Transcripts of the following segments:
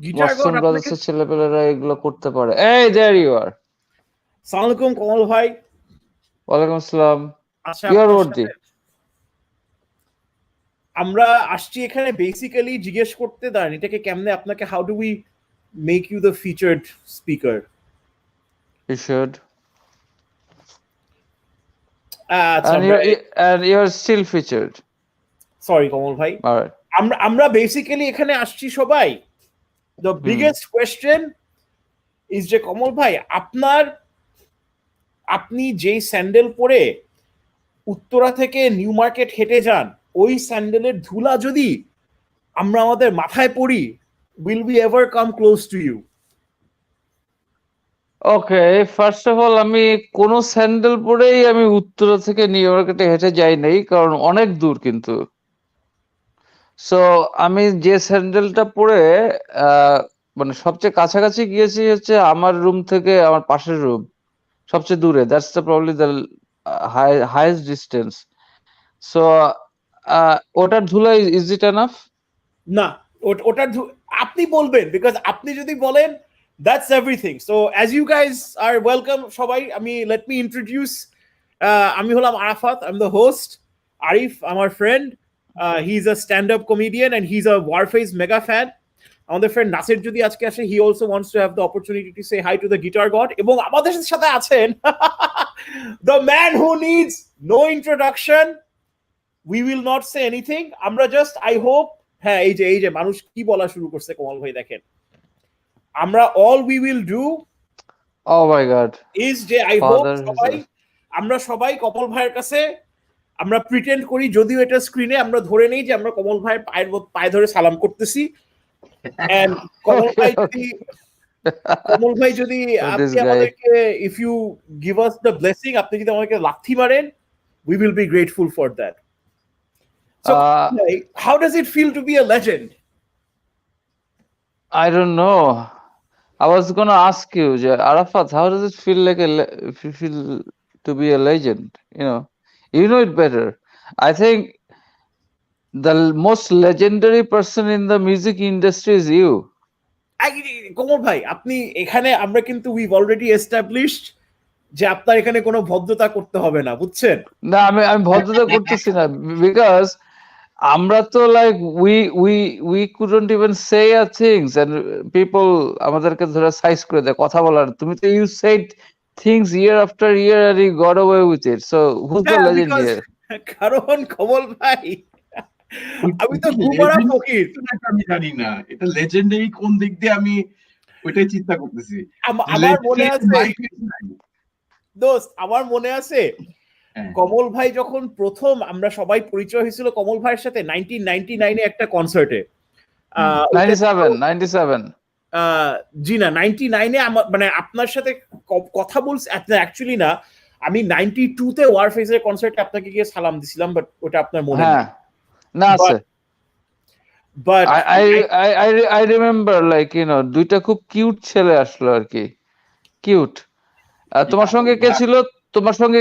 Guitar god Watson আপনাকে ব্রাদার্সের ছেলেপেলেরা এগুলো করতে পারে। এই দেয়ার ইউ আর। সালাম আলাইকুম কমল ভাই। ওয়ালাইকুম আসসালাম। আচ্ছা ইউ আর আপনার ওয়ার্দি। সাথে আমরা আসছি এখানে বেসিক্যালি জিজ্ঞেস করতে দাঁড়ান এটাকে কেমনে আপনাকে how do we make you the featured speaker. You should. আচ্ছা And you're still featured. Sorry Kamal ভাই, All right. আমরা আমরা বেসিক্যালি এখানে আসছি সবাই, the hmm. Biggest question is যে কমল ভাই আপনি যেই স্যান্ডেল পরে উত্তরা থেকে নিউ মার্কেট হেঁটে যান, ওই স্যান্ডেলের ধুলা যদি আমরা আমাদের মাথায় পড়ি, will be ever come close to you? Okay, first of all আমি কোনো স্যান্ডেল পরেই আমি উত্তরা থেকে নিউ মার্কেটে হেঁটে যাই নাই, কারণ অনেক দূর কিন্তু। সো আমি যে স্যান্ডেলটা পরে মানে সবচেয়ে কাছাকাছি গিয়েছি হচ্ছে আমার রুম থেকে আমার পাশের রুম, সবচেয়ে দূরে। That's the probably the highest distance. So ওটার ধুলা ইজ ইট এনাফ? না, ওটার আপনি বলবেন, বিকজ আপনি যদি বলেন that's everything. So as you guys are welcome সবাই, লেট মি ইন্ট্রোডিউস, আমি হলাম Arafat, I am the host. Arif আমার friend, he is a stand up comedian and he is a Warfaze mega fan. আমাদের ফ্রেন্ড নাসির যদি আজকে আসে, he also wants to have the opportunity to say hi to the guitar god. এবং আমাদের সাথে আছেন the man who needs no introduction, we will not say anything, আমরা just I hope. হ্যাঁ, এই যে মানুষ কি বলা শুরু করছে কমল ভাই, দেখেন আমরা all we will do oh my god, is যে আই হোপ ফাদার। আমরা সবাই কমল ভাইয়ের কাছে আমরা প্রিটেন্ড করি, যদিও এটা স্ক্রিনে আমরা ধরে নেই যে আমরা কমল ভাইয়ের পায়ে ধরে সালাম করতেছি। এন্ড কমল ভাই যদি দিস আপনি গাই। আমাদেরকে, if you give us the blessing, আপনি যদি আমাদেরকে লাথি মারেন, we will be grateful for that. So how does it feel to be a legend? I don't know. I was gonna ask you, Arafat, how does it feel like feel to be a legend? You know it better. I think the most legendary person in the music industry is you. কমল ভাই, আপনি এখানে আমরা কিন্তু we've already established যে আপনার এখানে কোনো ভদ্রতা করতে হবে না, বুঝছেন? না, আমি ভদ্রতা করতেছি না, বিকজ আমরা তো like we couldn't even say a things and people আমাদেরকে ধরে সাইজ করে দেয় কথা বলার। তুমি তো you said things year after year and you got away with it. So who's the legend here? কারণ কমল ভাই, আমি তো ঘুমারা ফকির। আমি জানি না এটা লেজেন্ডারি কোন দিক দিয়ে, আমি ওইটাই চিন্তা করতেছি। আমার মনে আছে দোস্ত, আমার মনে আছে কমল ভাই যখন প্রথম আমরা সবাই পরিচয় হয়েছিল কমল ভাইয়ের সাথে 1999 একটা কনসার্টে। 97 জি না, 99-এ মানে আপনার সাথে কথা বলছি অ্যাকচুয়ালি না, আমি 92-তে ওয়ারফেসের কনসার্টে আপনাকে গিয়ে সালাম দিছিলাম, বাট ওটা আপনার মনে নেই। না আছে। বাট I remember, like, দুইটা খুব কিউট ছেলে আসলো আর কি, কিউট। তোমার সঙ্গে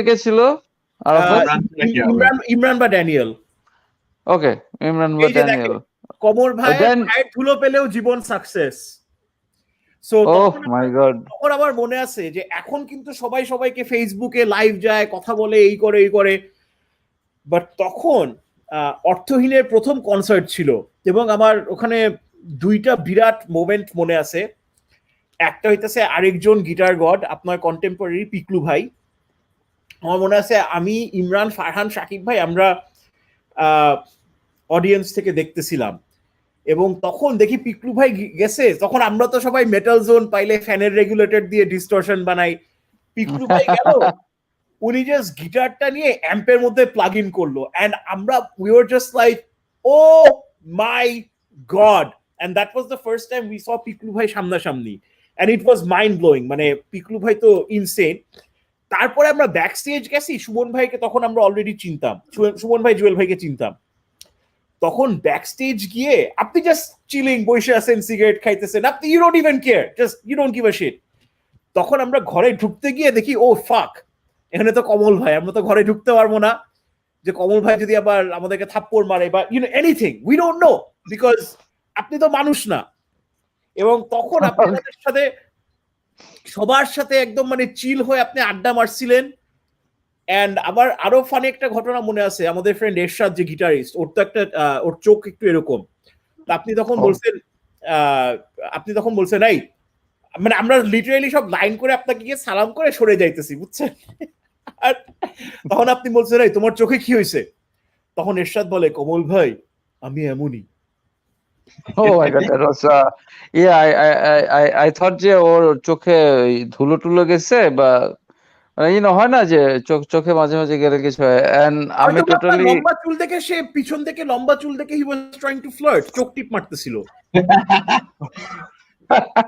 কে ছিল? ইমরান বা ড্যানিয়েল। ওকে, ইমরান বা ড্যানিয়েল। কমল ভাই পায়ের ধুলো পেলেও জীবন সাকসেস। সো তখন আমার মনে আছে যে এখন কিন্তু সবাই সবাইকে ফেসবুকে লাইভ যায়, কথা বলে, এই করে, বাট তখন অর্থহীনের প্রথম কনসার্ট ছিল এবং আমার ওখানে দুইটা বিরাট মোমেন্ট মনে আছে। একটা হইতেছে আরেকজন গিটার গড, আপনার কন্টেম্পোরারি পিকলু ভাই। আমার মনে আছে আমি, ইমরান, ফারহান, শাকিব ভাই, আমরা অডিয়েন্স থেকে দেখতেছিলাম এবং তখন দেখি পিকলু ভাই গেছে। তখন আমরা তো সবাই মেটাল জোন পাইলে ফ্যানের রেগুলেটর দিয়ে ডিস্টরশন বানাই। পিকলু ভাই গেল, উনি জাস্ট গিটারটা নিয়ে অ্যাম্পের মধ্যে প্লাগ ইন করলো, এন্ড আমরা we were just like, oh my god. And that was the first time we saw Piklu ভাই সামনাসামনি, and it was mind blowing. মানে পিকলু ভাই তো ইনসেন। তারপরে আমরা ব্যাক স্টেজ গেছি, সুমন ভাইকে তখন আমরা অলরেডি চিনতাম, সুমন ভাই, জুয়েল ভাইকে চিনতাম। তখন ব্যাক স্টেজ গিয়ে আপনি জাস্ট চিলিং, বসে আছেন, সিগারেট খাইতেছেন, আপনি you don't even care, just you don't give a shit. তখন আমরা ঘরে ঢুকতে গিয়ে দেখি, ও ফাক, এখানে তো কমল ভাই, আমরা তো ঘরে ঢুকতে পারবো না, যে কমল ভাই যদি আবার আমাদেরকে থাপ্পড় মারে বা anything, we don't know, because আপনি তো মানুষ না। এবং তখন আপনি আমাদের সাথে সবার সাথে একদম মানে চিল হয়ে আপনি আড্ডা মারছিলেন। এন্ড আবার আরো ফানি একটা ঘটনা মনে আছে, আমাদের ফ্রেন্ড এরশাদ যে গিটারিস্ট, ওর তো একটা ওর চোখ একটু এরকম, তো আপনি তখন বলছেন এই, মানে আমরা লিটারালি সব লাইন করে আপনাকে গিয়ে সালাম করে সরে যাইতেছি, বুঝছেন? আর তখন আপনি বলছেন এই তোমার চোখে কি হয়েছে? তখন এরশাদ বলে, কমল ভাই আমি এমনই। Oh my God, that was yeah, I thought যে ওর চোখে ওই ধুলো টুলো গেছে বা হয় না যে চোখে মাঝে মাঝে গেলে কিছু হয়, and আমি হয়তো আপনার টোটালি লম্বা চুল দেখে, সে পিছন থেকে লম্বা চুল দেখে হি ওয়াজ ট্রাইং টু ফ্লার্ট, চোখ টিপ মারতেছিল।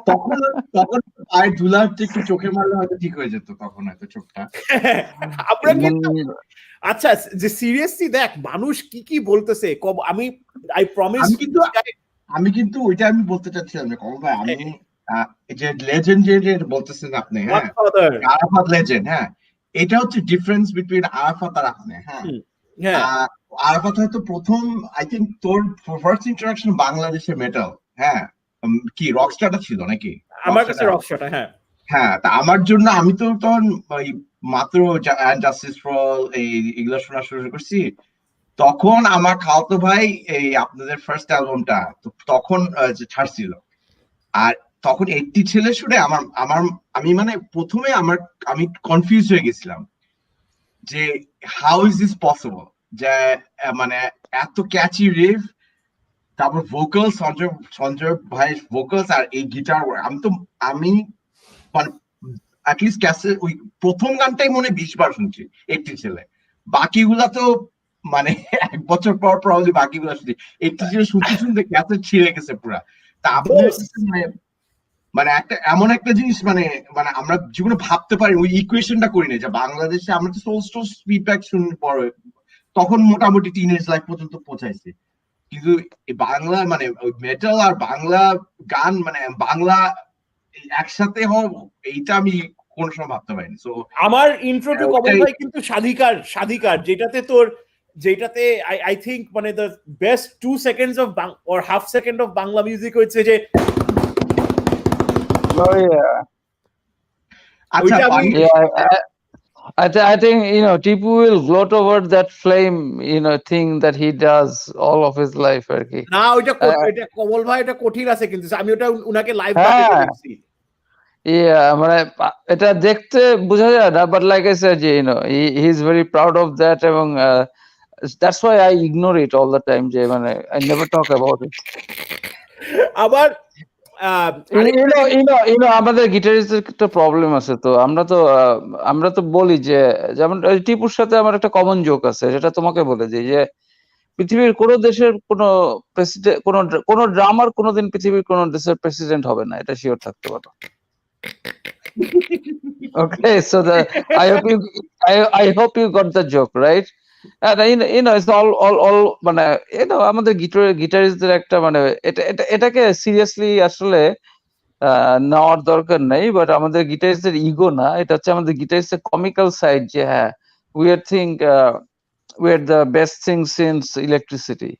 তখন তখন পায়ের ধুলা হচ্ছে একটু চোখে মারলে হয়তো ঠিক হয়ে যেত তখন হয়তো চোখটা। আমরা কিন্তু আচ্ছা যে সিরিয়াসলি দেখ মানুষ কি কি বলতেছে, আমি আই প্রমিস আমি কিন্তু ওইটা আমি বলতে চাচ্ছিলাম যে কমল ভাই, আমি যে লেজেন্ড যে বলতেছেন আপনি, হ্যাঁ আরাফাত লেজেন্ড, হ্যাঁ এটা হচ্ছে ডিফারেন্স বিটুইন আরাফাত আর আপনি। হ্যাঁ আরাফাত হয়তো প্রথম, আই থিঙ্ক তোর ফার্স্ট ইন্টারাকশন বাংলাদেশে মেটাল, হ্যাঁ কি রকস্টারটা ছিল নাকি? আমার কাছে রকস্টারটা, হ্যাঁ হ্যাঁ তা আমার জন্য, আমি তো তখন ওই মাত্র জাস্টিস ফর এগুলো শোনা শুরু করছি। তখন আমার খাওয়াতো ভাই এই আপনাদের ফার্স্ট অ্যালবামটা তখন ছাড়ছিল, আর তখন 80 ছেলে শুনে আমি মানে প্রথমে আমি কনফিউজ হয়ে গেছিলাম যে হাউ ইজ দিস পসিবল, যে মানে এত ক্যাচি রিফ, তারপর ভোকাল সঞ্জয় ভাই ভোকালস আর এই গিটার, আমি মানে অ্যাটলিস্ট ক্যাসেট ওই প্রথম গানটাই মনে 20 বার শুনছি 80 ছেলে, বাকিগুলা তো মানে 1 বছর পর প্রবাবলি বাকিগুলা শুনছি। 80 ছেলে শুনতে ক্যাসেট ছিঁড়ে গেছে পুরা। তা আপনার মানে একটা এমন একটা জিনিস, মানে মানে আমরা জীবনে ভাবতে পারি ওই ইকুয়েশনটা করি না যে বাংলাদেশে আমরা তো সোলস্টোস ফিডব্যাক শুনে পরে তখন মোটামুটি টিনেজ লাইফ পর্যন্ত পৌঁছাইছি, কিন্তু বাংলা মানে মেটাল আর বাংলা গান মানে বাংলা একসাথে এইটা আমি কোন সময় ভাবতে পারিনি। সো আমার ইন্ট্রো টু কমল ভাই কিন্তু স্বাধিকার যেটাতে আই থিঙ্ক মানে the best 2 seconds of or half second of Bangla music হচ্ছে যে I think Tipu will gloat over that flame thing that he does all of his life আর কি। না ওইটা কমল ভাই এটা কঠিন আছে, কিন্তু আমি ওটা উনাকে লাইভ দেখছি। মানে এটা দেখতে বোঝা যায় না, but like I shed he is very proud of that, এবং that's why I ignore it all the time, যে মানে I never talk about it. আবার আমাদের গিটারিস্টের একটা প্রবলেম আছে, তো আমরা তো বলি যে যেমন টিপুর সাথে আমার একটা কমন জোক আছে, যেটা তোমাকে বলে দিই যে পৃথিবীর কোন দেশের কোন ড্রামার কোনোদিন পৃথিবীর কোন দেশের প্রেসিডেন্ট হবে না, এটা শিওর থাকতে পারো। Okay, so I hope you got the joke, right? And it's all মানে আমাদের গিটারিস্টদের একটা মানে এটাকে সিরিয়াসলি আসলে নেওয়ার দরকার নেই, বাট আমাদের গিটারিস্টদের ইগো না, এটা হচ্ছে আমাদের গিটারিস্টের কমিক্যাল সাইড, যে হ্যাঁ we are the best thing since electricity,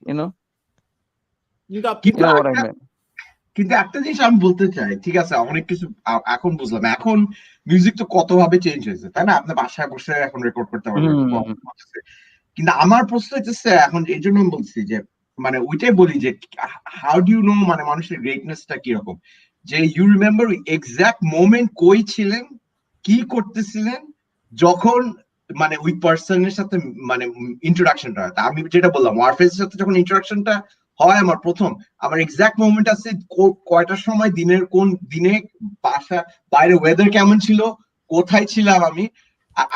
কিন্তু একটা জিনিস আমি বলতে চাই, ঠিক আছে অনেক কিছু এখন বুঝলাম, এখন মিউজিক তো কত ভাবে চেঞ্জ হয়েছে, তাই না? আপনি বাসায় বসে এখন রেকর্ড করতে পারবেন, কিন্তু আমার প্রশ্ন হচ্ছে এখন এই জন্য আমি বলছি যে মানে ওইটাই বলি যে হাউ ডু ইউ নো মানে মানুষের গ্রেটনেসটা কিরকম, যে ইউ রিমেম্বার এক্সাক্ট মোমেন্ট কই ছিলেন, কি করতেছিলেন যখন মানে ওই পার্সনের সাথে মানে ইন্ট্রোডাকশনটা হয়। আমি যেটা বললাম ওয়ারফেজের সাথে যখন ইন্ট্রোডাকশনটা হয় আমার এক্সাক্ট মোমেন্ট আছে, কয়টার সময় দিনের কোন দিনে, বাসা বাইরে ওয়েদার কেমন ছিল, কোথায় ছিলাম আমি।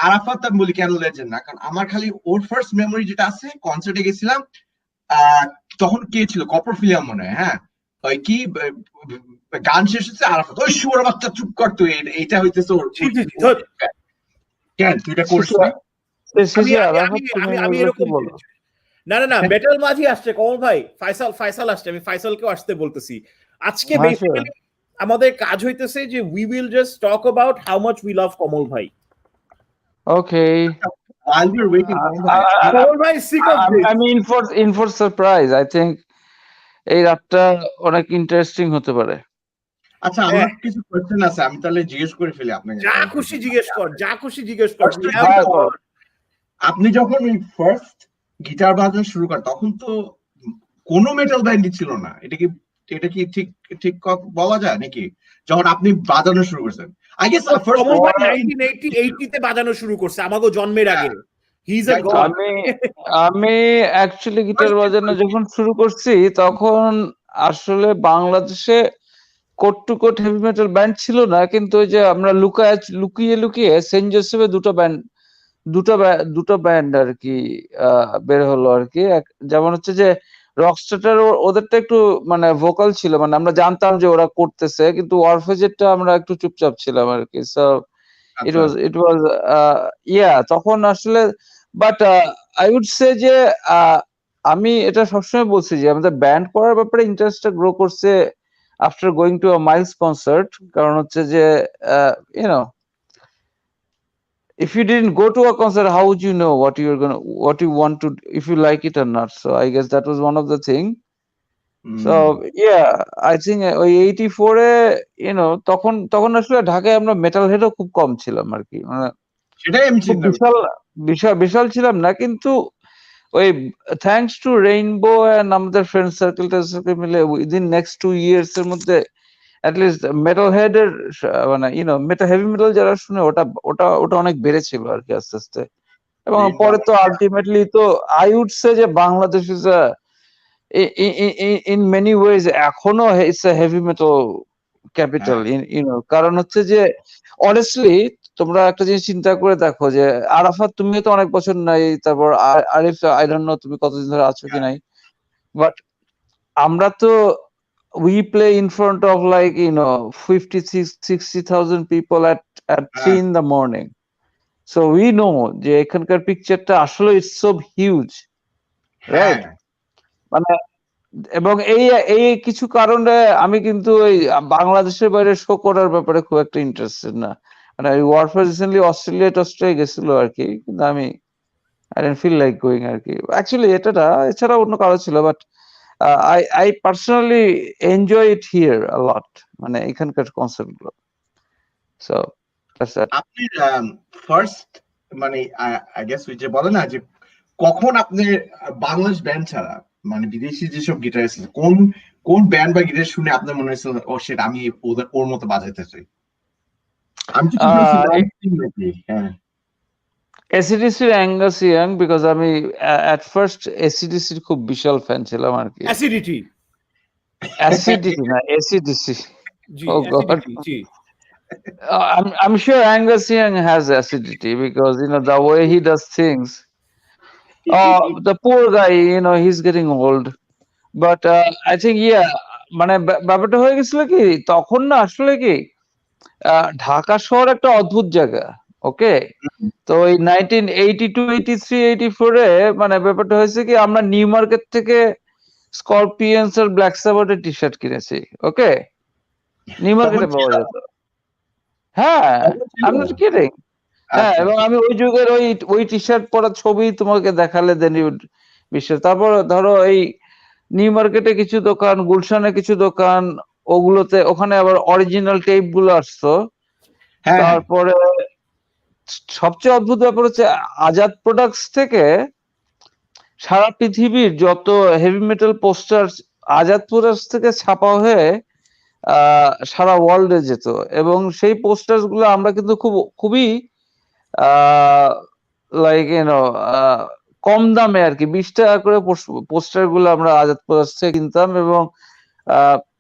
আরাফাত আমি বলি কেন লেজেন্ড না, কারণ আমার খালি ওর ফার্স্ট মেমোরি যেটা আছে, কনসার্টে গেছিলাম তখন কে ছিল, কপরফিলিয়াম মনে হয়, হ্যাঁ ওই কি গান শেষ হচ্ছে, আরাফাত ওই শুয়োর বাচ্চা চুপ করতো, এইটা হইতেছে ওর কেন তুই এটা করছিস। আমি এরকম না মেটাল মাঝি আসছে কমল ভাই, ফাইসাল আসছে, আমি ফাইসালকেও আসতে বলতেছি আজকে। বেসিক্যালি আমাদের কাজ হইতেছে যে we will just talk about how much we love Kamal ভাই। Okay, while we're waiting, Kamal ভাই সিক অফ দিস, আমি in for surprise. I think এই রাতটা অনেক ইন্টারেস্টিং হতে পারে। আচ্ছা আমার কিছু কোয়েশ্চেন আছে, আমি তাহলে জিজ্ঞেস করে ফেলি আপনাকে। যা খুশি জিজ্ঞেস কর, যা খুশি জিজ্ঞেস কর। First We of have all, the- আপনি যখন ওই ফার্স্ট গিটার বাজানো শুরু করেন তখন তো কোনো মেটাল ব্যান্ডই ছিল না, এটা কি ঠিক ঠিক বলা যায় নাকি? যখন আপনি বাজানো শুরু করছেন, আই গেস ফার্স্ট কমল ভাই 1980 তে বাজানো শুরু করছে আমাকে জন্মের আগে। হি ইজ আ গড। আমি আমি অ্যাকচুয়ালি গিটার বাজানো যখন শুরু করছি তখন আসলে বাংলাদেশে quote to quote heavy metal band ছিল না, কিন্তু ওই যে আমরা লুকিয়ে লুকিয়ে সেন্ট জোসেফে দুটো ব্যান্ড আর কি বের হলো আর কি। যেমন হচ্ছে যে রকস্টার, ওদেরটা একটু মানে ভোকাল ছিল, মানে আমরা জানতাম যে ওরা করতেছে, কিন্তু ওয়ারফেজেরটা আমরা একটু চুপচাপ ছিলাম আর কি। সো it was তখন আসলে বাট আই উড সে যে আমি এটা সবসময় বলছি যে আমাদের ব্যান্ড করার ব্যাপারে ইন্টারেস্টটা গ্রো করছে after going to a Miles concert. কারণ হচ্ছে যে YONO if you didn't go to a concert, how would you know what you want to, if you like it or not? So I guess that was one of the thing. So yeah, I think ওই 84 এ তখন আসলে ঢাকায় আমরা metal হেডও খুব কম ছিলাম আর কি, মানে সেটাই আমি খুব চিন্তা বিশাল বিশাল ছিলাম না, কিন্তু ওই থ্যাঙ্কস টু রেইনবো এন্ড আমাদের ফ্রেন্ড সার্কেলটা মিলে উইদিন নেক্সট 2 ইয়ার্স এর মধ্যে অ্যাটলিস্ট মেটাল হেড এর মানে হেভি মেটাল যারা শুনে ওটা ওটা ওটা অনেক বেড়েছিল আর কি আস্তে আস্তে। এবং পরে তো আলটিমেটলি তো আই উড সে যে Bangladesh is in many ways এখনো it's a heavy metal capital কারণ হচ্ছে যে অনেস্টলি তোমরা একটা জিনিস চিন্তা করে দেখো যে আরাফাত তুমিও তো অনেক বছর নাই, তারপর আরিফ আই ডোন্ট নো তুমি কতদিন ধরে আছো কি নাই, বাট আমরা তো we play in front of 50-60,000 people at 3 in the morning. So we know যে এখানকার পিকচারটা আসলে ইটস সো হিউজ, রাইট? মানে এবং এই কিছু কারণে আমি কিন্তু ওই বাংলাদেশের বাইরে শো করার ব্যাপারে খুব একটা ইন্টারেস্টেড না। মানে ওয়ারফেয়ার রিসেন্টলি অস্ট্রেলিয়া গেছিল আর কি, কিন্তু আমি I don't feel like going আর কি অ্যাকচুয়ালি। এছাড়া অন্য কারো ছিল, but I personally enjoy it here a lot, মানে এখানকার কনসার্ট গুলো। So that's that. আপনি ফার্স্ট মানে আই গেস ওই যে বলে না যে কখন আপনি বাংলাদেশ ব্যান্ড ছাড়া মানে বিদেশি যেসব গিটারিস্ট কোন ব্যান্ড বা গিটার শুনে আপনার মনে হয়েছিল ও সেটা আমি ওর মতো বাজাইতে চাই? আমি তো হ্যাঁ AC/DC অ্যাঙ্গাস ইয়াং, বিকজ আমি at first AC/DC র খুব বিশাল ফ্যান ছিলাম আর কি। অ্যাসিডিটি অ্যাসিডিটি না, AC/DC। G Oh God. Acidity G I'm sure Angus Young has acidity because the way he does things. The poor guy, he's getting old. But I think মানে ব্যাপারটা হয়ে গেছিল কি তখন না আসলে কি ঢাকা শহর একটা অদ্ভুত জায়গা, ওকে? তো ওই 1982-83-84 এ মানে ব্যাপারটা হয়েছে কি আমরা নিউ মার্কেট থেকে স্করপিয়ন্স আর ব্ল্যাক সাবাথের টি শার্ট কিনেছি, ওকে? নিউ মার্কেটে পাওয়া যেত। হ্যাঁ, আই এম নট কিডিং। হ্যাঁ, এবং আমি ওই যুগের ওই টি শার্ট পরা ছবি তোমাকে দেখালে দেন ইউ বিশ্বাস। তারপর ধরো এই নিউ মার্কেটে কিছু দোকান, গুলশানে কিছু দোকান, ওখানে আবার অরিজিনাল টেপ গুলো আসতো। তারপরে সবচেয়ে অদ্ভুত ব্যাপার হচ্ছে আজাদ প্রোডাক্টস থেকে সারা পৃথিবীর যত heavy metal poster Azad products থেকে ছাপা হয়ে সারা ওয়ার্ল্ডে যেত, এবং সেই পোস্টার গুলো আমরা কিন্তু খুবই লাইক কম দামে আর কি 20 টাকা করে পোস্টার গুলো আমরা আজাদ প্রোডাক্টস থেকে কিনতাম। এবং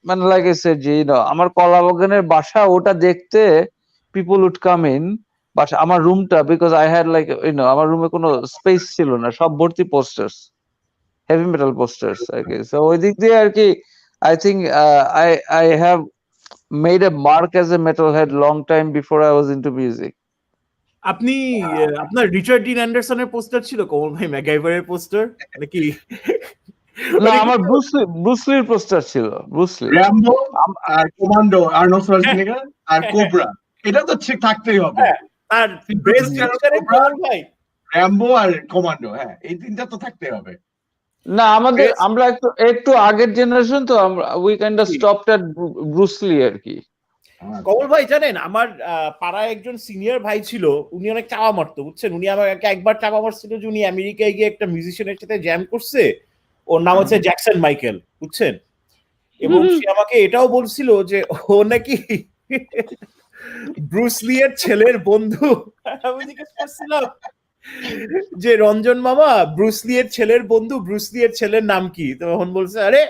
মানে লাইক আই সেড যে আমার কলাবাগানের বাসা ওটা দেখতে people would come in, but আমার রুমটা বিকজ আই হ্যাড লাইক আমার রুমে কোনো স্পেস ছিল না, সব ভর্তি পোস্টার্স, হেভি মেটাল পোস্টার্স আর কি। সো ওই দিক দিয়ে আর কি I think I have made a mark as a metal head long time before I was into music. আপনি আপনার রিচার্ড ডিন অ্যান্ডারসনের পোস্টার ছিল কমল ভাই, ম্যাকগাইভারের পোস্টার নাকি? না, আমার ব্রুসলির পোস্টার ছিল, ব্রুসলি, র্যাম্বো আর কমান্ডো, আর্নল্ড শোয়ার্জনেগার আর কোবরা, এটা তো ঠিক থাকতেই হবে। আর বেস্ট জিনিসটা কমল ভাই র্যাম্বো আর কমান্ডো, হ্যাঁ এই তিনটা তো থাকতেই হবে। না আমাদের আমরা একটু আগের জেনারেশন তো আমরা we kind of stopped at Bruce Lee আর কি। কমল ভাই জানেন আমার পাড়ায় একজন সিনিয়র ভাই ছিল, উনি অনেক চাপা মারতো বুঝছেন। উনি আমাকে একবার চাপা মারছিল যে উনি আমেরিকায় গিয়ে একটা মিউজিশিয়ানের সাথে জ্যাম করছে, ওর নাম হচ্ছে জ্যাকসন মাইকেল বুঝছেন। এবং সে আমাকে এটাও বলছিল যে ও নাকি ব্রুসলি এর ছেলের বন্ধু। আমি জিজ্ঞেস করছিলাম যে রঞ্জন মামা ব্রুসলি এর ছেলের বন্ধু, ব্রুসলি এর ছেলের নাম কি? তখন বলছে আরে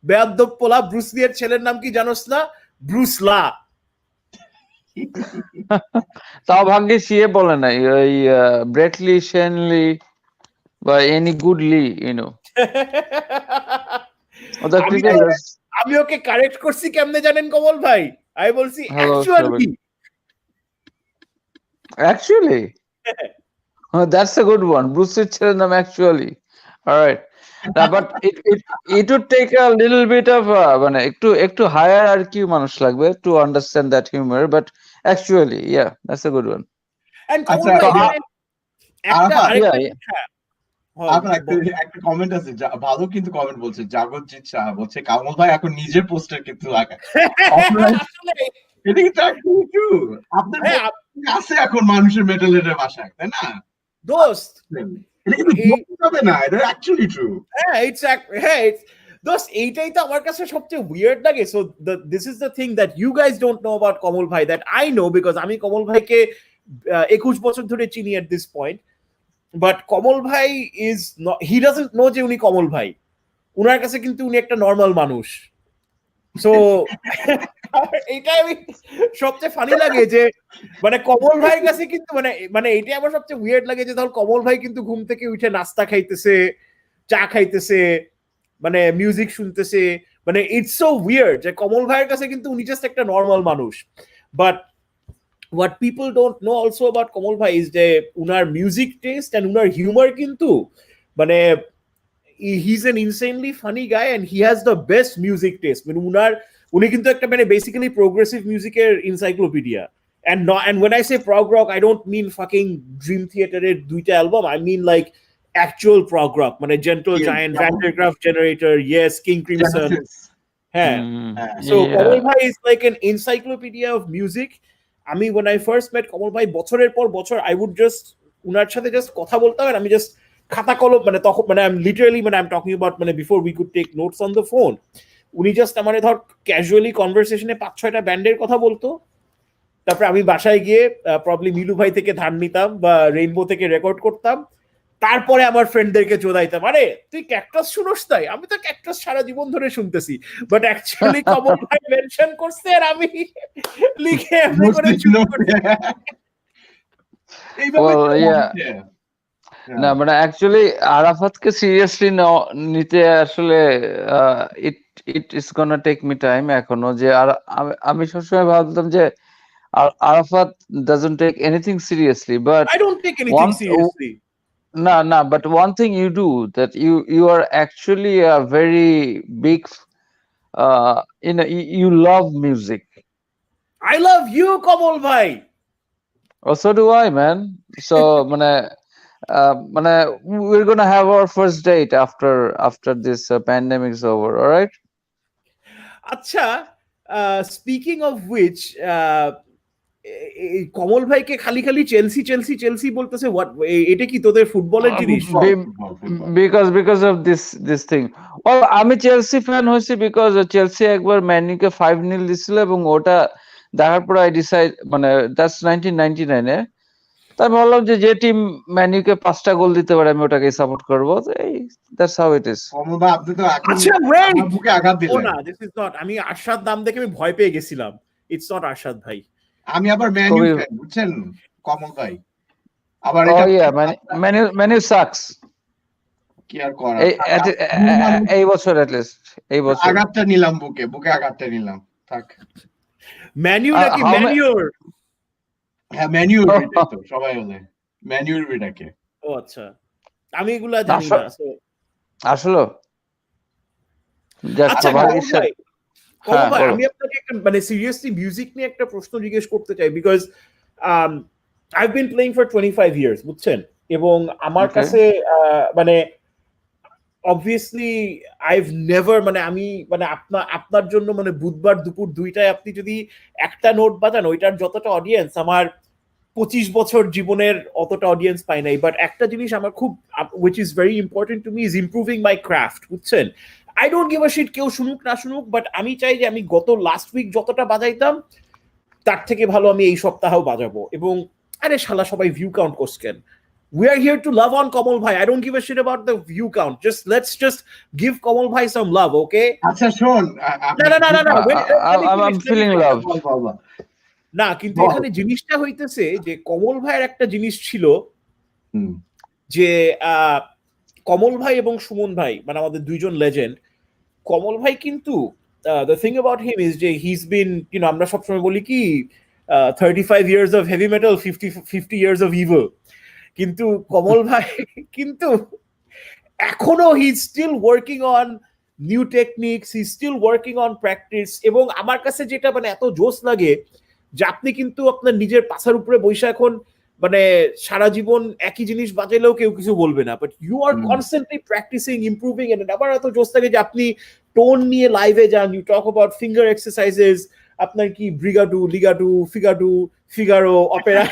বেয়াদ্দপ পোলা, ব্রুসলি এর ছেলের নাম কি জানোস না? ব্রুসলা। তাও ভাগ্যিস ইয়ে বলে নাই ওই ব্রেটলি শেনলি বা এনি গুডলি ইউনো ওদের ক্রিকেটার্স। আমি ওকে কারেক্ট করছি কেমনে জানেন কমল ভাই? আমি বলছি actually that's a good one. Bruce's ছেলের নাম actually. All right. But it would take a little bit of মানে একটু higher IQ মানুষ লাগবে to understand that humor, but actually yeah that's a good one. And কমল ভাই একটা আরেকটা একটা কমেন্ট আছে, ভালো কিন্তু কমেন্ট বলছে জাগরজিৎ শাহ, বলছে কামল ভাই এখন নিজের পোস্টার কিন্তু লাগায়। এটা কিন্তু একদমই ট্রু। আপনার আছে এখন মানুষের মেটালের ভাষায়, তাই না দোস্ত? এটা কিন্তু হবে না, এটা অ্যাকচুয়ালি ট্রু। দোস্ত এইটাই তো আমার কাছে সবচেয়ে উইয়ার্ড লাগে। So this is the thing that you guys don't know about Kamal ভাই, দ্যাট আই নো, বিকজ আমি কমল ভাইকে 21 বছর ধরে চিনি এট দিস পয়েন্ট। বাট কমল ভাই ইজ হি ডাজন্ট নো যে উনি কমল ভাই। উনার কাছে কিন্তু উনি একটা নর্মাল মানুষ। সো এইটাই আমি সবচেয়ে ফানি লাগে যে মানে কমল ভাইয়ের কাছে কিন্তু মানে এইটাই আমার সবচেয়ে উইয়ার্ড লাগে যে ধর কমল ভাই কিন্তু ঘুম থেকে উঠে নাস্তা খাইতেছে, চা খাইতেছে, মানে মিউজিক শুনতেছে, মানে ইটস সো উইয়ার্ড যে কমল ভাইয়ের কাছে কিন্তু উনি জাস্ট একটা নর্মাল মানুষ। But what people don't know also about Kamal Bhai is যে উনার মিউজিক টেস্ট and উনার হিউমার কিন্তু মানে he's an insanely funny guy and he has the best music taste. মানে উনি কিন্তু একটা মানে বেসিক্যালি প্রোগ্রেসিভ মিউজিকের encyclopedia. And when I say prog rock, I don't mean fucking Dream Theater এর দুইটা album, I mean like actual prog rock, মানে Gentle Giant, Vandergraaf Generator, yes, King Crimson. হ্যাঁ, so Kamal Bhai is like an encyclopedia of music. আমি when I first met কমল ভাই বছরের পর বছর I would just উনার সাথে জাস্ট কথা বলতাম, আর আমি জাস্ট খাতা কলম মানে তখন মানে I'm literally মানে I'm talking about মানে before we could take notes on the phone, উনি জাস্ট আমার ধর ক্যাজুয়ালি কনভারসেশনে 5-6টা ব্যান্ডের কথা বলতো। তারপরে আমি বাসায় গিয়ে প্রবলি মিলু ভাই থেকে ধান নিতাম বা রেইনবো থেকে রেকর্ড করতাম, তারপরে আমার ফ্রেন্ডদেরকে চোদাইতাম, আরে তুই ক্যাকটাস শুনোস? তাই আমি তো ক্যাকটাস সারা জীবন ধরে শুনতেছি, বাট অ্যাকচুয়ালি কমল ভাই মেনশন করছে আর আমি লিখে এমনি করে না মানে অ্যাকচুয়ালি আরাফাতকে সিরিয়াসলি নিতে আসলে it is gonna take me time এখনো। যে আমি সবসময় ভাবতাম যে Arafat doesn't take anything seriously, but I don't take anything seriously. No, but one thing you do that you are actually a very big, you love music. I love you, Kamal bhai. Oh, so do I, man. So, we're gonna have our first date after this pandemic is over. All right? আচ্ছা, speaking of which, কমল ভাইকে খালি খালি Chelsea Chelsea Chelsea বলতেছে, এটা কি তোদের ফুটবলের জিনিস? because of this thing. আমি চেলসি ফ্যান হয়েছি বিকজ চেলসি একবার ম্যানইউকে 5-0 দিছিল এবং ওটা দেখার পর আই ডিসাইড মানে দ্যাটস 1999 এ তাই ভাবলাম যে টিম ম্যানইউকে 5টা গোল দিতে পারে আমি ওটাকে সাপোর্ট করব। That's how it is. আচ্ছা ওয়েট, বুকে আঘাত দিলেন। না, দিস ইজ নট, আমি আরশাদ নাম দেখে আমি ভয় পেয়ে গেছিলাম। ইটস নট আরশাদ ভাই। আমি আবার ম্যানইউ ফ্যান বুঝছেন কমল ভাই। আবার এটা ম্যানইউ সাকস। কি আর করা, এই বছর এট লিস্ট এই বছর আঘাতটা নিলাম, বুকে আঘাতটা নিলাম। থাক ম্যানইউ নাকি ম্যানিউর? হ্যাঁ ম্যানইউ তো সবাই বলে ম্যানইউর বিটাকে। ও আচ্ছা, আমি এগুলা জানি না আসলে। আচ্ছা ভাই, আমি আপনাকে একটা মানে সিরিয়াসলি মিউজিক নিয়ে একটা প্রশ্ন জিজ্ঞেস করতে চাই, because I've been playing for 25 years বুঝছেন, এবং আমার কাছে মানে obviously I've never মানে আমি মানে আপনার জন্য মানে বুধবার দুপুর 2টায় আপনি যদি একটা নোট বাজান ওইটার যতটা অডিয়েন্স আমার 25 বছর জীবনের অতটা অডিয়েন্স পাই নাই, বাট একটা জিনিস আমার খুব which is very important to me is improving my craft, বুঝছেন? I don't give a shit কেউ শুনুক না শুনুক, বাট আমি চাই যে আমি গত লাস্ট উইক যতটা বাজাইতাম তার থেকে ভালো আমি এই সপ্তাহেও বাজাবো। এবং আরে শালা সবাই ভিউ কাউন্ট করছেন, we are here to love on Kamal Bhai. I don't give a shit about the view count. Let's just give Kamal Bhai some love, okay? আচ্ছা শোন, না I'm feeling love. না, কিন্তু এখানে জিনিসটা হইতেছে যে কমল ভাইয়ের একটা জিনিস ছিল যে কমল ভাই এবং সুমন ভাই মানে আমাদের দুইজন লেজেন্ড। কমল ভাই কিন্তু the thing about him is যে he's been, you know, আমরা সবসময় বলি কি 35 years of heavy metal, 50 years of evil, কিন্তু কমল ভাই কিন্তু এখনো he's still working on new techniques, he's still working on practice। এবং আমার কাছে যেটা মানে এত জোশ লাগে যে আপনি কিন্তু আপনার নিজের পাছার উপরে বসে এখন মানে সারা জীবন একই জিনিস বাজাইলেও কেউ কিছু বলবে না, but you are constantly practising, improving. And আবার এত জোশ লাগে যে আপনি টোন নিয়ে লাইভে যান, you talk about finger exercises, আপনার কি ব্রিগাডু, লিগাডু, ফিগাডু, ফিগারো, অপেরা,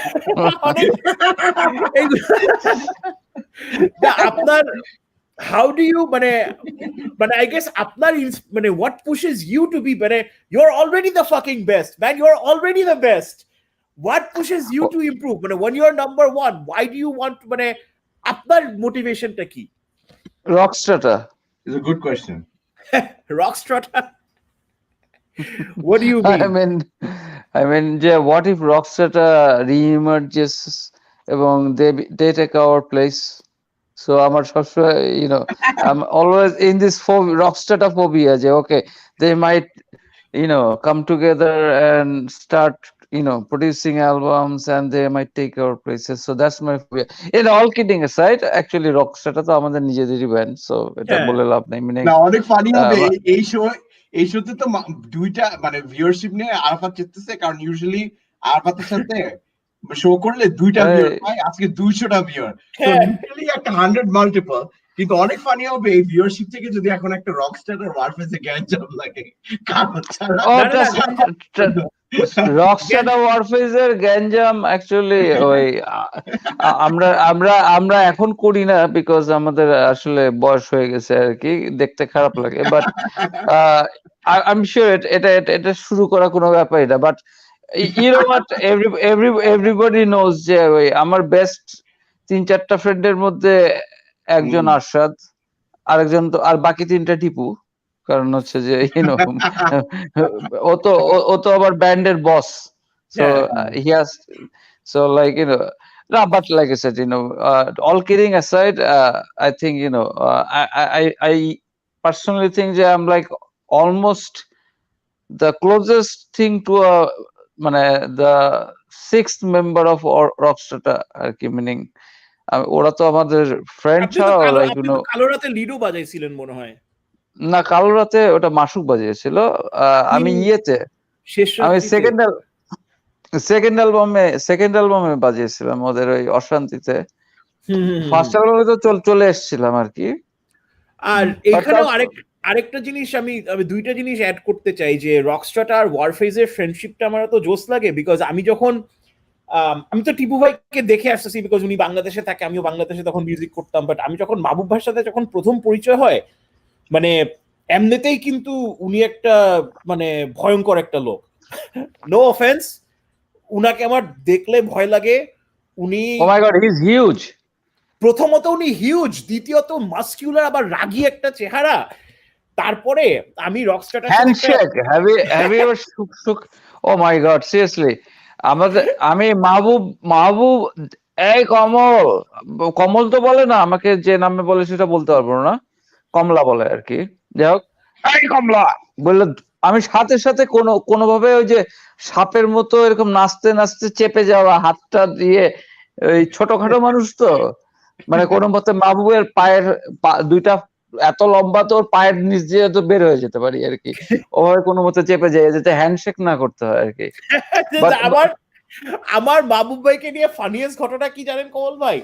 আপনার how do you মানে I guess আপনার মানে what pushes you to be মানে you're already the fucking best man, you're already the best, what pushes you to improve মানে when you're number one, why do you want মানে আপনার মোটিভেশনটা কি? Rockstrata is a good question. Rockstrata what do you mean? I mean yeah, what if Rockstrata re-emerges এবং they take our place? So আমার সবসময়, you know, I'm always in this Rockstrata phobia যে okay, they might, you know, come together and start, you know, producing albums and they might take our places. So that's my phobia. In all kidding aside, actually Rockstrata তো আমাদের নিজেদেরই band, so এটা বলে লাভ নেই। না অনেক funny হবে এই শোতে তো দুইটা মানে ভিউয়ারশিপ নিয়ে আরাফাত জিততেছে, কারণ ইউজুয়ালি আরাফাতের সাথে শো করলে দুইটা ভিউয়ার পায়, আজকে 200টা ভিউয়ার, তো লিটারালি একটা 100 মাল্টিপল। কিন্তু অনেক ফানি হবে এই ভিউয়ারশিপ থেকে যদি এখন একটা রকস্টার আর ওয়ারফেসে গ্যাঞ্জাম লাগে, কারণ ছাড়া রকস্টার ওয়ারফেজের গ্যাঞ্জাম অ্যাকচুয়ালি ওই আমরা এখন করি না, বিকজ আমাদের আসলে বয়স হয়ে গেছে আর কি, দেখতে খারাপ লাগে। বাট আই এম শিওর এটা শুরু করা কোনো ব্যাপারই না। But you know what, everybody knows যে ওই আমার বেস্ট 3-4টা ফ্রেন্ডের মধ্যে একজন আরশাদ, আরেকজন তো, আর বাকি 3টা টিপু, কারণ হচ্ছে যে ইউনো ও তো আবার ব্যান্ডের বস, so he has, so like you know, no, but like I said, you know, all kidding aside, I think, you know, I personally think that I'm like almost the closest thing to a মানে the 6th member of Rockstrata আর কি, meaning ওরা তো আমাদের friend ছাড়াও like you know. কালো রাতে লিডো বাজাইছিলেন মনে হয়? না, কালো রাতে ওটা মাসুক বাজিয়েছিল, আমি ইয়েতে আমি সেকেন্ড অ্যালবামে বাজিয়েছিলাম ওদের ওই অশান্তিতে। ফার্স্ট অ্যালবামে তো চলে এসেছিলাম আর কি। আর এখানেও আরেকটা জিনিস আমি দুইটা জিনিস অ্যাড করতে চাই যে রকস্টার আর ওয়ারফেজের ফ্রেন্ডশিপটা আমার তো জোশ লাগে, বিকজ আমি তো টিপু ভাইকে দেখে আসতেছি, বিকজ উনি বাংলাদেশে থাকে, আমিও বাংলাদেশে তখন মিউজিক করতাম। বাট আমি যখন মাহবুব ভাইয়ের সাথে যখন প্রথম পরিচয় হয়, মানে এমনিতেই কিন্তু উনি একটা মানে ভয়ঙ্কর একটা লোক, নো অফেন্স, উনাকে আমার দেখলে ভয় লাগে। উনি ও my god, he is huge. প্রথমত উনি হিউজ, দ্বিতীয়ত মাস্কিউলার, আবার রাগী একটা চেহারা। তারপরে আমি rockstar handshake, have you ever shook? Oh my god, seriously আমি মাহবুব এই কমল তো বলে না আমাকে, যে নামে বলে সেটা বলতে পারবো না, কমলা বলে আর কি। যাই হোক, এই কমলা বললে আমি সাথে সাথে কোনোভাবে ওই যে সাপের মতো এরকম নাচতে নাচতে চেপে যাওয়া, হাতটা দিয়ে, ওই ছোটখাটো মানুষ তো, মানে কোনো মতে মাহবুবের পায়ের দুইটা এত লম্বা, তো ওর পায়ের নিচ দিয়ে তো বের হয়ে যেতে পারি আর কি, ওভাবে কোনো মতে চেপে যায় যাতে হ্যান্ডশেক না করতে হয় আর কি। আমার মাহবুব ভাইকে নিয়ে ফানিয়েস্ট ঘটনা কি জানেন কমল ভাই?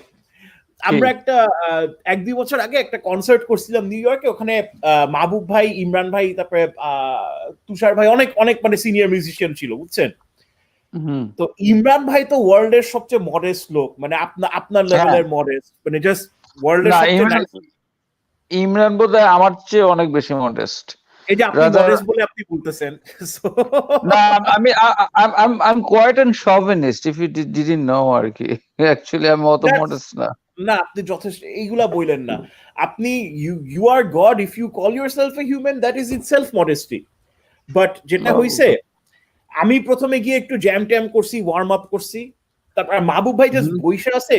আমরা একটা 1-2 বছর আগে একটা কনসার্ট করছিলাম নিউ ইয়র্কে, ওখানে মাহবুব ভাই, ইমরান ভাই, তারপরে তুষার ভাই, অনেক অনেক মানে সিনিয়র মিউজিশিয়ান ছিল, বুঝছেন? তো ইমরান ভাই তো ওয়ার্ল্ডের সবচেয়ে মডেস্ট লোক, মানে আপনার লেভেলের মডেস্ট, মানে জাস্ট ওয়ার্ল্ডের সবচেয়ে ইমরান বোধহয় আমার চেয়ে অনেক বেশি মডেস্ট। এই যে আপনি মডেস্ট বলে আপনি বলতেছেন, না আমি I'm quite an chauvinist if you didn't know আর কি, অ্যাকচুয়ালি আমি অত মডেস্ট না। না, আপনি যথেষ্ট এইগুলা বললেন না। আপনি you are god if you call yourself a human, that is itself modesty. But যেটা হইছে, আমি প্রথমে গিয়ে একটু জ্যাম ট্যাম করছি, ওয়ার্ম আপ করছি, তারপর মাহবুব ভাই জাস্ট বইসা আছে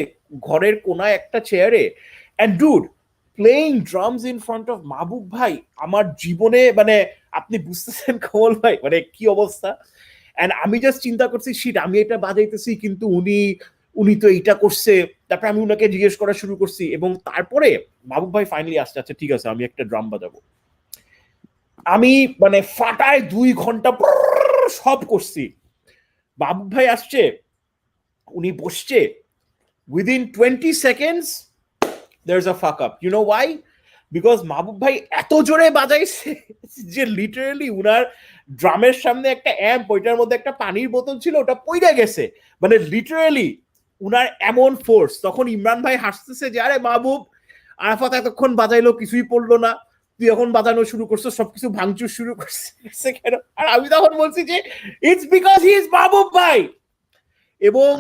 ঘরের কোনায় একটা চেয়ারে, and dude playing drums in front of Mahbub ভাই, আমার জীবনে মানে আপনি বুঝতেছেন কমল ভাই মানে কি অবস্থা। এন্ড আমি জাস্ট চিন্তা করছি, শিট আমি এটা বাজাইতেছি কিন্তু উনি তো এইটা করছে। তারপরে আমি উনাকে জিজ্ঞেস করা শুরু করছি, এবং তারপরে মাহবুব ভাই ফাইনালি আসছে, আচ্ছা ঠিক আছে আমি একটা ড্রাম বাজাবো। আমি মানে ফাটায় 2 ঘন্টা সব করছি। মাহবুব ভাই আসছে, উনি বসছে, within 20 seconds there's a fuck up. You know why? Because মাহবুব ভাই এত জোরে বাজাইছে যে লিটারালি উনার ড্রামের সামনে একটা অ্যাম্প, ওইটার মধ্যে একটা পানির বোতল ছিল, ওটা পইড়া গেছে, মানে লিটারালি উনার এমন ফোর্স। তখন ইমরান ভাই হাসতেছে যে আরে মাহবুব, আরাফাত এতক্ষণ বাজাইলো কিছুই পড়লো না, তুই এখন বাজানো শুরু করছো, সবকিছু ভাঙচুর শুরু করছে কেন? আর আমি তখন বলছি যে ইটস বিকজ হি ইজ মাহবুব ভাই। এবং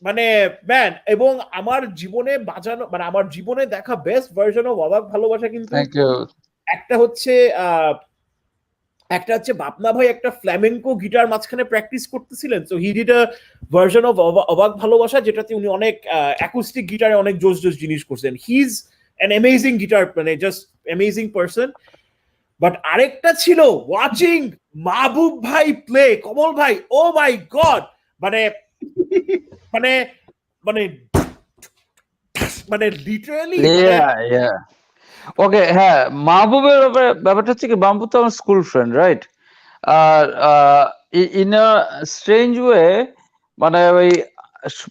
মানে ম্যান, এবং আমার জীবনে বাজানো মানে আমার জীবনে দেখা বেস্ট ভার্সন অফ অবাক ভালোবাসা কিন্তু একটা হচ্ছে বাপনা ভাই একটা ফ্ল্যামেঙ্কো গিটার মাঝখানে প্র্যাকটিস করতেছিলেন, so he did a version of অবাক ভালোবাসা, যেটাতে উনি অনেক অ্যাকুস্টিক গিটারে অনেক জোস জোস জিনিস করছেন। He is an amazing guitar, মানে জাস্ট অ্যামেজিং পারসন। বাট আরেকটা ছিল ওয়াচিং মাহবুব ভাই প্লে, কমল ভাই, ও মাই গড, মানে মানে মানে মানে লিটারালি ওকে। হ্যাঁ, মাহবুবের ব্যাপারটা হচ্ছে কি, মাহবুব তো আমার স্কুল ফ্রেন্ড, রাইট? আর ইন আ স্ট্রেঞ্জ ওয়ে, মানে ওই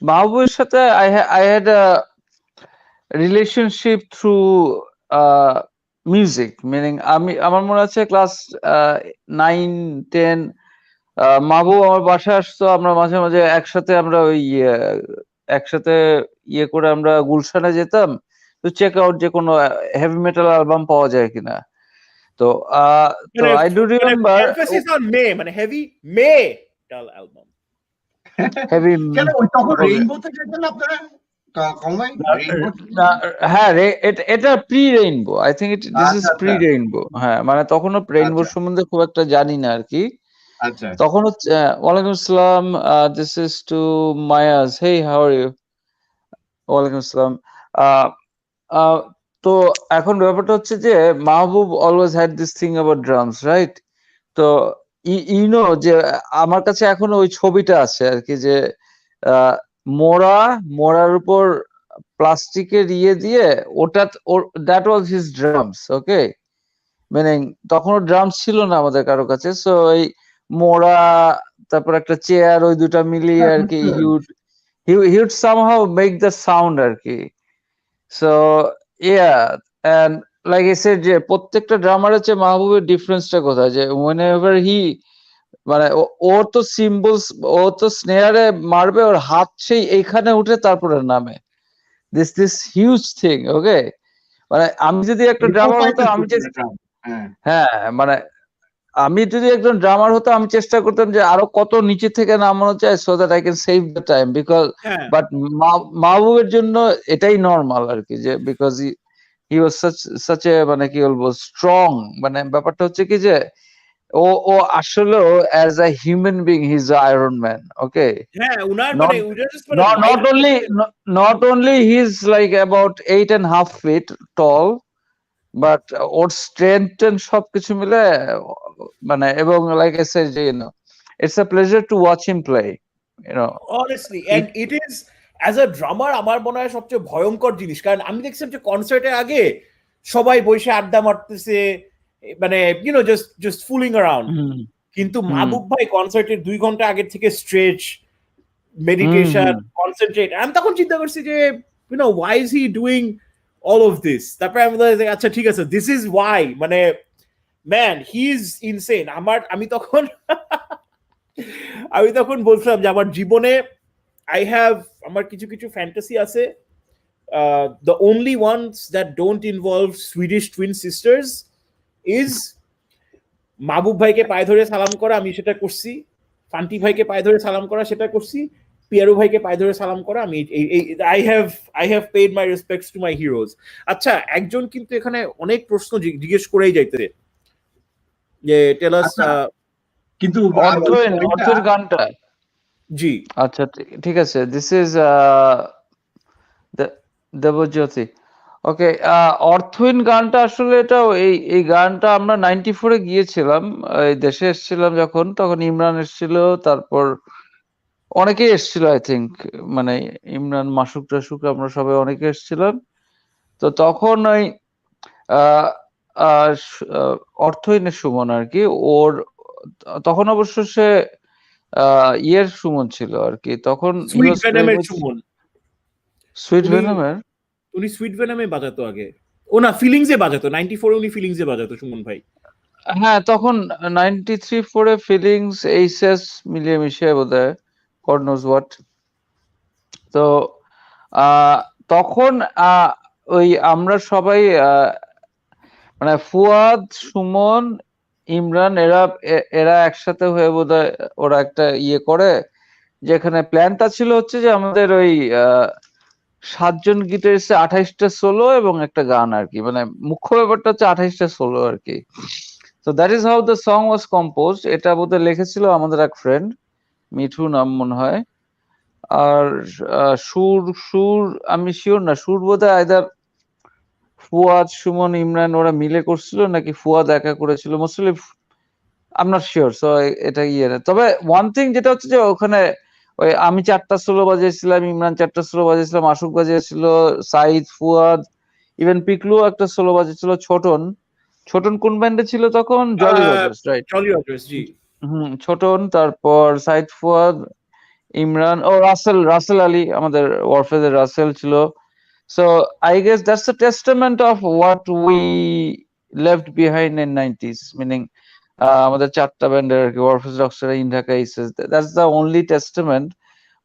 মাহবুবের সাথে I had a relationship through music, meaning আমার মনে আছে ক্লাস 9-10 মাহবুব আমার বাসায় আসতো, আমরা মাঝে মাঝে একসাথে আমরা ওই একসাথে করে আমরা গুলশানে যেতাম তো চেক আউট যে কোনো হেভি মেটাল অ্যালবাম পাওয়া যায় কিনা। তো I do remember emphasis on May, মানে হেভি মেটাল অ্যালবাম। হেভি কেন ওই তখন রেইনবোতে যেতেন আপনারা? হ্যাঁ, এটা pre rainbow, I think this is pre rainbow. হ্যাঁ, মানে তখনও রেইনবোর সম্বন্ধে খুব একটা জানি না আর কি। তখন হচ্ছে ওয়ালাইকুম আসসালাম, this is to Mayaz, hey how are you? ওয়ালাইকুম আসসালাম। তো এখন ব্যাপারটা হচ্ছে যে Mahbub always had this thing about drums, right? তো ইউনো যে আমার কাছে এখন ওই ছবিটা আছে আর কি, যে মোড়ার উপর প্লাস্টিকের দিয়ে ওটা, that was his drums. Okay, meaning তখনও ড্রামস ছিল না আমাদের কারো কাছে, সো এই মোড়া তারপর একটা চেয়ার, ওই দুটা মিলিয়ে আর কি he would somehow make the sound আর কি। So and like I said, যে প্রত্যেকটা ড্রামারের চেয়ে মাহবুবের ডিফারেন্সটা কোথায়, যে whenever he মানে ওর তো সিম্বলস, ও তো স্নেয়ারে মারবে, ওর হাত সেই এইখানে উঠে তারপরে নামে, দিস হিউজ থিং। ওকে, মানে আমি যদি একটা ড্রামার হতাম, আমি যদি একজন ড্রামার হতাম, আমি চেষ্টা করতাম যে আরো কত নিচে থেকে নামানো যায়, so that I can save the time, because but মাহবুবের জন্য এটাই নর্মাল আর কি, যে because he was such a মানে কি বলবো স্ট্রং, মানে ব্যাপারটা হচ্ছে কি যে ও আসলেও as a human being he is iron man. Okay, হ্যাঁ, উনার মানে not only he is like about 8.5 feet tall, but ওর স্ট্রেংথ সবকিছু মিলে মানে, এবং like I said, you know, it's a pleasure to watch him play, you know, honestly. And it is as a drummer আমার মনে হয় সবচেয়ে ভয়ঙ্কর জিনিস, কারণ আমি দেখছিলাম যে কনসার্টের আগে সবাই বসে আড্ডা মারতেছে, মানে ইউ নো জাস্ট ফুলিং অ্যারাউন্ড, কিন্তু মাহবুব ভাই কনসার্টের 2 ঘন্টা আগে থেকে স্ট্রেচ, মেডিটেশন, কনসেন্ট্রেট। আমি তখন চিন্তা করছি যে you know, why is he doing all of this? তারপরে আমি বললাম, আচ্ছা ঠিক আছে, this is why, মানে man, he is insane. আমি তখন বলছিলাম যে আমার জীবনে আমার কিছু কিছু ফ্যান্টাসি আছে, the only ones that don't involve Swedish twin sisters is মাহবুব ভাইকে পায়ে ধরে সালাম করা, আমি সেটা করছি, ফান্টি ভাইকে পায়ে ধরে সালাম করা সেটা করছি, পিয়ারো ভাইকে পায়ে ধরে সালাম করা, আমি I have paid my respects to my heroes. আচ্ছা, একজন কিন্তু এখানে অনেক প্রশ্ন জিজ্ঞেস করেই যাইতে, যে টেল আস, কিন্তু অর্থের গানটা, জি আচ্ছা ঠিক আছে, দিস ইজ দেবজ্যোতি। ওকে, অর্থহীন গানটা আসলে এটা এই গানটা আমরা 94-এ গিয়েছিলাম, এই দেশে এসেছিলাম যখন, তখন ইমরান এসেছিল, তারপর অনেকেই এসেছিল, আই থিঙ্ক, মানে ইমরান, মাসুক টাসুক, আমরা সবাই অনেকে এসেছিলাম। তো তখন ওই অর্থহীনের সুমন আর কি, ওর তখন অবশ্য সে ইয়ের সুমন ছিল আর কি, তখন সুইট ভেনামের সুমন, সুইট ভেনামের, উনি সুইট ভেনামে বাজাতো আগে, ও না ফিলিংসে বাজাতো, 94-এ উনি ফিলিংসে বাজাতো সুমন ভাই। হ্যাঁ, তখন 93-4 ফিলিংস এইচএস মিলিয়ে মিশিয়ে বোধহয়, গড নোজ হোয়াট। তো তখন ওই আমরা সবাই মানে ফুয়াদ, সুমন, ইমরান, এরা একসাথে হয়ে বোধহয় ওরা একটা ইয়ে করে, যেখানে প্ল্যানটা ছিল হচ্ছে যে আমাদের ওই 7 জন গিটারিস্টে 28টা সোলো এবং একটা গান আর কি, মানে মুখ্য ব্যাপারটা হচ্ছে 28টা সোলো আর কি। তো that is how the song was compose. এটা বোধহয় লিখেছিল আমাদের এক ফ্রেন্ড, মিঠু নাম মনে হয়। আর সুর আমি শিওর না, সুর বোধহয় আইদার ফুয়াদ, সুমন, ইমরান ওরা মিলে করছিল নাকি ফুয়াদ একা করেছিল, mostly I am not sure. So এটা ইয়ে না, তবে ওয়ান থিং যেটা হচ্ছে যে ওখানে ওই আমি 4টা সোলো বাজিয়েছিলাম, ইমরান 4টা সোলো বাজিয়েছিলাম, আশুক বাজিয়েছিল, সাইদ, ফুয়াদ, ইভেন পিকলু একটা সোলো বাজিয়েছিল। ছোটন কোন ব্যান্ডে ছিল তখন? Jolly Rogers, right? Jolly Rogers, জি। ছোটন, তারপর সাইদ, ফুয়াদ, ইমরান, ও রাসেল আলী, আমাদের ওয়ারফেজের রাসেল ছিল। So I guess that's a testament of what we left behind in 90s, meaning আমাদের 4টা ব্যান্ডের আর কি, Warfaze, Rockstar, in Dhaka, Aces, that's the only testament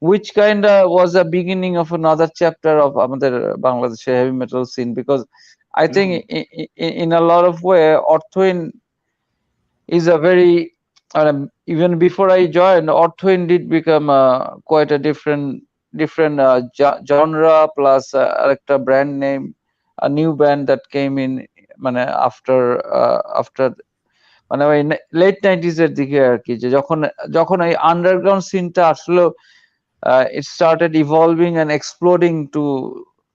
which kind of was a beginning of another chapter of আমাদের বাংলাদেশের heavy metal scene, because I think in a lot of way Orthoin is a very even before I joined, Orthoin did become quite a different genre plus একটা brand name, a new band that came in মানে after মানে ওই late 90s এর দিকে আর কি, যে যখন এই আন্ডারগ্রাউন্ড সিনটা আসলে it started evolving and exploding to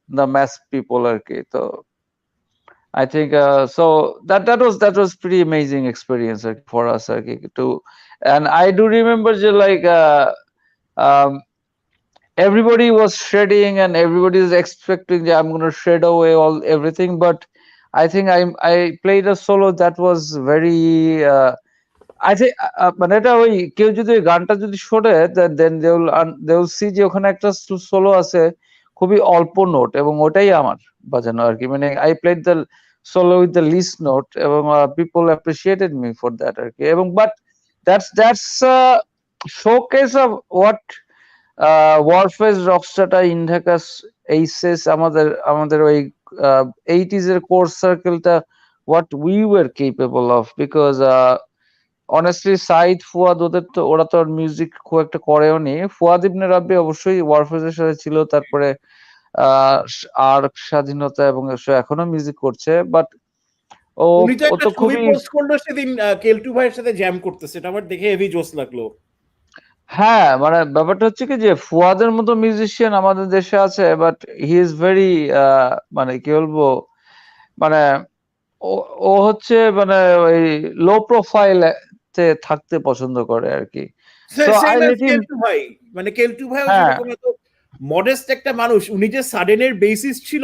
the mass people আর কি। তো I think so that was pretty amazing experience for us আর কি, to, and I do remember যে like everybody was shredding and everybody is expecting that I'm going to shred away everything, but I think I played a solo that was very I think মানে এটা ওই কেউ যদি ওই গানটা যদি শোনে, then they will see যে ওখানে একটা সোলো আছে খুবই অল্প নোট, এবং ওটাই আমার বাজানো আর কি, মানে I played the solo with the least note, এবং people appreciated me for that আর কি, এবং but that's a showcase of what Warfaze, রকস্টারটা, ইন ঢাকা, এইসেস, আমাদের ওই 80s এর কোর সার্কেলটা, what we were capable of, because honestly Saeed, Fuad, ওরা তো মিউজিক খুব একটা করেও নি। ফুয়াদ ইবনে রাব্বি অবশ্যই ওয়ারফেজের সাথে ছিল, তারপরে আর স্বাধীনতা, এবং এখনো মিউজিক করছে, বাট ও তো খুবই পোস্ট করলো সেদিন কেলটু ভাইয়ের সাথে জ্যাম করতেছে, এটা আমার দেখে হেভি জোশ লাগলো। হ্যাঁ, মানে ব্যাপারটা হচ্ছে কি যে ফুয়াদের মতো মিউজিশিয়ান আমাদের দেশে আছে, বাট হি ইজ ভেরি মানে কি বলবো, মানে ও হচ্ছে মানে ওই লো প্রোফাইল তে থাকতে পছন্দ করে আর কি। So I let him, Keltu ভাই, মানে কেলটু ভাই যেরকম এত মডেস্ট একটা মানুষ, উনি যে সাডেনের বেসিস ছিল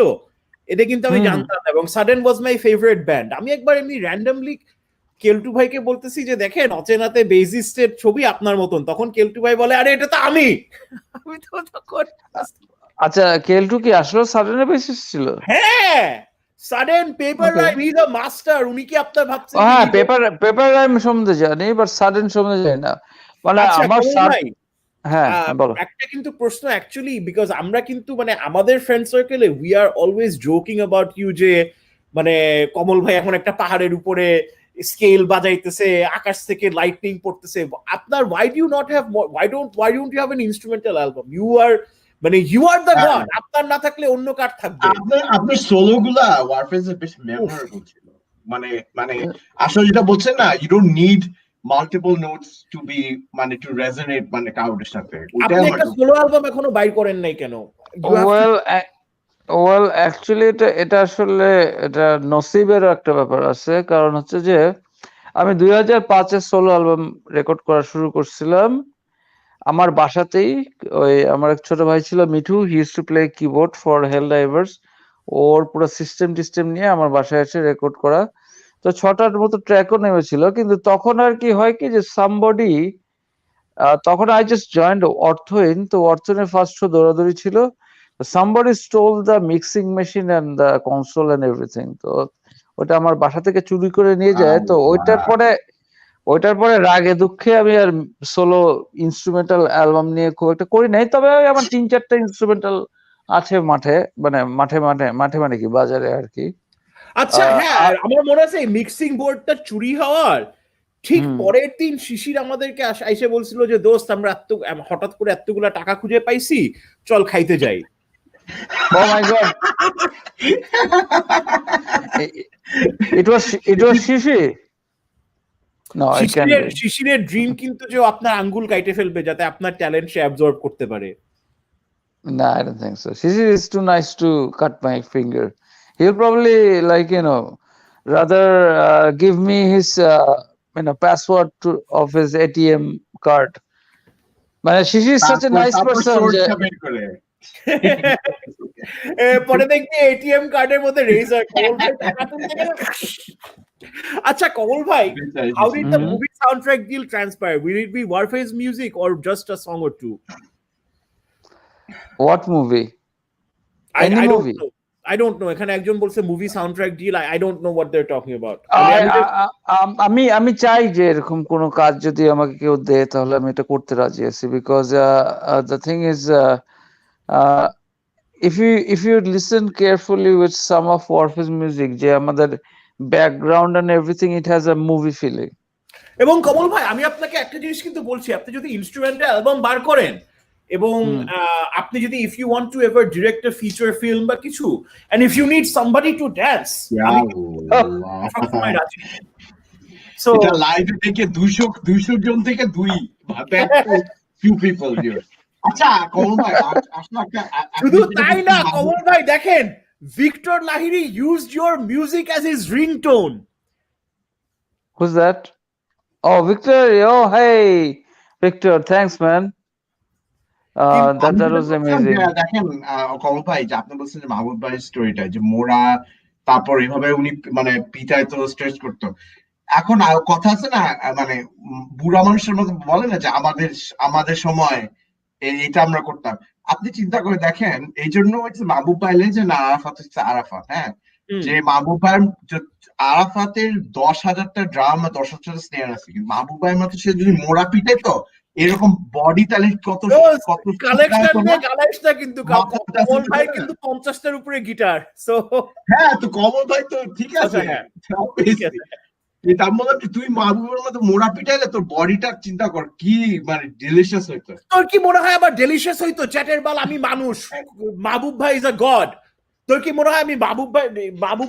এটা কিন্তু আমি জানতাম, এবং sudden was my favourite band. আমি একবার এমনি র্যান্ডমলি কেলটু ভাইকে বলতেছি যে দেখেন অচেনাতে বেসিস্টের ছবি আপনার মতন, তখন কেলটু ভাই বলে আরে এটা তো আমি তো তখন আচ্ছা কেল2 কি আসলে সাডেন বেসিস ছিল? হ্যাঁ, sudden paper Okay. Rhyme, he is a master. উনি কি আপনার ভাবছেন কি হ্যাঁ, পেপার রাইম সম্বন্ধে জানি, বাট সাডেন সম্বন্ধে জানি না। মানে আচ্ছা আমার কমল ভাই, হ্যাঁ বলো। একটা কিন্তু প্রশ্ন অ্যাকচুয়ালি, বিকজ আমরা কিন্তু মানে আমাদের ফ্রেন্ড সার্কেলে we are always joking about you, যে মানে কমল ভাই এখন একটা পাহাড়ের উপরে স্কেল বাজাইতেছে, আকাশ থেকে লাইটনিং পড়তেছে। আপনার why don't you have an instrumental album? You are the god. আপনার না থাকলে অন্য কার থাকবে? আপনার সোলো গুলা ওয়ারফেজে বেশ মেমোরেবল ছিল। মানে মানে আসলে যেটা বলছেন না, you don't need multiple notes to be মানে টু রেজোনেট মানে কাউডের সাথে। আপনি একটা সোলো অ্যালবাম এখনো বাইর করেন নাই কেন? ওয়েল অ্যাকচুয়ালি এটা আসলে এটা নসিবের একটা ব্যাপার আছে। কারণ হচ্ছে যে আমি 2005-এ সোলো অ্যালবাম রেকর্ড করা শুরু করছিলাম আমার বাসাতেই। ওই আমার এক ছোট ভাই ছিল Mithu, he used to play keyboard for Hell Divers. ওর পুরো সিস্টেম নিয়ে আমার বাসায় এসে রেকর্ড করা। তো 6টার মতো ট্র্যাকও নেমেছিল, কিন্তু তখন আর কি হয় কি যে সামবডি, তখন আই জাস্ট জয়েন্ড অর্থহীন, তো অর্থহীনের ফার্স্ট শো দৌড়াদৌড়ি ছিল। Somebody stole the mixing machine and the console and everything. তো ওটা আমার বাসা থেকে চুরি করে নিয়ে যায়। তো ওইটার পরে রাগে দুঃখে আমি আর সোলো ইনস্ট্রুমেন্টাল অ্যালবাম নিয়ে খুব একটা করি নাই। তবে আমার 3-4টা ইনস্ট্রুমেন্টাল আছে মাঠে মানে কি বাজারে আর কি। আচ্ছা হ্যাঁ, আমার মনে আছে মিক্সিং বোর্ডটা চুরি হওয়ার ঠিক পরের দিন শিশির আমাদেরকে এসে বলছিল যে দোস্ত আমরা হঠাৎ করে এতগুলা টাকা খুঁজে পাইছি, চল খাইতে যাই। Oh my god. It was Shishi. No, I can't be. শিশিরের ড্রিম কিন্তু যে আপনার আঙ্গুল কাইটে ফেলবে যাতে আপনার ট্যালেন্ট সে অ্যাবজর্ব করতে পারে। No, I don't think so. Shishi is too nice to cut my finger. He'll probably rather give me his password of his ATM card. But Shishi is such a nice person. পরে দেখবি ATM কার্ডের মধ্যে রেজার কমল ভাই টাকা তুলতে গেলে। আচ্ছা কমল ভাই, how did the movie soundtrack deal transpire? Will it be Warfaze music or just a song or two? What movie? Any movie? I don't know. এখানে একজন বলছে movie soundtrack deal, I don't know what they're talking about. আমি চাই যে এরকম কোন কাজ যদি আমাকে কেউ দেয় তাহলে আমি এটা করতে রাজি আছি, because the thing is if you listen carefully with some of Warfaze music, যে আমাদের background and everything, it has a movie feeling. এবং কমল ভাই আমি আপনাকে একটা জিনিস কিন্তু বলছি, আপনি যদি ইনস্ট্রুমেন্টাল অ্যালবাম বার করেন এবং আপনি যদি if you want to ever direct a feature film বা কিছু, and if you need somebody to dance, আমি সবসময় রাজি। So এটা লাইভে থেকে 200 জন থেকে 2 few people here. আচ্ছা কমল ভাই আসলে শুধু তাই না কমল ভাই, দেখেন Victor Lahiri used your music as his ringtone. Who's that? Oh, Victor. Oh, hey Victor, thanks man. That was amazing. দেখেন কমল ভাই যে আপনি বলছেন যে মাহবুব ভাইয়ের স্টোরিটা যে মোরা, তারপর এভাবে উনি মানে পিতায় তো স্ট্রেস করতো। এখন কথা আছে না মানে বুড়া মানুষের মতো বলে না যে আমাদের সময় এটা আমরা করতাম। আপনি চিন্তা করে দেখেন, এই জন্য হচ্ছে মাহবুব ভাই যে না আরাফাত হচ্ছে আরাফাত। হ্যাঁ, যে মাহবুব ভাইয়ের আরাফাতের 10,000টা ড্রাম 10,000টা স্নেয়ার আছে, কিন্তু মাহবুব ভাইয়ের মতো সে যদি মোড়া পিটে তো এরকম বডি ট্যালেন্ট কত কালেকশন নিয়ে গালাইস না, কিন্তু কমল ভাই কিন্তু 50টার উপরে গিটার। সো হ্যাঁ, তো কমল ভাই তো ঠিক আছে, তার মধ্যে তুই মাহবুবের মতো মোড়া পিটাইলে তোর বডিটা চিন্তা কর কি মানে ডিলিশিয়াস হইতো। তোর কি মনে হয় আবার ডিলিশিয়াস হইতো? চ্যাটের বাল, আমি মানুষ, মাহবুব ভাই ইজ আ গড। তোর কি মনে হয় আমি মাহবুব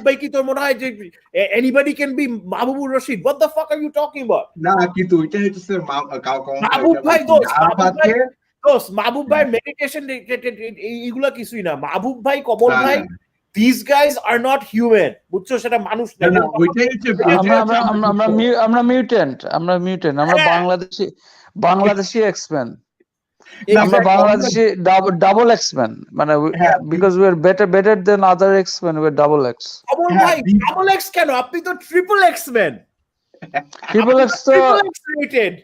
ভাই কি তোর মনে হয় যে anybody can be Mahbubur Rashid? What the fuck are you talking about? না কিন্তু ওইটা হচ্ছে মাহবুব ভাই মাহবুব ভাই মেডিটেশন এইগুলা কিছুই না। মাহবুব ভাই, কমল ভাই, these guys are not human, বুঝছো? সেটা মানুষ না। আমরা মিউটেন্ট, আমরা বাংলাদেশি এক্সম্যান, আমরা বাংলাদেশি ডাবল এক্সম্যান, মানে because we are better than other X-Men, we are double X. কমল ভাই ডাবল এক্স কেন? আপনি তো ট্রিপল এক্সম্যান। ট্রিপল এক্স তো রেটেড।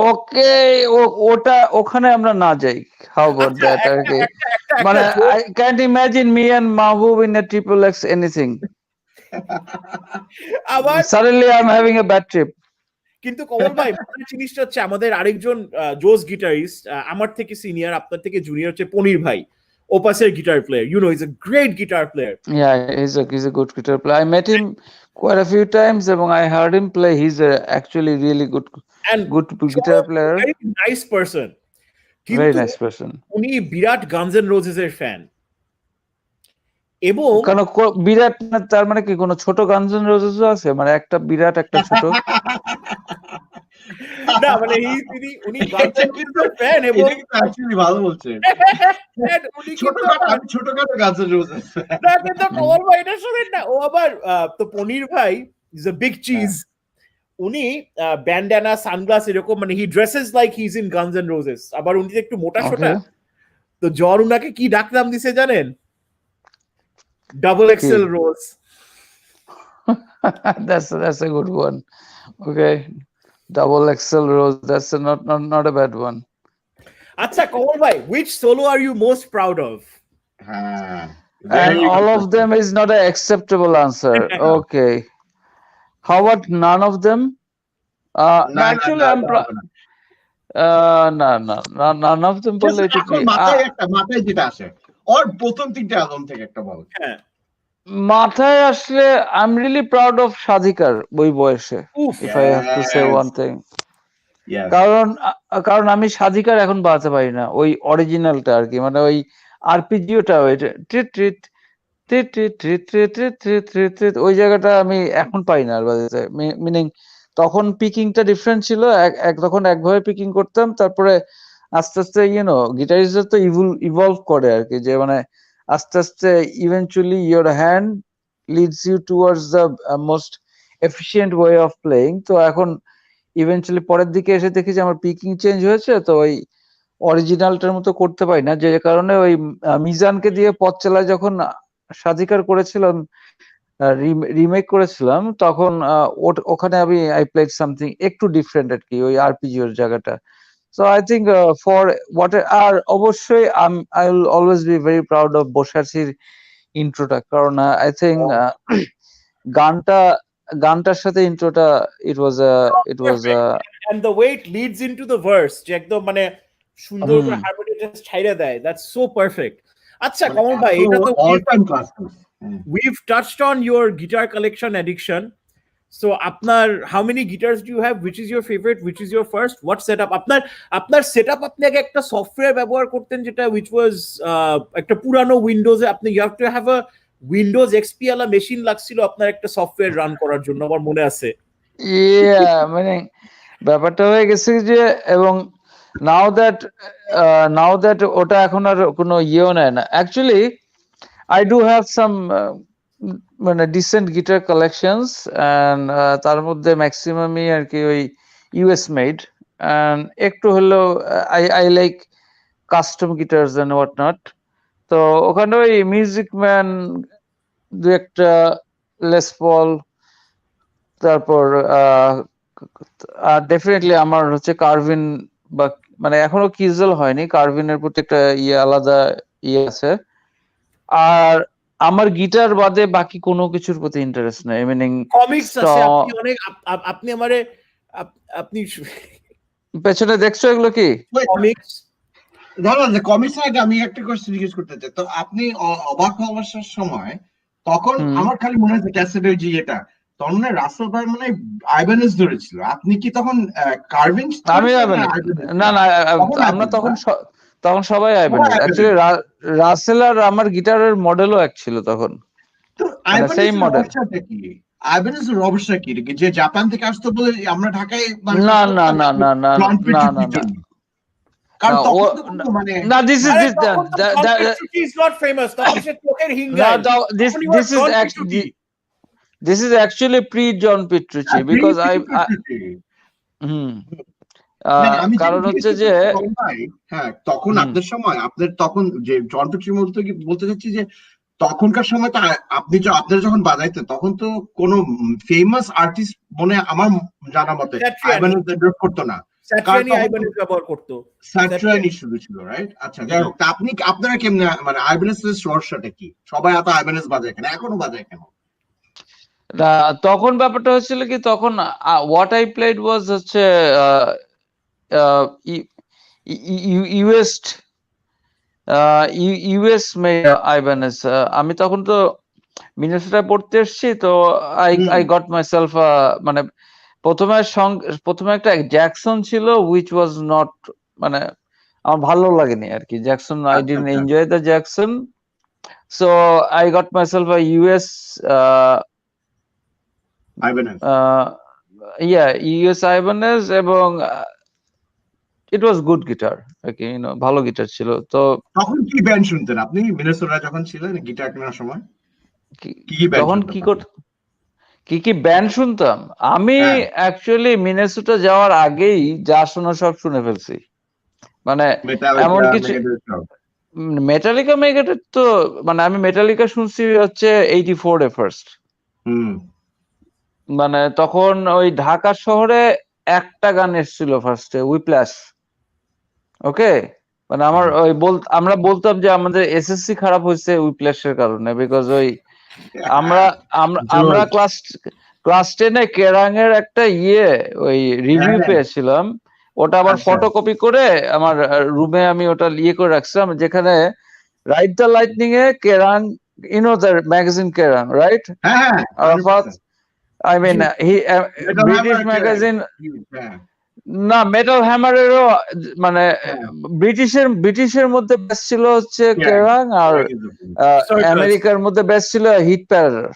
ওকে, ওটা ওখানে আমরা না যাই। How about that? একটা মানে I can't imagine me and Mahbub in a triple X anything. আবার Suddenly I'm having a bad trip. কিন্তু কমল ভাই মজার জিনিসটা হচ্ছে আমাদের আরেকজন জোস গিটারিস্ট আমার থেকে সিনিয়র আপনার থেকে জুনিয়র হচ্ছে পনির ভাই ওপাসের guitar player you know is a great guitar player Yeah, he's a good guitar player. I met him quite a few times এবং I heard him play. He's actually really good and guitar player. very nice person Very কিন্তু nice person. উনি বিরাট guns and roses এর fan এবং কেন বিরাট তার মানে কি কোনো ছোট গানস এন্ড রোজেস আছে মানে একটা বিরাট একটা ছোট না মানে উনি গানস এন্ড রোজেস এর ফ্যান এবং এটা কিন্তু অ্যাকচুয়ালি ভালো বলছেন উনি ছোটখাটো গাছের রোজেস না কিন্তু কমল ভাই এটা শুনেন না ও আবার তো পনির ভাই ইজ আ বিগ চিজ উনি ব্যান্ডানা সানগ্লাস এরকম মানে he dresses like he is in Guns and Roses আবার উনি একটু মোটা সোটা তো জ্বর উনাকে কি ডাকনাম দিছে জানেন double XL rose that's a good one. Okay, double XL rose, that's not a bad one. আচ্ছা কমল ভাই which solo are you most proud of হ্যাঁ And all of them is not an acceptable answer. Okay, how about none of them? না Actually I'm none of them বললে ঠিক নেই। মাথায় যেটা আসে ওর প্রথম তিনটা অ্যালবাম থেকে একটা বল হ্যাঁ মাথায় আসলে I'm really proud of সাধিকার ওই বয়সে if I have to say one thing. কারণ আমি সাধিকার এখন বাজাতে পারি না ওই অরিজিনালটা আর কি মানে ওই আরপিজিওটা ওই ওই জায়গাটা আমি এখন পাই না আর বাজাতে মিনিং তখন পিকিংটা ডিফারেন্ট ছিল তখন একভাবে পিকিং করতাম তারপরে আস্তে আস্তে গিটারিস্টরা তো ইভলভ করে আর কি যে মানে আস্তে আস্তে eventually your hand leads you towards the most efficient way of playing তো এখন ইভেনচুয়ালি পরের দিকে এসে দেখি যে আমার পিকিং চেঞ্জ হয়েছে তো ওই অরিজিনালটার মতো করতে পারি না যে কারণে ওই মিজানকে দিয়ে পথ চালা যখন স্বাধিকার করেছিলাম রিমেক করেছিলাম তখন ওখানে আমি আই প্লেড সামথিং একটু ডিফারেন্ট আর কি ওই আরপিজিওর জায়গাটা so I think for what আর অবশ্যই I will always be very proud of বসাসির ইন্ট্রোটা কারণ আই থিঙ্ক গানটার সাথে ইন্ট্রোটা ইট ওয়াজ and the way it leads into the verse যে একদম মানে সুন্দর করে হারমোনিয়ামটা ছাইড়া দেয় that's so perfect আচ্ছা কমল ভাই এটা তো we've touched on your guitar collection addiction so আপনার how many guitars do you have which is your favorite which is your first what setup আপনার সেটআপ আপনি আগে একটা সফটওয়্যার ব্যবহার করতেন যেটা which was একটা পুরানো উইন্ডোজে আপনি you have to have a Windows XP আলা মেশিন লাগছিল আপনার একটা সফটওয়্যার রান করার জন্য আমার মনে আছে মানে ব্যাপারটা হয়ে গেছে যে এবং নাও দ্যাট ওটা এখন আর কোনো ইয়েও নেয় না actually I do have some মানে ডিসেন্ট গিটার কালেকশনস এন্ড তার মধ্যে ম্যাক্সিমামই আর কি ওই ইউএস মেড এন্ড একটু হলেও I like custom guitars and what not তো ওখানে ওই মিউজিক ম্যান দু একটা লেস পল তারপর ডেফিনেটলি আমার হচ্ছে কার্ভিন বা মানে এখনো কিজেল হয়নি কার্ভিনের প্রতি একটা আলাদা আছে আর আমার গিটার বাদে বাকি কোনো কিছুর প্রতি ইন্টারেস্ট নেই মিনিং কমিক্স আছে আপনি অনেক আপনি আমারে আপনি পেছনে দেখছো এগুলো কি কমিক্স ধরো যে কমিক্স আগে আমি একটা কোশ্চেন জিজ্ঞেস করতে চাই তো আপনি অবাক হওয়ার সময় তখন আমার খালি মনে হচ্ছে ক্যাসেটের যে এটা তখন রাসেল ভাই মানে আইভানেস ধরেছিল আপনি কি তখন কার্ভিং আমি না আমরা তখন সবাই আইভানেস অ্যাকচুয়ালি রাসেল আর আমার গিটারের মডেলও এক ছিল তখন তো সেম মডেল আইভানেস রবসা কি যে জাপান থেকে আসতো বলে আমরা ঢাকায় না No, this is actually pre John Petrucci because কারণ হচ্ছে যে হ্যাঁ তখন আপনার সময় আপনার তখন যে জন পেট্রি বলতে চাচ্ছি যে তখনকার সময় তো আপনি আপনারা যখন বাজাইতেন তখন তো কোনো ফেমাস আর্টিস্ট মনে আমার জানা মতে করতো না স্যাটরানি আইবানেজ ব্যবহার করতো। স্যাটরানি শুধু ছিল, রাইট? আচ্ছা, যাই হোক, তা আপনারা কেমনে, মানে আইবানেজের সমস্যাটা কি? সবাই এত আইবানেজ বাজায় কেন, এখনো বাজায় কেন? তখন ব্যাপারটা হচ্ছিল কি, তখন হোয়াট আই প্লেড ওয়াজ হচ্ছে ইউএস ইউএস আইবানেস। আমি তখন তো মিনেসোটায় পড়তে এসেছি, তো আই গট মাই সেলফ, মানে প্রথমে একটা জ্যাকসন ছিল, উইচ ওয়াজ নট, মানে আমার ভালো লাগেনি আর কি Jackson. I didn't enjoy the Jackson, so I got myself a US Ibanez. US Ibanez, এবং ইট ওয়াজ গুড গিটার আর কি, ভালো গিটার ছিল। তো তখন কি ব্যান্ড শুনতেন আপনি মিনেসোটা যখন ছিলেন গিটার কেনার সময়? কি ব্যান্ড তখন শুনতেন? কি ব্যান্ড শুনতাম আমি? অ্যাকচুয়ালি মিনেসোটা যাওয়ার আগেই যা শোনা সব শুনে ফেলছি, মানে এমন কিছু। মেটালিকা মেগাটের তো, মানে আমি মেটালিকা শুনছি হচ্ছে 84 এ ফার্স্ট। মানে তখন ওই ঢাকা শহরে একটা গান এসেছিল ফার্স্টে, উইপ্ল্যাশ। ওকে, মানে আমার আমরা বলতাম যে আমাদের এসএসসি খারাপ হয়েছে উইপ্ল্যাশের কারণে, বিকজ ওই আমরা ক্লাস 10-এ কেরাং এর একটা ওই রিভিউ পেয়েছিলাম, ওটা আবার ফটোকপি করে আমার রুমে আমি ওটা করে রাখছিলাম, যেখানে right the lightning a Kerrang, the magazine Kerrang, right? Arafat, I mean British magazine, না মেটাল হ্যামারেরও, মানে ব্রিটিশের মধ্যে বেস্ট ছিল হচ্ছে কেরাং, আর আমেরিকার মধ্যে বেস্ট ছিল হিট প্যারাডার।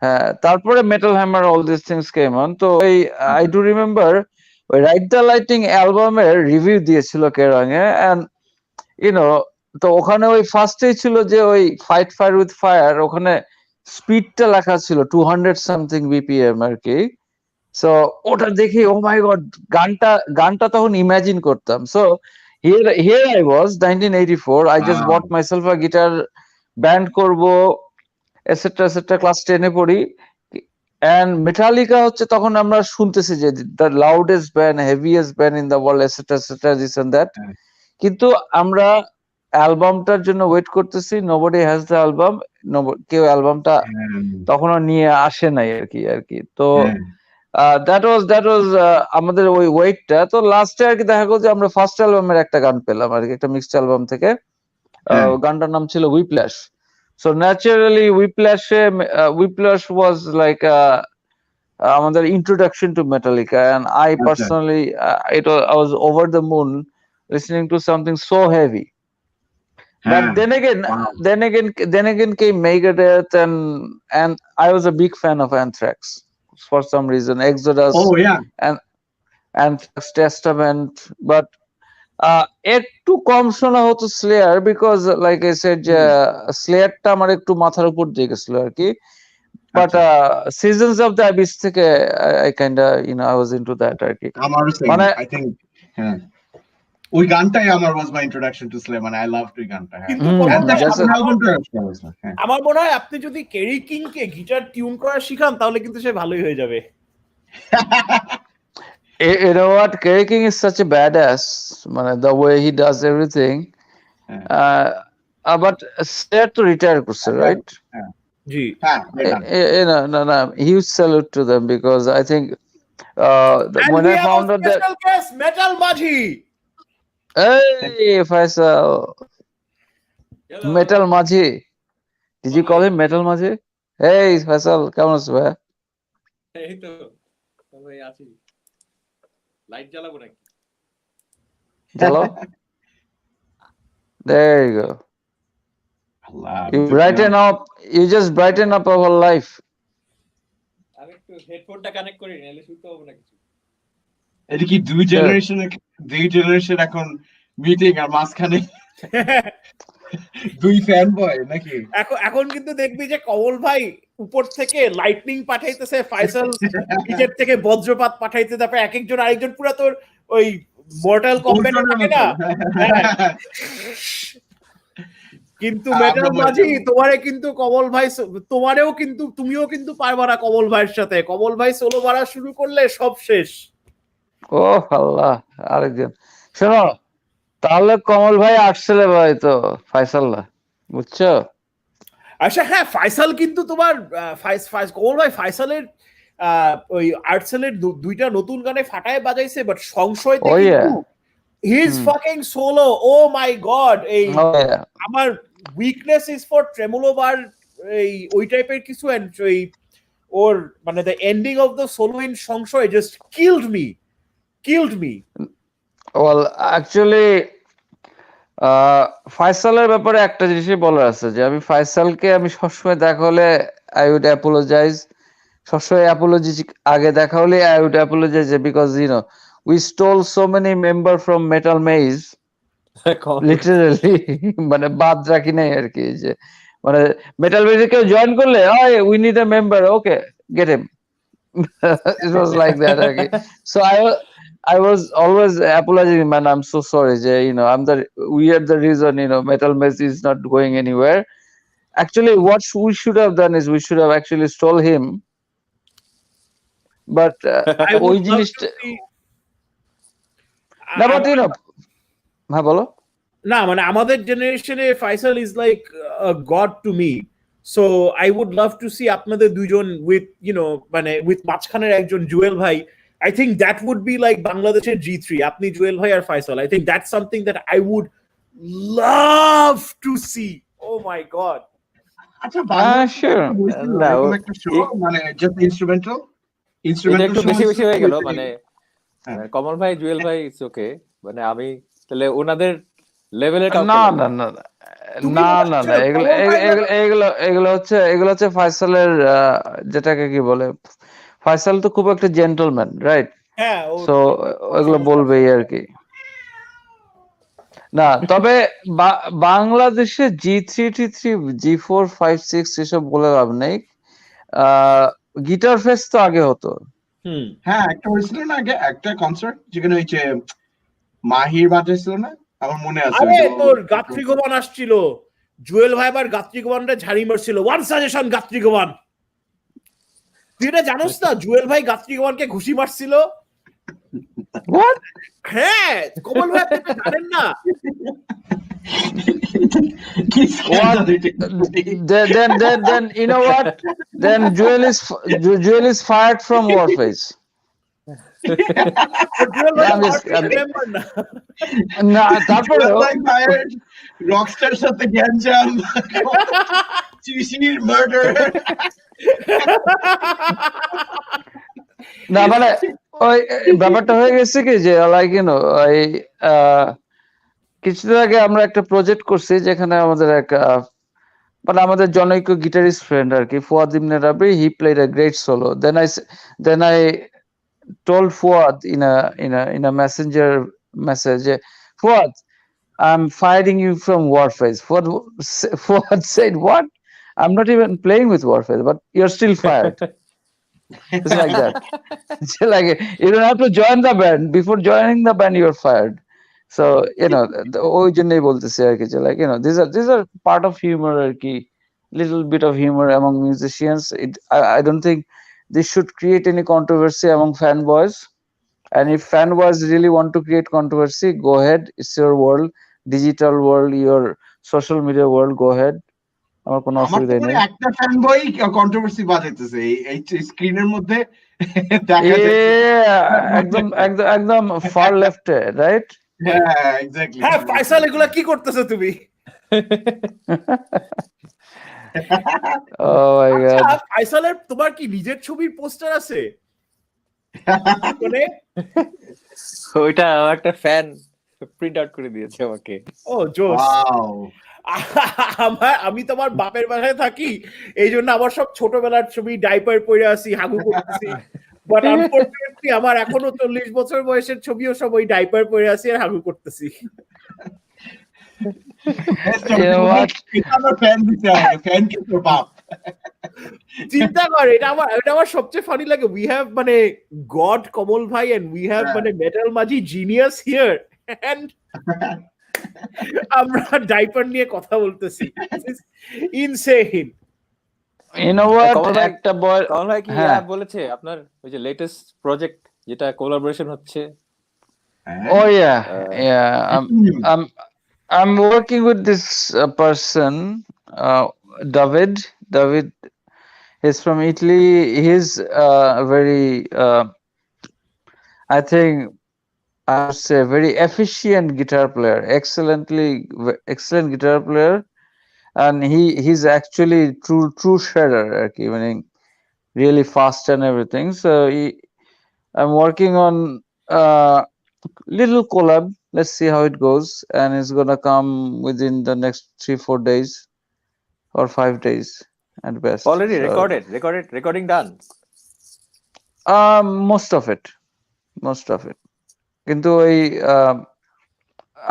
হ্যাঁ, তারপরে metal hammer, all this things came on. তো ওই আই ডু রিমেম্বার ওই রাইট দ্য লাইটিং অ্যালবামের রিভিউ দিয়েছিল কেরাং এ, এন্ড তো ওখানে ওই ফার্স্টেই ছিল যে ওই ফাইট ফায়ার উইথ ফায়ার, ওখানে স্পিডটা লেখা ছিল 200 সামথিং বিপিএম আর কি। সো ওটা দেখে ও মাই গড, গানটা তখন ইমাজিন করতাম। So here I was 1984, I just bought myself a guitar, band করব এটসেট্রা এটসেট্রা, ক্লাস 10-এ পড়ি। এন্ড মেটালিকা হচ্ছে তখন আমরা শুনতেছি যে the loudest band, heaviest band in the world, etcetera etcetera, this and that. কিন্তু আমরা অ্যালবামটার জন্য ওয়েট করতেছি, নোবডি হ্যাজ দ্য অ্যালবাম, কেউ অ্যালবামটা তখনও নিয়ে আসে নাই আর কি। তো দ্যাট ওয়াজ আমাদের ওই ওয়েটটা। তো লাস্টে আর কি দেখা গেল যে আমরা ফার্স্ট অ্যালবামের একটা গান পেলাম আর কি, একটা মিক্সড অ্যালবাম থেকে। গানটার নাম ছিল Whiplash. So naturally Whiplash was like আমাদের introduction to Metallica, and I personally I was over the moon listening to something so heavy. But then again came Megadeth, and I was a big fan of Anthrax for some reason. Exodus, and Anthrax, Testament, but একটু কম শোনা হতো Slayer, because like I said স্লেয়ারটা আমার একটু মাথার উপর দিয়ে গেছিল আর কি। But Seasons of the Abyss থেকে I kind of I was into that আর কি। মানে আই থিংক ওই গানটাই আমার was my introduction to Slam, and I loved ওই গানটা। কিন্তু আমার মনে হয় আপনি যদি কেরি কিং কে গিটার টিউন করা শিখান তাহলে কিন্তু সে ভালোই হয়ে যাবে। You know what, Kerry King is such a badass, মানে the way he does everything. But Slayer to retire করছে, right? G, no, huge salute to them, because I think when I found out that metal Majhi, hey Faisal, metal Majhi, did you call him metal Majhi? Hey Faisal, কেমন আছো ভাই? এই তো ভাই আছি। Light জ্বালাবো নাকি? Hello? There you go. You just brighten up our life. আমি একটু হেডফোনটা কানেক্ট করি, নাহলে শুনতে হবে না কিছু। এটা কি দুই জেনারেশন এখন মিটিং আর মাঝখানে দুই ফ্যান বয় নাকি? এখন কিন্তু দেখবি যে কমল ভাই উপর থেকে লাইটনিং পাঠাইতেছে, ফাইসাল নিচের থেকে বজ্রপাত পাঠাইতে, তারপরে এক একজন আরেকজন পুরো তোর ওই মর্টাল কম্ব্যাটে থাকে না। কিন্তু মেটাল মাঝি তোমারে কিন্তু কমল ভাই, তোমারেও কিন্তু তুমিও কিন্তু পারবা না কমল ভাইয়ের সাথে। কমল ভাই সোলো মারা শুরু করলে সব শেষ। ও আল্লাহ, আরেকজন। শোনো, তাহলে কমল ভাই আসছিল ভাই তো ফাইসাল না, বুঝছো? আচ্ছা হ্যাঁ, ফাইসাল কিন্তু তোমার কমল ভাই ফাইসালের ওই আর্টসেলের দুইটা নতুন গানে ফাটায় বাজাইছে, বাট সংশয়তে ও কিন্তু his hmm. Fucking solo, oh my god. এই আমার weakness is for tremolo bar, এই ওই টাইপের কিছু and ওই ওর মানে the ending of the solo in Shongshoy just killed me. Well actually ফাইসালের ব্যাপারে একটা জিনিসই বলার আছে, যে আমি ফাইসালকে আমি সবসময় দেখা হলে আই উড অ্যাপোলোজাইজ, সবসময় অ্যাপোলজি আগে দেখা হলে I would apologise, because we stole so many member from Metal Maze, literally মানে বাদ রাখি নাই আর কি, যে মানে মেটাল মেইজে কেউ জয়েন করলে we need a member, okay get him. It was like that okay. So I was always apologizing, man, I'm so sorry, we are the reason metal mess is not going anywhere. Actually what we should have done is we should have actually stole him, but I ওই would love জিনিসটা to see না, but হ্যাঁ বলো। না মানে আমাদের জেনারেশনে Faisal is like god to me, so I would love to see আপনাদের দুইজন উইথ মানে উইথ মাঝখানের একজন জুয়েল ভাই। I think that would be like বাংলাদেশের G3, আপনি জুয়েল ভাই আর Faisal. I think that's something that I would love to see. Oh my god. আচ্ছা sure. না, এরকম একটা শো মানে জাস্ট ইনস্ট্রুমেন্টাল এটা একটু বেশি বেশি হয়ে গেল, হয়েছে। মানে হ্যাঁ। কমল ভাই জুয়েল ভাই ইটস ওকে, মানে আমি তাহলে ওনাদের লেভেলের কাউকে না বলবো। না না না তুমি না মনে না হচ্ছে না, এগুলো কমল ভাই এগুলো এগুলো এগুলো হচ্ছে ফাইসালের যেটাকে কি বলে, ফাইসাল তো খুব একটা জেন্টলম্যান, রাইট? হ্যাঁ ও সো ওইগুলো বলবেই আর কি। না তবে বাংলাদেশে G3 G4 5 6 এসব বলে লাভ নেই। গিটার ফেস্ট তো আগে হতো। হ্যাঁ, একটা হয়েছিল না আগে, একটা কনসার্ট যেখানে হয়েছে মাহির বাজাইছিল না, আমার মনে আছে। আরে তোর গাত্রী গোবান আসছিল, জুয়েল ভাই আবার গাত্রী গোবানটা ঝাড়ি মারছিল। ওয়ান সাজেশন গাত্রী গোবান, তুই এটা জানোস না? জুয়েল ভাই গাত্রী গোবানকে ঘুষি মারছিল। What? হ্যাঁ, কমল ভাই আপনি জানেন না? What? Then you know what? Then Joel is fired from Warface. Jewel ভাই I'm just- মেম্বার না। না তারপরে রকস্টার সাথে গ্যাঞ্জাম, চিশির মার্ডার। না মানে ওই ব্যাপারটা হয়ে গেছে কি, যে লাইক ওই কিছুদিন আগে আমরা একটা প্রজেক্ট করছি, যেখানে আমাদের এক মানে আমাদের জনৈক গিটারিস্ট ফ্রেন্ড আর কি, Fuad Ibne Rabi, he played a great solo. Then I told Fuad in a messenger message, Fuad, I'm firing you from Warface. Fuad said, what? I'm not even playing with Warface, but you're still fired. It's like that. It's like you don't have to join the band. Before joining the band, you're fired. So ওই জন্যই বলতেছি আর কি, যে like these are part of humor আর কি, little bit of humor among musicians. I don't think this should create any controversy among fanboys. And if fanboys really want to create controversy, go ahead. It's your world, digital world, your social media world. Go ahead. আমার কোনো আমার অসুবিধা নেই। একটা fan বই controversy বাজাইতেছে এই স্ক্রিনের মধ্যে দেখা যাচ্ছে। একদম ফার লেফটে, রাইট? হ্যাঁ এক্স্যাক্টলি। হ্যাঁ ফাইসাল, এগুলা কি করতেছো তুমি? Oh my god. আচ্ছা, ফাইসালের তোমার কি নিজের ছবির পোস্টার আছে? মানে ওইটা একটা ফ্যান প্রিন্ট আউট করে দিয়েছে আমাকে। ও জোস। ওয়াও। আমি তোমার বাপের বাসায় থাকি, এই জন্য আমার সব ছোটবেলার ছবি, ডাইপার পরে আসি, হাগু করতেছি। বাট আনফরচুনেটলি আমার এখনো 40 বছর বয়সের ছবিও সব ওই ডাইপার পরে আসি আর হাগু করতেছি। চিন্তা কর, এটা আমার সবচেয়ে ফানি লাগে। উই হ্যাভ মানে গড কমল ভাই এন্ড উই হ্যাভ মানে metal Majhi genius here, and আমরা ডাইপার নিয়ে কথা বলতেছি। ইনসেইন। You know what? কমল ভাই, একটা বয় কমল ভাই কি হ্যাঁ। বলেছে আপনার ওই যে লেটেস্ট প্রজেক্ট যেটা কোলাবোরেশন হচ্ছে। Oh yeah, ah, yeah. I'm working with this person, David. David is from Italy. He's very, I think, I would say, very efficient guitar player. Excellent guitar player, and he's actually true shredder. Okay, meaning really fast and everything. So I'm working on little collab. Let's see how it goes, and it's gonna come within the next 3-4 days or 5 days at best. already So, recording done. most of it. কিন্তু ওই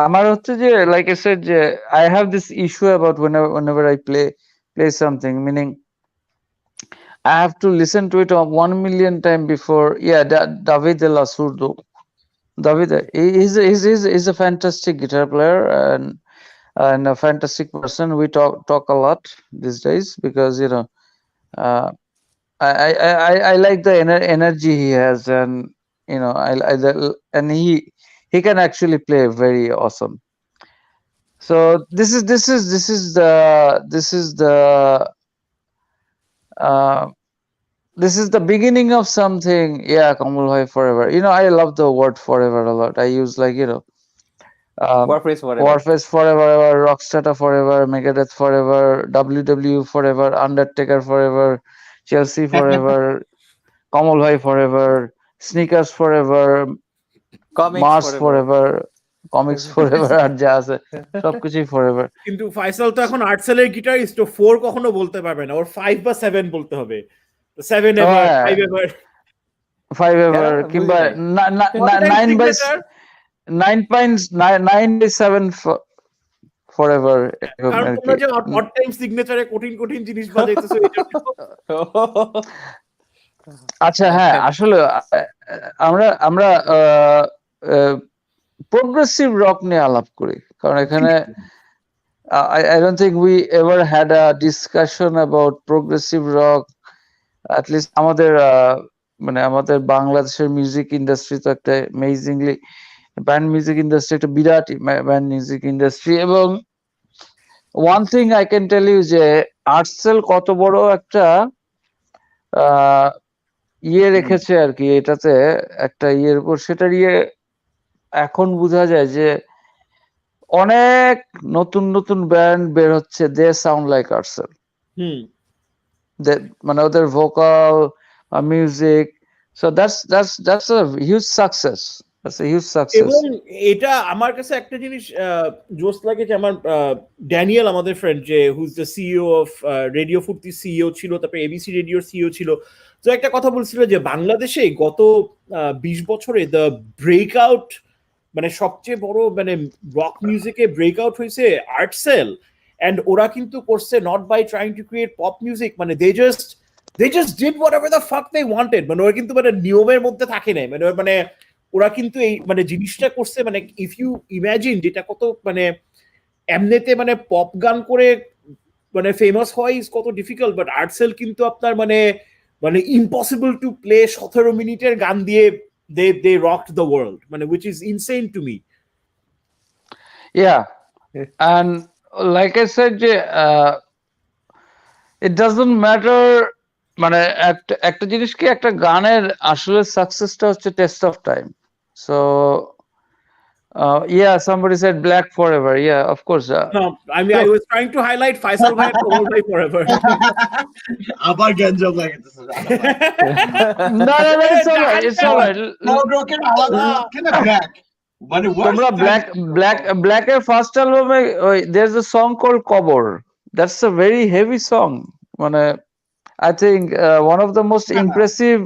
আমার হচ্ছে যে like I said যে I have this issue about whenever I play something, meaning I have to listen to it 1 million times before. Yeah, David El Asurdo. David, he's a fantastic guitar player and a fantastic person. We talk a lot these days because uh, I like the energy he has, and and he can actually play very awesome. So this is uh, this is the beginning of something. Yeah, Kamal Bhai forever. I love the word forever a lot. I use Warface forever. Warface forever, Rockstar forever, Megadeth forever, WW forever, Undertaker forever, Chelsea forever, Kamal Bhai forever, Sneakers forever, Comics Mars forever. forever, Comics forever, আর যা আছে সবকিছুই forever. কিন্তু ফাইসাল তো এখন আর্টসেলের guitarist, তো 4 কখনো বলতে পারবে না, ওর 5 বা 7 বলতে হবে। 7 এভার, 5 এভার, 5 ever কেন? কিংবা বুঝি নাই। 9/7 forever এরকম কারণ আর তোমরা কি। যে অড টাইম সিগনেচারে কঠিন জিনিস বাজাইতেছো এই জন্য। আচ্ছা, হ্যাঁ, আসলে আমরা প্রোগ্রেসিভ রক নিয়ে আলাপ করি, কারণ এখানে I don't think we ever had a discussion about progressive rock. At least আমাদের আমাদের বাংলাদেশের মিউজিক ইন্ডাস্ট্রি তো একটা অ্যামেজিংলি ব্যান্ড মিউজিক ইন্ডাস্ট্রি, একটা বিরাট ব্যান্ড মিউজিক ইন্ডাস্ট্রি। এবং one thing I can tell you যে আর্টসেল কত বড় একটা রেখেছে আর কি, এটাতে একটা ইয়ের উপর, সেটার এখন বোঝা যায় যে অনেক নতুন ব্যান্ড বের হচ্ছে, দে সাউন্ড লাইক আর্টসেল। মানে ওদের vocal music, so that's a huge success. এবং এটা আমার কাছে একটা জিনিস জোস লাগে যে আমার ড্যানিয়েল, আমাদের ফ্রেন্ড, যে who's the CEO of radio Foorti CEO ছিল, তারপরে এবিসি রেডিওর সিইও ছিল, তো একটা কথা বলছিল যে বাংলাদেশে গত 20 বছরে দ্য ব্রেকআউট, মানে সবচেয়ে বড় মানে রক মিউজিকে ব্রেকআউট হয়েছে আর্টসেল। এন্ড ওরা কিন্তু করছে not by trying to create pop music, মানে they just did whatever the fuck they wanted. মানে ওরা কিন্তু মানে নিয়মের মধ্যে থাকে নাই, মানে ওরা কিন্তু এই মানে জিনিসটা করছে, মানে ইফ ইউ ইমাজিন যেটা কত মানে এমনিতে মানে পপ গান করে মানে ফেমাস হয় ইজ কত ডিফিকাল্ট, বাট আর্টসেল কিন্তু আপনার মানে ইম্পসিবল টু প্লে 17 মিনিটের গান দিয়ে they rocked the world, মানে which is insane to me. Yeah, and like I said যে it doesn't matter, মানে একটা জিনিস কি, একটা গানের আসলে সাকসেসটা হচ্ছে test of time. So yeah, somebody said black forever. Yeah, of course. No, I mean, I was trying to highlight Faisal Bhai and Kamal Bhai forever. আবার গ্যাঞ্জাম লাগাইতেছে। No, it's all right. রকের আলাদা কেন ব্ল্যাক, মানে তোমরা black এর first অ্যালবামে there's a song called কবর, that's a very heavy song, মানে I think one of the most impressive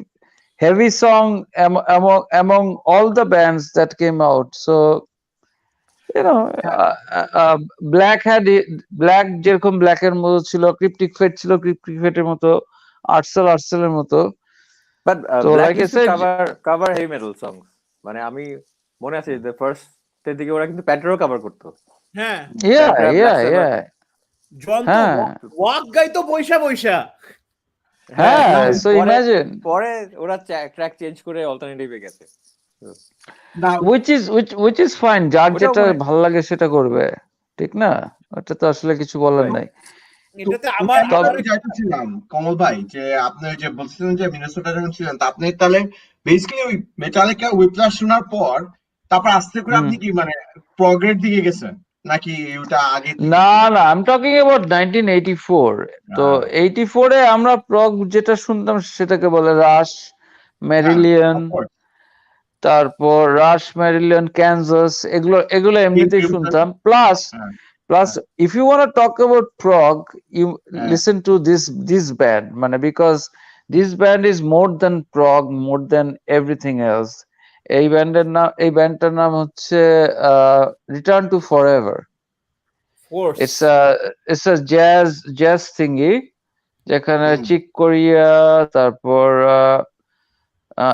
heavy song among all the bands that came out. So black যেরকম black এর মতো ছিল, cryptic ফেট ছিল cryptic ফেটের মতো, আর্টসেলের মতো। But So, black like I is said, cover heavy metal songs. মানে আমি মনে আছে দ্য ফার্স্ট এর দিকে ওরা কিন্তু প্যান্টেরও কভার করতো। হ্যাঁ, yeah জন তো ওয়াক গাইতো বৈশা। হ্যাঁ, না, so imagine পরে ওরা ট্র্যাক চেঞ্জ করে অল্টারনেটিভে গেছে। না, which is fine, যার ওটাও যেটা মনে- ভাল লাগে সেটা করবে, ঠিক না? ওটা তো আসলে কিছু বলার Right. নাই। এটাতে তো আমার ওখানে আমি যাইতেছিলাম কমল ভাই, যে আপনি যে বলছিলেন যে মিনেসোটা যখন ছিলেন, তা আপনি তাহলে বেসিক্যালি ওই মেটালিকা হুইপ্লাশ শোনার পর তারপর আস্তে করে আপনি কি মানে প্রগ্রের দিকে গেছেন, নাকি ওটা আগে থেকে না ছিল? না, I'm talking about 1984। তো 84 এ আমরা প্রগ যেটা শুনতাম সেটাকে বলে রাশ, মেরিলিয়ন, Of course. তারপর রাশ, মেরিলিয়ন, ক্যানজাস, এগুলো এমনিতেই Crimson. শুনতাম। প্লাস হ্যাঁ, if you want to talk about prog, you হ্যাঁ। listen to this band, মানে because this band is more than prog, more than everything else। এই ব্যান্ডটার নাম হচ্ছে return to forever. Force it's a jazz thingy, যেখানে হুম। চিক Korea, তারপর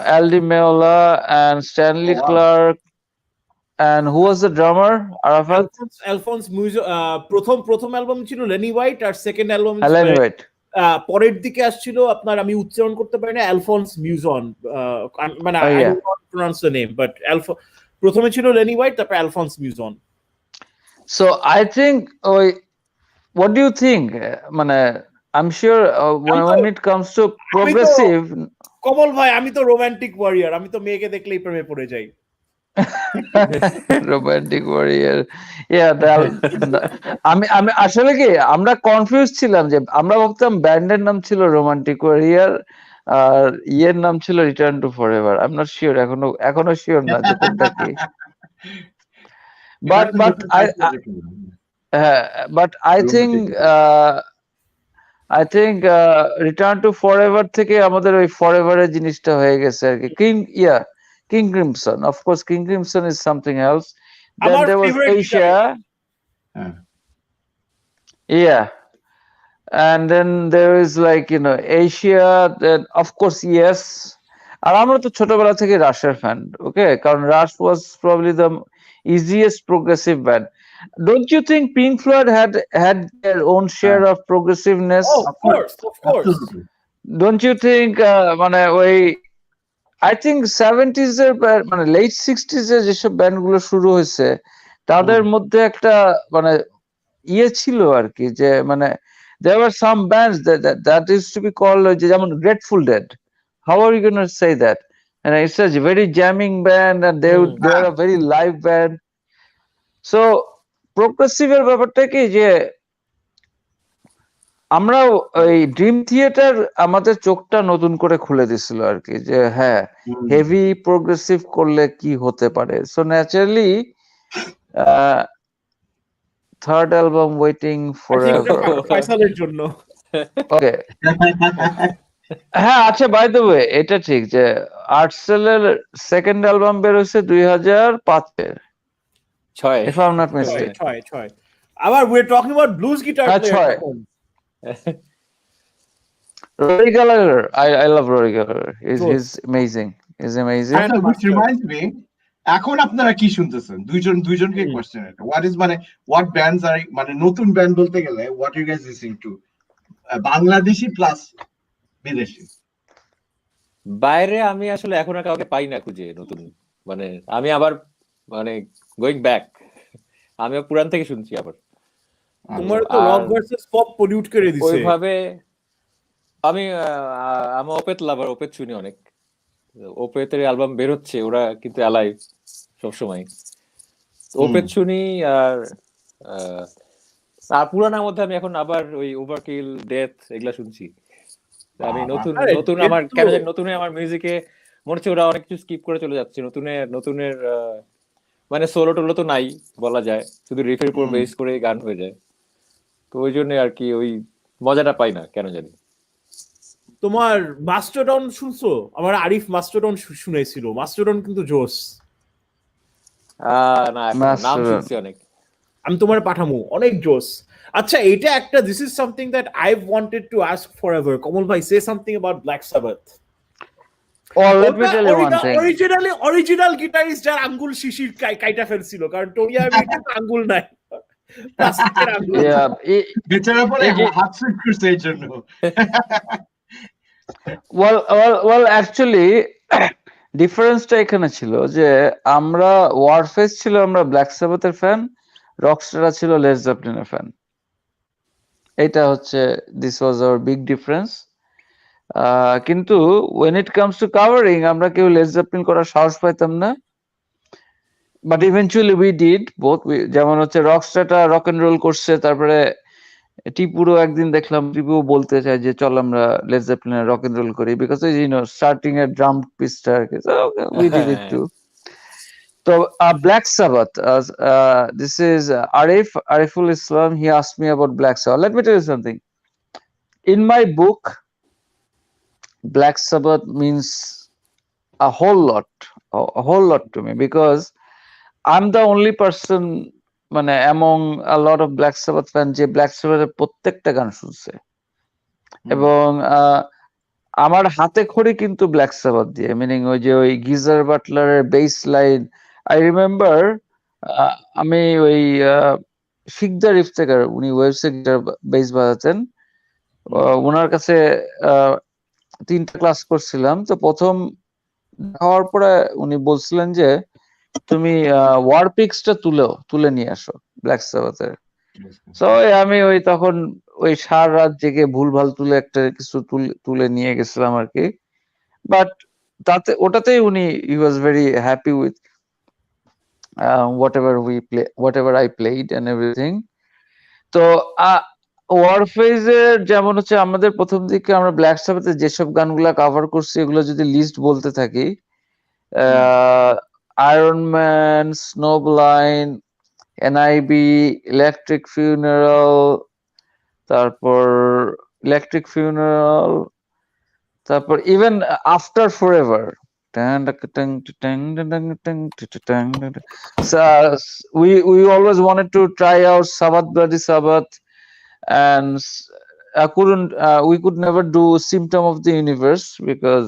অ্যালডি মেওলা and Stanley Oh, wow. Clarke, and who was the drummer? Arafat? অ্যালফন্স music প্রথম album ছিল Lenny White, আর second album Alan White. পরের দিকে আসছিল আপনার, আমি উচ্চারণ করতে পারি না, অ্যালফন্স মিউজন, মানে Oh, I yeah. Don't not pronounce the name, but প্রথমে ছিল লেনি হোয়াইট, তারপর অ্যালফন্স মিউজন। So I think, what do you think? মানে I'm sure when it comes to progressive, কমল ভাই, আমি তো রোমান্টিক ওয়ারিয়ার, আমি তো মেয়েকে দেখলেই প্রেমে পড়ে যাই। romantic warrior, yeah, আমি আসলে কি আমরা কনফিউজ ছিলাম, যে আমরা ভাবতাম ব্যান্ডের নাম ছিল রোমান্টিক ওয়ারিয়ার আর ইয়ের নাম ছিল return to forever. I am not sure, এখনো শিওর না যে কোনটা কি। এটা তো but নতুন I title দেখলাম। but I think return to forever থেকে আমাদের ওই ফরএভারের জিনিসটা হয়ে গেছে আর কি। King crimson, of course king crimson is something else. Then আমার there was favorite Asia, হ্যাঁ। yeah, and then there is like Asia, then of course yes, আর আমরা তো ছোটবেলা থেকে রাশের ফ্যান, ওকে, কারণ রাশ was probably the easiest progressive band. Don't you think Pink Floyd had their own share of progressiveness? Of course. Absolutely. Don't you think মানে ওই I think 70s এর মানে late 60s এর যেসব ব্যান্ড গুলো শুরু হয়েছে তাদের মধ্যে একটা মানে ইয়ে ছিল আর কি, যে মানে there were some bands that used to be called যেমন Grateful Dead. How are you going to say that? And it's a very jamming band, and they were a very live band. So progressive এর ব্যাপারটা কি, যে আমরা ওই Dream Theater আমাদের চোখটা নতুন করে খুলে দিছিল আর কি, যে হ্যাঁ হেভি প্রোগ্রেসিভ করলে কি হতে পারে। So naturally third album waiting forever, ফয়সালের জন্য। ওকে, হ্যাঁ আচ্ছা, বাই দ্য ওয়ে এটা ঠিক যে আর্টসেলের সেকেন্ড অ্যালবাম বের হয়েছে 2005-এ, 6 if I'm not mistaken। ছয়। আবার we're talking about blues guitar player ছয়। তখন। Rory Gallagher, I love Rory Gallagher. He's amazing. He's amazing. আচ্ছা, which reminds me, এখন আপনারা কি শুনতেছেন? দুইজনকে কোশ্চেন এটা। What bands are, মানে নতুন ব্যান্ড বলতে গেলে what you guys listening to? Bangladeshi plus বিদেশি। বাইরে আমি আসলে এখন আর কাউকে পাই না খুঁজে নতুন, মানে আমি আবার মানে গোয়িং ব্যাক, আমি পুরান থেকে শুনছি আবার। তোমার তো রক ভার্সেস পপ পলিউট করে দিছে। ওইভাবে আমি ওপেত লাভার, ওপেত শুনি অনেক। ওপেতের অ্যালবাম বের হচ্ছে, ওরা কিন্তু অ্যালাইভ সবসময়, ওপেত শুনি। আর পুরানোর মধ্যে আমি এখন আবার ওই ওভারকিল, ডেথ এগুলা শুনছি। আমি নতুন আমার কেন জানি নতুনে আমার মিউজিকে মনে হচ্ছে ওরা অনেক কিছু স্কিপ করে চলে যাচ্ছে। নতুনের মানে সোলো টোলো তো নাই বলা যায়, শুধু রিফের উপর বেস করে গান হয়ে যায়। তো ওই জন্য আর কি ওই মজাটা পাই না কেন জানি। তোমার মাস্টারডন শুনছো? আমার আরিফ মাস্টারডন শুনেছিল। মাস্টারডন কিন্তু জোস। না, নাম শুনছি অনেক। আমি তোমার পাঠামো, অনেক জোস। আচ্ছা, এটা একটা, this is something that I've wanted to ask forever. Kamal bhai, say something about Black Sabbath. Oh, let me tell you one thing. Original guitarist যার আঙ্গুল শিশির কাইটা ফেলছিল, কারণ টোনিয়া মিটের আঙ্গুল নাই, প্লাস্টিকের আঙ্গুল। বেচারা পরে হাত সুট করছে এই জন্য। well actually ডিফারেন্সটা এখানে ছিল যে আমরা ওয়ারফেস ছিল আমরা ব্ল্যাক সাবাথের ফ্যান, রকস্টাররা ছিল লেড জেপলিনের ফ্যান। এটা হচ্ছে this was our big difference. কিন্তু when it comes to covering আমরা কেউ লেড জেপলিন করার সাহস পাইতাম না, but eventually we did both. যেমন হচ্ছে রকস্টারটা রক এন্ড রোল করছে, তারপরে টিপুরও একদিন দেখলাম টিপুও বলতে চায় যে চল আমরা লেড জেপলিনের রক এন্ড রোল করি, বিকজ স্টার্টিং এর ড্রাম পিসটা আর কি, উই ডিড ইট টু। তো Black Sabbath, this is Ariful Islam. He asked me about Black Sabbath. Let me tell you something. In my book, Black Sabbath means a whole lot to me, because I'm the only person মানে among a lot of Black Sabbath fans যে Black Sabbath এর প্রত্যেকটা গান শুনছে, এবং আমার হাতে খড়ি কিন্তু Black Sabbath দিয়ে, মিনিং ওই যে ওই গিজার বাটলারের বেস লাইন। আই রিমেম্বার আমি ওই শিকদার ইফতেকার, উনি ওয়েবসে গিটার বেস বাজাতেন, ওনার কাছে 3টা ক্লাস করছিলাম। তো প্রথম হওয়ার পরে উনি বলছিলেন যে তুমি ওয়ারপিক্সটা তুলে নিয়ে আসো ব্ল্যাক সাবাথের। সো আমি ওই তখন ওই সারা রাত জেগে ভুলভাল তুলে একটা কিছু তুলে নিয়ে গেছিলাম আর কি, বাট ওটাতেই উনি he was very happy with whatever I played and everything. তো ওয়ারফেজের যেমন হচ্ছে আমাদের প্রথম দিকে আমরা ব্ল্যাক সাবাথের যেসব গানগুলা কভার করছি এগুলো যদি লিস্ট বলতে থাকি, iron man, স্নোবলাইন, NIB, electric funeral, তারপর তারপর even after forever, we always wanted to try out Sabbath Bloody Sabbath, and we could never do Symptom of the Universe because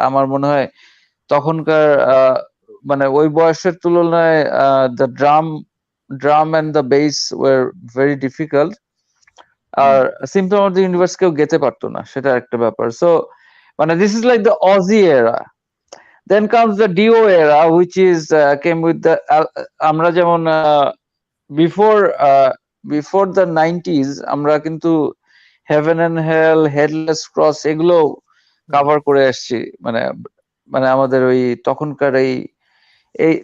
আমার মনে হয় তখনকার মানে ওই বয়সের তুলনায় the drum and the bass were very difficult, R Symptom of the Universe কেউ গেতে পারতো না, সেটা একটা ব্যাপার। সো মানে this is like the Aussie era. Then comes the Dio era, which is came with the আমরা যেমন before the 90s আমরা কিন্তু Heaven and Hell, Headless Cross এগুলো কভার করে আসছি, মানে আমাদের ওই তখনকার এই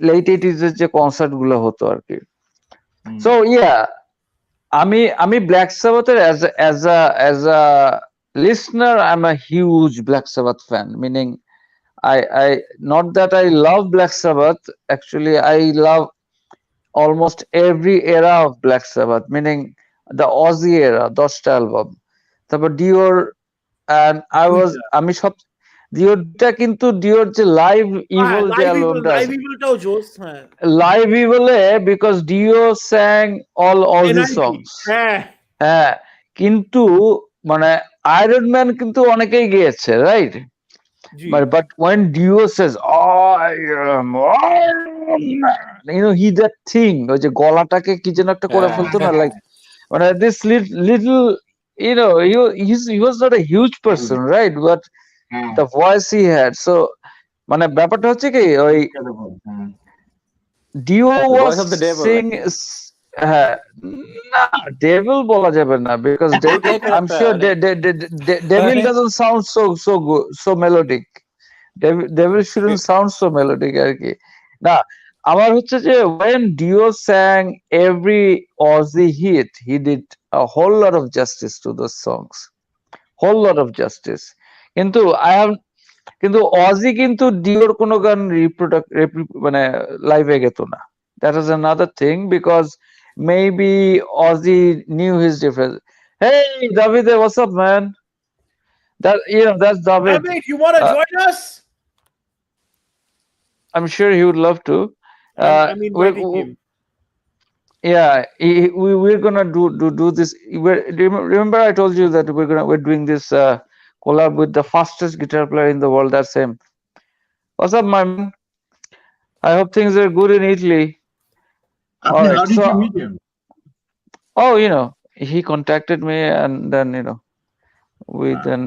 লেট 80s এর যে কনসার্ট গুলো হতো আর কি। সো ইয়া আমি black সাবাথের as a listener I'm a huge Black Sabbath fan, meaning I not that I love Black Sabbath, actually I love almost every era of Black Sabbath, meaning the Aussie era, 10টা album, তারপর ডিওর, and আমি সব ডিওরটা কিন্তু ডিওর যে live evil যে অ্যালবামটা আছে, live ইভলে because Dio sang all Ozzy songs. হ্যাঁ, কিন্তু মানে আয়রন ম্যান কিন্তু অনেকেই গেয়েছে, right? But when Dio says, I am Iron Man, he that thing, ওই যে গলাটাকে কি যেন একটা করে ফেলতো না, like মানে this little, he was not a huge person, right? But the voice he had, so মানে ব্যাপারটা হচ্ছে কি ওই Dio was saying, হ্যাঁ, না ডেভিল বলা যাবে না, because I'm sure devil doesn't sound so good, so melodic. Devil shouldn't sound so melodic আর কি। না, আমার হচ্ছে যে when Dio sang every Aussie hit, he did a whole lot of justice to those songs, whole lot of justice. কিন্তু Aussie কিন্তু Dioর কোনো গান মানে লাইভে গেতো না। That is another thing, because maybe Aussie knew his difference. Hey David, what's up, man? That's David. David, you want to join us? I'm sure he would love to. I'm inviting him. Yeah, we're gonna do this. Remember I told you that we're doing this collab with the fastest guitar player in the world. That's him. What's up, my man? I hope things are good in Italy. How did you meet him? Oh, he contacted me, and then we then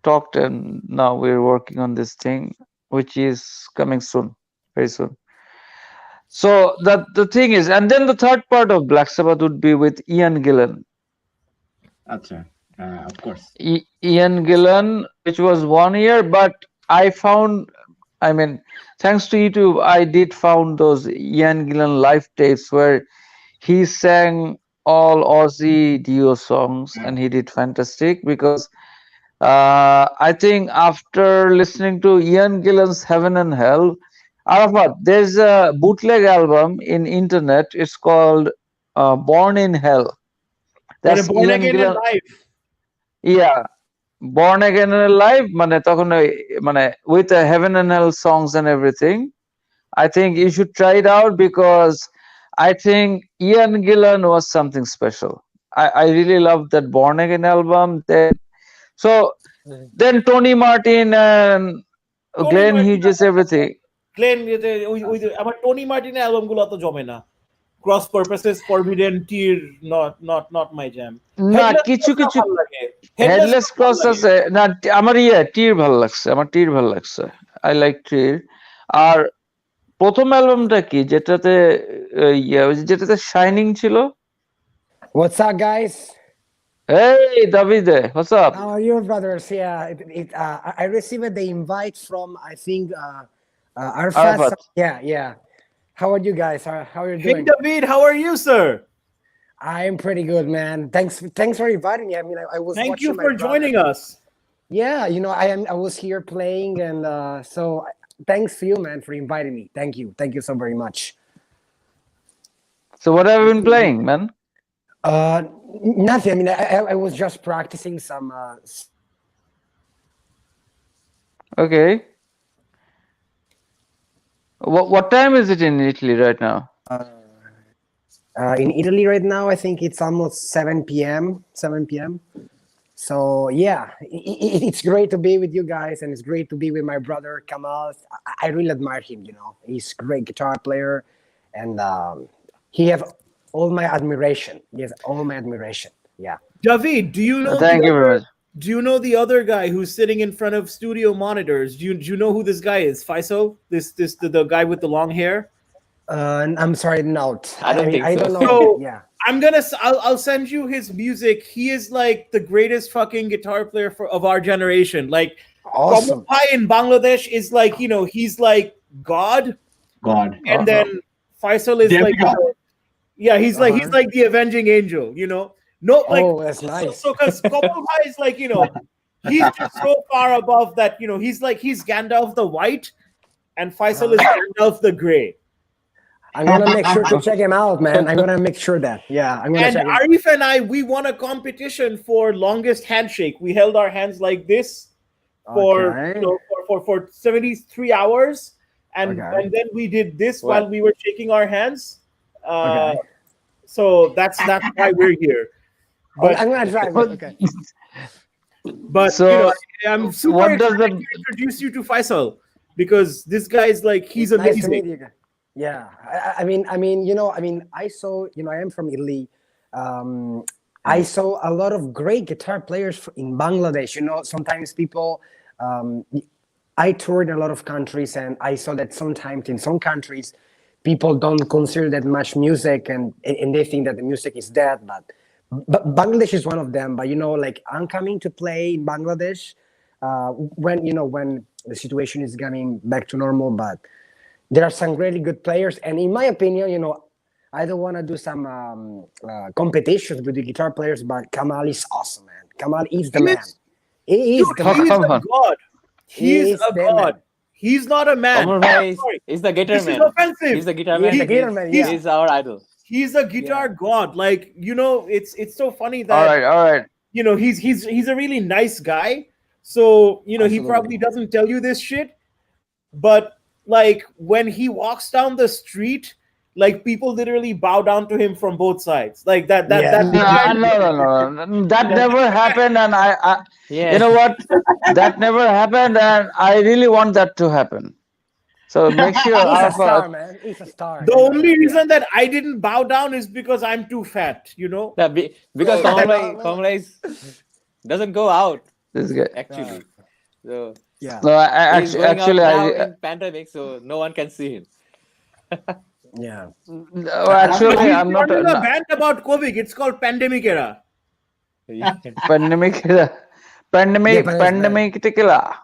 talked, and now we're working on this thing, which is coming soon, very soon. So the thing is, and then the third part of Black Sabbath would be with Ian Gillan. Acha, of course. Ian Gillan, which was 1 year, but I found, I mean, thanks to YouTube, I did found those Ian Gillan live tapes where he sang all Aussie duo songs, and he did fantastic because I think after listening to Ian Gillan's Heaven and Hell, Arafat, there's a bootleg album in internet. It's called Born in Hell. That's Born Ian Again Gillan. Alive. Yeah, Born Again and Alive, মানে তখন মানে with the Heaven and Hell songs and everything. I think you should try it out because I think Ian Gillan was something special. I really loved that Born Again album. Then Tony Martin and Glenn Hughes, everything. Glenn, আমার Tony Martin album গুলো তো জমে না। Cross Purposes, Forbidden, Tear, not my jam. না কিছু কিছু headless cross আছে না, আমার টির ভালো লাগছে, আমার টির ভালো লাগছে। I like টির। আর প্রথম অ্যালবামটা কি যেটাতে যেটাতে শাইনিং ছিল? What's up, guys? Hey, Davide, what's up? How are you, brothers? Yeah, I received the invite from, I think, Arafat. Yeah. How are you guys? How are you doing? Hey, David, how are you, sir? I'm pretty good, man. Thanks for inviting me. I mean, I was. Thank you for joining us. Yeah, I was here playing, and so thanks to you, man, for inviting me. Thank you so very much. So what have you been playing, man? Nothing. I mean, I was just practicing some. Okay. What time is it in Italy right now? In Italy right now, I think it's almost 7 p.m. 7 p.m. So yeah, it's great to be with you guys, and it's great to be with my brother Kamal. I really admire him. He's a great guitar player, and he have all my admiration. He has all my admiration. Yeah. David, do you know? Thank you very much. Do you know the other guy who's sitting in front of studio monitors? Do you know who this guy is? Faisal, the guy with the long hair. I'm sorry, no. I don't think I so. don't know. So, Yeah. I'll send you his music. He is like the greatest fucking guitar player of our generation. Like, Awesome. Bhai in Bangladesh is like, he's like God. And then Faisal is like, he's like the avenging angel, No, like, that's nice. So because Kamal Bhai is like, he's just so far above that, he's Gandalf the White, and Faisal is Gandalf the Gray. I'm gonna make sure to check him out, man. I'm gonna make sure that. Yeah, I'm gonna check him out. Arif and I, we won a competition for longest handshake. We held our hands like this for 73 hours, and then we did this while we were shaking our hands. So that's why we're here. But I'm gonna try. Okay. But So, I'm super excited to introduce you to Faisal because this guy is like he's Nice to amazing. meet you. Yeah, I mean, I saw, I am from Italy. I saw a lot of great guitar players in Bangladesh. Sometimes people, I toured in a lot of countries, and I saw that sometimes in some countries, people don't consider that much music, and they think that the music is dead. But Bangladesh is one of them. But like I'm coming to play in Bangladesh when the situation is getting back to normal. But there are some really good players, and in my opinion, I don't want to do some competitions with the guitar players, but Kamal is awesome, man. Kamal is the man. He is the man. He's a god. He's a the god. man. He's not a man. Kamal Bhai is the guitar This man. is offensive. He's the guitar He's man. the guitar man, yeah. He's our idol. He's a guitar god. Like, it's so funny that All right. he's a really nice guy. So, he Absolutely. probably doesn't tell you this shit. But like when he walks down the street, like people literally bow down to him from both sides. Like that. No. That never happened, and I you know what? That never happened, and I really want that to happen. So make sure. He's a star, man. He's a star. The only reason that I didn't bow down is because I'm too fat. Because Kamal Bhai doesn't go out This guy. actually. So Yeah. No, he's going actually, out now I in pandemic, so no one can see him. Yeah. no, actually, He's I'm not running a band about COVID. It's called Pandemic Era. pandemic. Yeah, but it's bad. Pandemic tequila.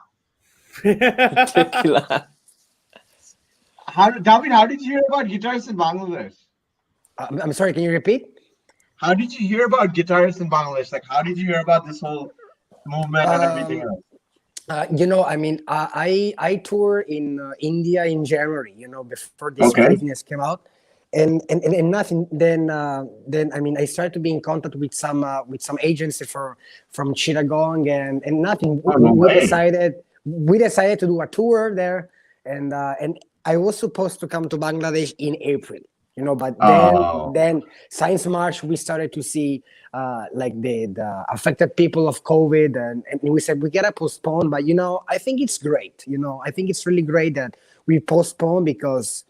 Tequila. David, how did you hear about guitarists in Bangladesh? I'm sorry, can you repeat? How did you hear about guitarists in Bangladesh? Like, how did you hear about this whole movement and everything else? I mean, I tour in India in January. Before this Okay. craziness came out, and nothing. Then I mean, I started to be in contact with some agency from Chittagong, and nothing. Oh, no We way. decided to do a tour there, and I was supposed to come to Bangladesh in April. But Oh. then since March we started to see like the affected people of COVID, and we said we gotta postpone. But I think it's great. I think it's really great that we postpone, because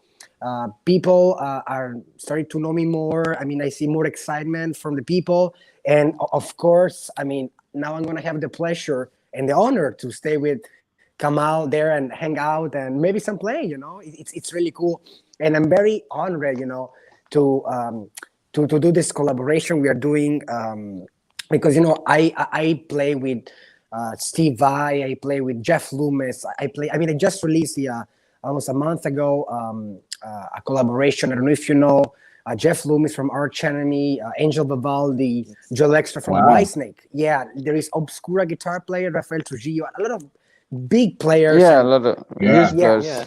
people are starting to know me more. I mean, I see more excitement from the people, and of course, I mean, now I'm gonna have the pleasure and the honor to stay with Kamal there and hang out and maybe some play. It's really cool, and I'm very honored, to do this collaboration we are doing, because I play with Steve Vai, I play with Jeff Loomis, I mean, I just released almost a month ago a collaboration. I don't know if you know Jeff Loomis from Arch Enemy, Angel Vivaldi, Joel Extra from Wow. Whitesnake. Yeah, there is Obscura guitar player Rafael Trujillo, a lot of big players. Yeah, a and, lot of Yeah. huge players. Yeah.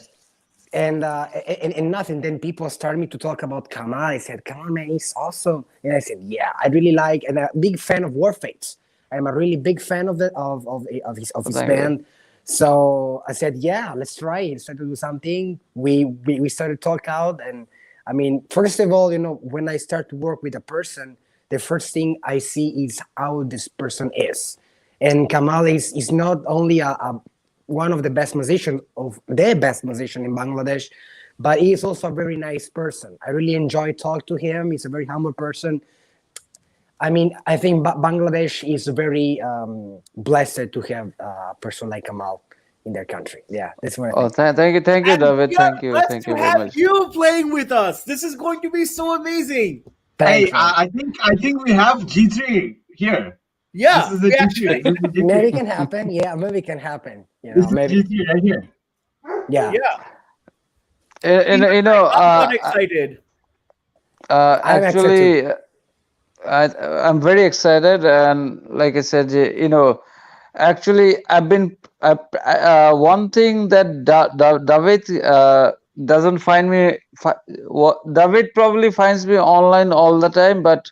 and nothing. Then people started me to talk about Kamal. I said, Kamal, man, he's awesome. And I said, yeah, I really like, and I'm a big fan of Warfates. I'm a really big fan of his Thank you. band. So I said, yeah, let's try it. Started to do something. We started to talk out, and I mean, first of all, when I start to work with a person, the first thing I see is how this person is. And Kamal is not only one of the best musicians, of the best musician in Bangladesh, but he is also a very nice person. I really enjoy talking to him. He's a very humble person. I mean, I think Bangladesh is very blessed to have a person like Kamal in their country. Yeah, that's what I Oh, think. thank you, And David. we are Thank you blessed to very have much. you playing with us. This is going to be so amazing. Thanks, Hey, man. I think we have G3 here. Yeah, This is the we G3. actually. This is the G3. Maybe it can happen. Yeah, maybe it can happen. This is Maybe. G3 right here. Yeah. Yeah. And I'm not excited. I'm actually, I'm very excited, and like I said, actually, I've been one thing that David doesn't find me. David probably finds me online all the time, but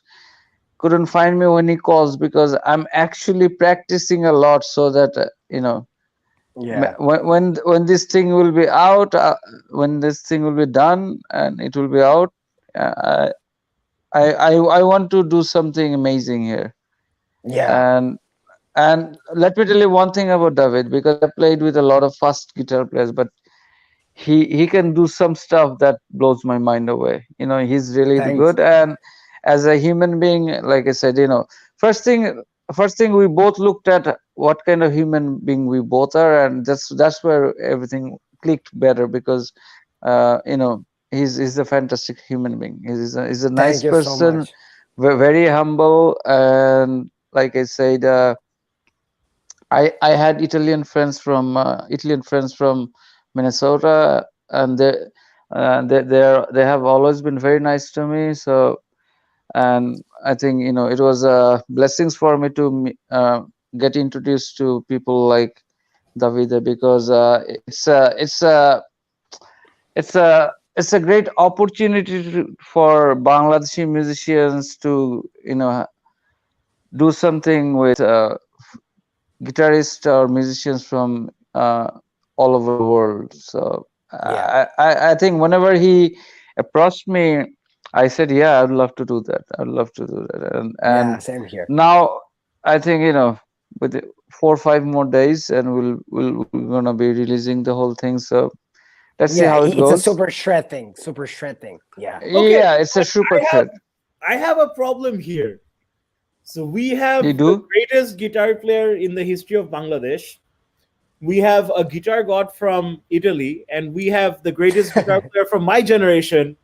couldn't find me when he calls, because I'm actually practicing a lot, so that Yeah. when this thing will be out, when this thing will be done and it will be out, I want to do something amazing here. Yeah. And let me tell you one thing about David, because I played with a lot of fast guitar players, but he can do some stuff that blows my mind away. He's really Thanks. good, and as a human being, like I said, first thing we both looked at what kind of human being we both are, and that's where everything clicked better, because he's a fantastic human being. He's a nice Thank you so person, much. very humble, and like I said, I had Italian friends from Minnesota, and they have always been very nice to me. So, and I think it was blessings for me to get introduced to people like Davide, because it's a great opportunity for Bangladeshi musicians to do something with guitarists or musicians from all over the world. So Yeah. I think whenever he approached me, I said, yeah, I'd love to do that. I'd love to do that. And Yeah. Same here. now I think with 4 or 5 more days, and we're gonna be releasing the whole thing. So let's see Yeah. how it It's a goes. super shred thing. Super shred thing. Yeah. Okay, Yeah, it's a super thread. I have a problem here. So we have You the do? greatest guitar player in the history of Bangladesh, we have a guitar god from Italy, and we have the greatest guitar player from my generation.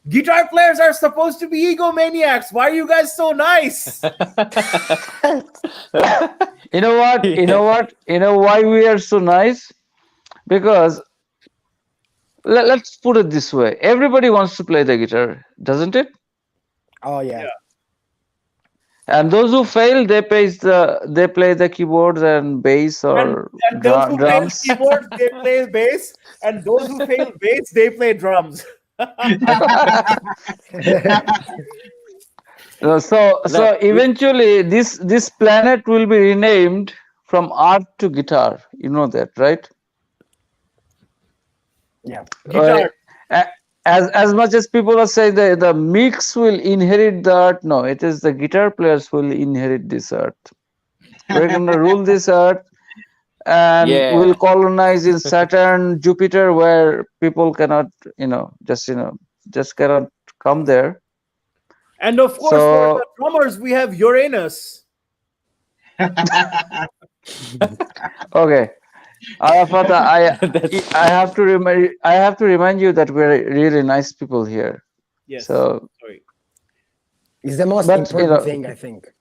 Guitar players are supposed to be egomaniacs. Why are you guys so nice? You know what? You know what? You know why we are so nice? Because let's put it this way: everybody wants to play the guitar, doesn't it? Oh yeah. Yeah. And those who fail, they play the keyboards and bass or And those who fail drums. keyboards, they play bass, and those who fail bass, they play drums. So eventually this planet will be renamed from art to guitar. You know that, right? Yeah. Guitar. As much as people are saying that the mix will inherit the art, no, it is the guitar players who will inherit this art. We're gonna rule this earth, and Yeah. we'll colonize in Saturn, Jupiter, where people cannot, just cannot come there. And of course, for the drummers, we have Uranus. Okay, Arafater, I have to remind you that we're really nice people here. Yes. So Sorry. It's the most important thing, I think.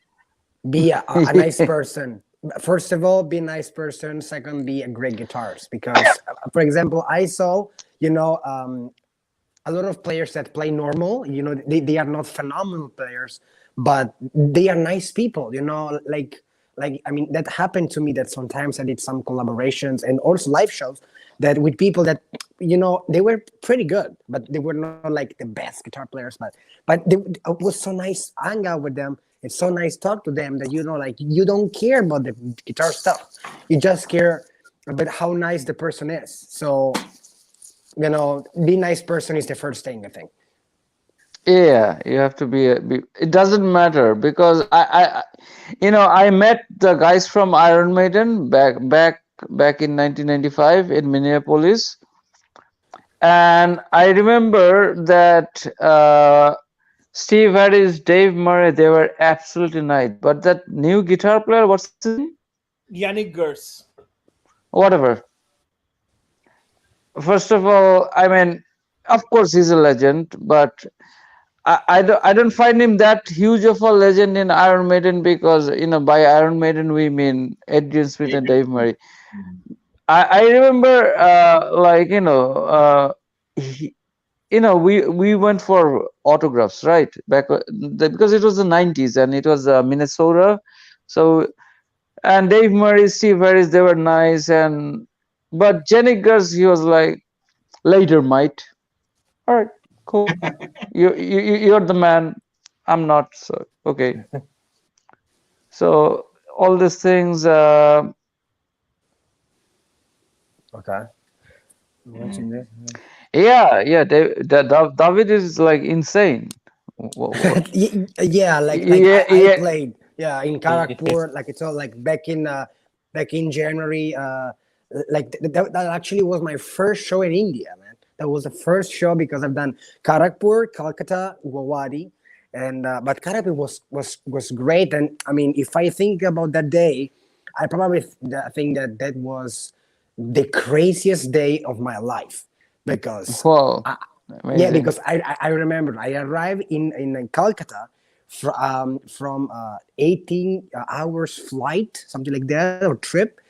Be a nice person. First of all, be a nice person. Second, be a great guitarist. Because, for example, I saw, a lot of players that play normal, they are not phenomenal players, but they are nice people, like I mean, that happened to me that sometimes I did some collaborations and also live shows that with people that, they were pretty good, but they were not like the best guitar players, but it was so nice hang out with them. It's so nice talk to them that, like you don't care about the guitar stuff. You just care about how nice the person is. So, be nice person is the first thing, I think. yeah, you have to be. It doesn't matter because I met the guys from Iron Maiden back in 1995 in Minneapolis, and I remember that Steve Harris, Dave Murray, they were absolutely nice. But that new guitar player, what's his name? Yannick Gers. Whatever. First of all, I mean, of course he's a legend, but I don't find him that huge of a legend in Iron Maiden because by Iron Maiden we mean Adrian Smith and Dave Murray. I remember we went for autographs right back because it was the 90s and it was Minnesota, so and Dave Murray, Steve Harris, they were nice, but Jenny Gers, he was like, later, mate. All right, cool. You're the man. I'm not. So okay. So all these things. Okay. Watching this. Yeah. David is like insane. Yeah, I played. Yeah, in Karakpur, like it's all like back in January. Like that actually was my first show in India, man. That was the first show because I've done Karakpur, Calcutta, Guwahati, and but Karakpur was great. And I mean, if I think about that day, I probably think that was the craziest day of my life because yeah, because I remember I arrived in Calcutta from 18 hours flight, something like that, or trip.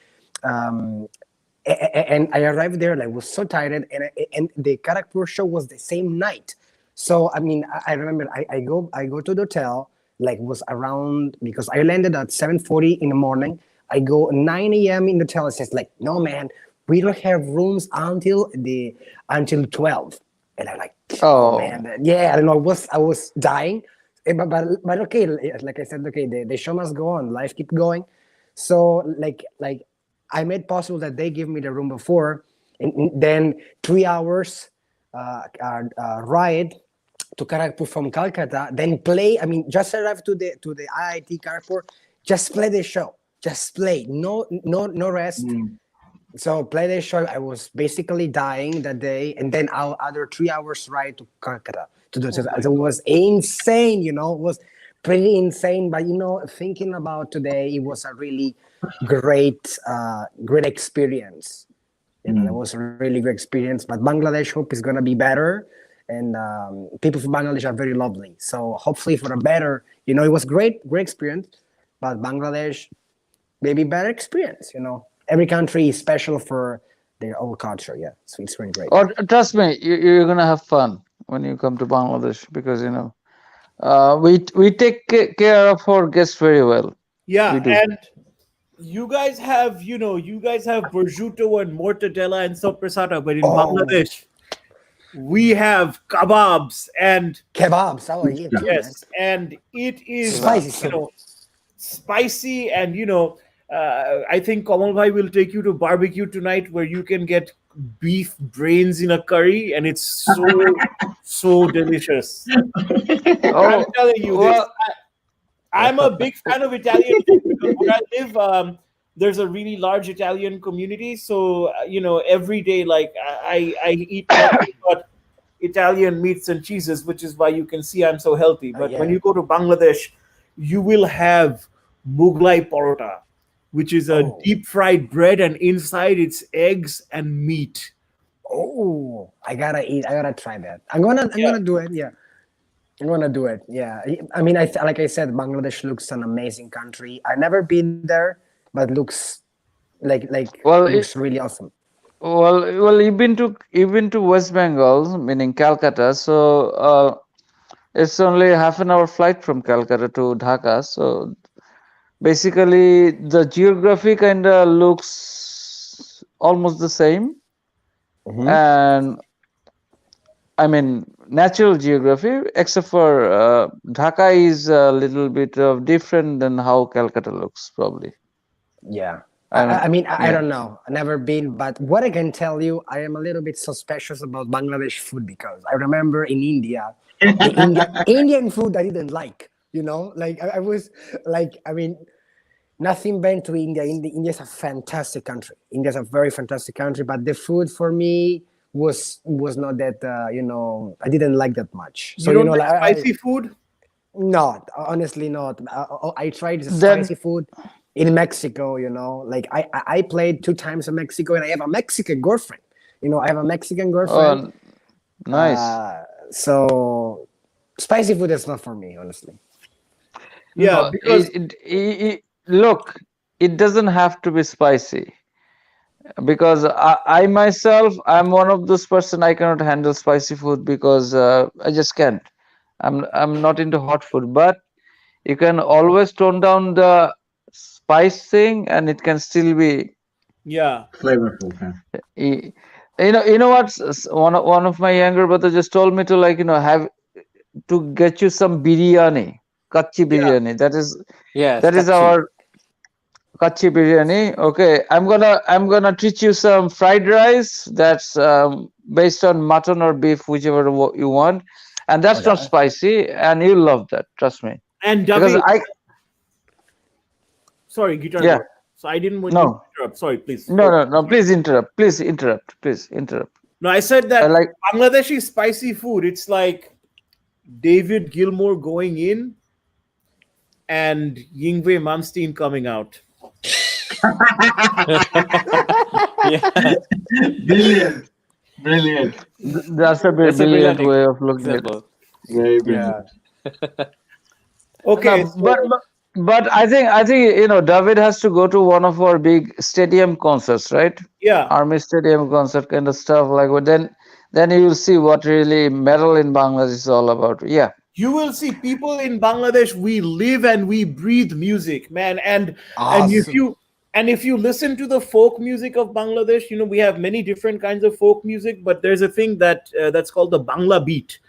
And I arrived there, like, was so tired, and the Karakpur show was the same night. So I mean, I remember I go to the hotel, like was around because I landed at 7:40 in the morning. I go 9 a.m. in the hotel. It says like, no man, we don't have rooms until 12. And I'm like, oh man, yeah, I don't know. I was dying, but okay, like I said, okay, the show must go on, life keep going. So like I made possible that they give me the room before, and then 3 hours ride to Karakpur from Calcutta, then play. I mean, just arrive to the IIT Karakpur, just play the show, just play, no rest. So play the show. I was basically dying that day, and then our other 3 hours ride to Calcutta to do it. So it was insane, it was pretty insane. But thinking about today, it was a really great experience. It was a really great experience. But Bangladesh hope is gonna be better, and people from Bangladesh are very lovely. So hopefully for a better, it was great experience. But Bangladesh, maybe better experience. Every country is special for their own culture. Yeah, so it's really great. Or trust me, you're gonna have fun when you come to Bangladesh because we take care of our guests very well. Yeah, We do. and you guys have prosciutto and mortadella and soppressata, but in Bangladesh we have kebabs and Kebabs. Oh yeah, too, yes, and it is Spicy. spicy, and I think Kamal Bhai will take you to barbecue tonight, where you can get beef brains in a curry, and it's so delicious. I'm telling you this. I'm a big fan of Italian food because where I live, there's a really large Italian community. So every day, like I eat nothing but Italian meats and cheeses, which is why you can see I'm so healthy. But when you go to Bangladesh, you will have Mughlai parota, which is a deep fried bread, and inside it's eggs and meat. Oh, I gotta try that. I'm gonna do it. Yeah, I'm gonna do it. Yeah, I mean, like I said, Bangladesh looks an amazing country. I've never been there, but looks looks really awesome. Well, you've been to West Bengal, meaning Calcutta. So it's only half an hour flight from Calcutta to Dhaka. So basically, the geography kind of looks almost the same, and I mean natural geography, except for Dhaka is a little bit of different than how Calcutta looks, probably. Yeah. I mean, I don't know. I've never been, but what I can tell you, I am a little bit suspicious about Bangladesh food because I remember in India, the Indian food I didn't like. Like I was like, I mean, nothing bad to India. India's a fantastic country. India's a very fantastic country, but the food for me was not that. I didn't like that much. So you don't like spicy food? Not honestly, not. I tried spicy food in Mexico, like I played 2 times in Mexico, and I have a Mexican girlfriend. I have a Mexican girlfriend. Nice. So spicy food is not for me, honestly. Yeah, because look, it doesn't have to be spicy. Because I myself, I'm one of those person I cannot handle spicy food because I just can't. I'm not into hot food, but you can always tone down the spice thing, and it can still be flavorful. You know what? One of my younger brother just told me to have to get you some biryani, kachi biryani. That is our kachi biryani. Okay, I'm gonna treat you some fried rice that's based on mutton or beef, whichever you want, and that's not spicy, and you'll love that. Trust me. And because sorry, guitar. Yeah. So I didn't want to interrupt. Sorry, please. No. Please interrupt. Please interrupt. No, I said that like Bangladeshi spicy food. It's like David Gilmour going in and Yngwie Malmsteen coming out. Brilliant. That's a brilliant way of looking at it. Very brilliant. Okay, but I think David has to go to one of our big stadium concerts, right? Yeah, Army stadium concert kind of stuff. Then you will see what really metal in Bangladesh is all about. Yeah, you will see people in Bangladesh. We live and we breathe music, man. And if you listen to the folk music of Bangladesh, we have many different kinds of folk music, but there's a thing that's called the Bangla beat.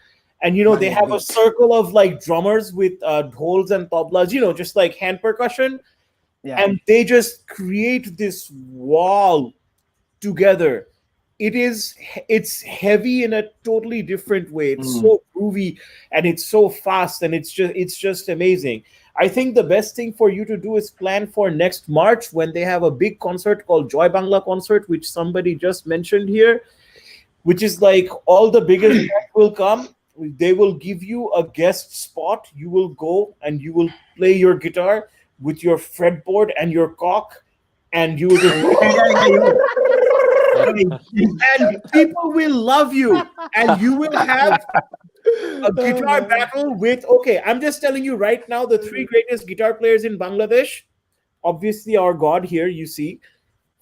And they have a circle of like drummers with dhols and tablas, just like hand percussion. Yeah. And they just create this wall together. It's heavy in a totally different way. It's so groovy and it's so fast, and it's just amazing. I think the best thing for you to do is plan for next March when they have a big concert called Joy Bangla concert, which somebody just mentioned here, which is like all the biggest bands will come. they will give you a guest spot. You will go and you will play your guitar with your fretboard and your cock, and you will just and people will love you, and you will have a guitar battle with. Okay, I'm just telling you right now, the three greatest guitar players in Bangladesh. Obviously, our god here, you see,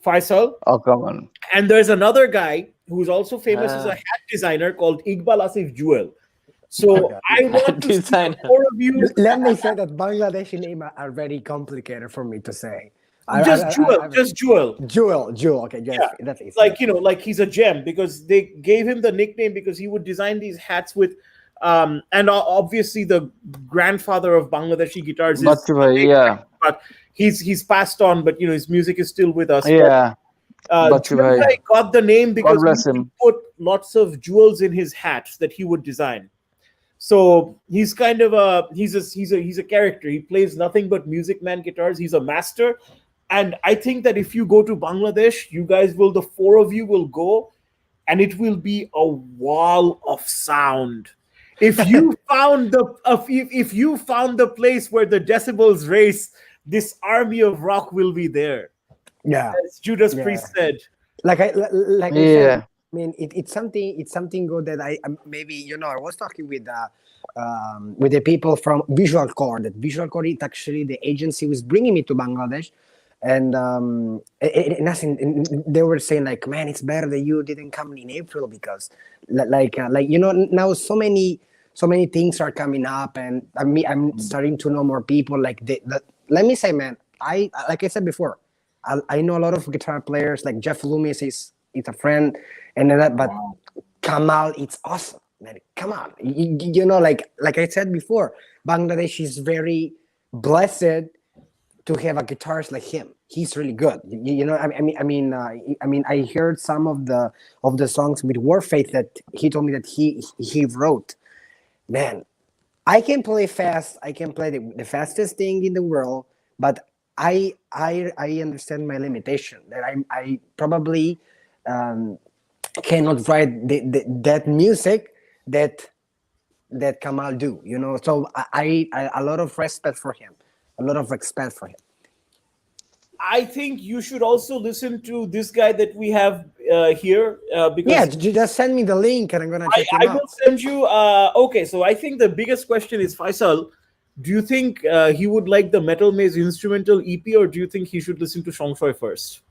Faisal. Oh, come on. And there's another guy who's also famous as a hat designer called Iqbal Asif Jewel. So I want to see the four of you. Let me say that Bangladeshi names are very complicated for me to say. Just Jewel. Jewel. Okay, yes, Yeah. that's easy. Like, like he's a gem, because they gave him the nickname because he would design these hats with, and obviously the grandfather of Bangladeshi guitars is, Bachchu Bhai, yeah. but he's passed on, but his music is still with us. Yeah. But, Bachchu Bhai. got the name because God bless he him. put lots of jewels in his hats that he would design. So he's kind of he's a character. He plays nothing but Music Man guitars. He's a master. And I think that if you go to Bangladesh, the four of you will go, and it will be a wall of sound. If you found the place where the decibels race, this army of rock will be there. Yeah, as Judas Priest said. Like I said, I mean, it's something good that I maybe I was talking with the people from Visual Core. That Visual Core is actually the agency was bringing me to Bangladesh, and they were saying like, man, it's better that you didn't come in April because now so many things are coming up, and I'm starting to know more people. Like let me say, man, like I said before, I know a lot of guitar players. Like Jeff Loomis is a friend, and that. But Kamal, it's awesome, man. Come on, like I said before, Bangladesh is very blessed to have a guitarist like him. He's really good. I heard some of the songs with Warfaith that he told me that he wrote. Man, I can play fast. I can play the fastest thing in the world, but I understand my limitation. That I probably cannot write that music that Kamal do. So I a lot of respect for him. A lot of respect for him. I think you should also listen to this guy that we have here. Because just send me the link and I'm gonna check him out. I will send you. Okay, so I think the biggest question is, Faisal, do you think he would like the Metal Maze instrumental EP, or do you think he should listen to Shongshoy first?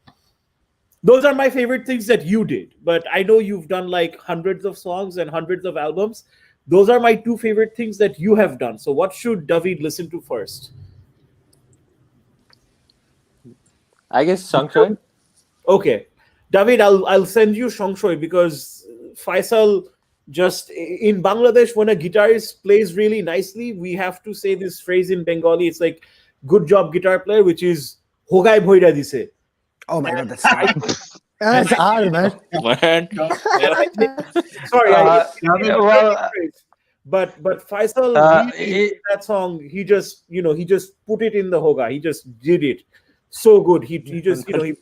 Those are my favorite things that you did, but I know you've done like hundreds of songs and hundreds of albums. Those are my two favorite things that you have done. So what should David listen to first? I guess Shongshoy. Okay, David, I'll send you Shongshoy because Faisal, just in Bangladesh, when a guitarist plays really nicely, we have to say this phrase in Bengali. It's like, good job, guitar player, which is Hogai Bhoira dise. Oh my God, that's that's hard, man. Sorry, well, but Faisal, really, that song, he just put it in the Hoga. He just did it so good. He just it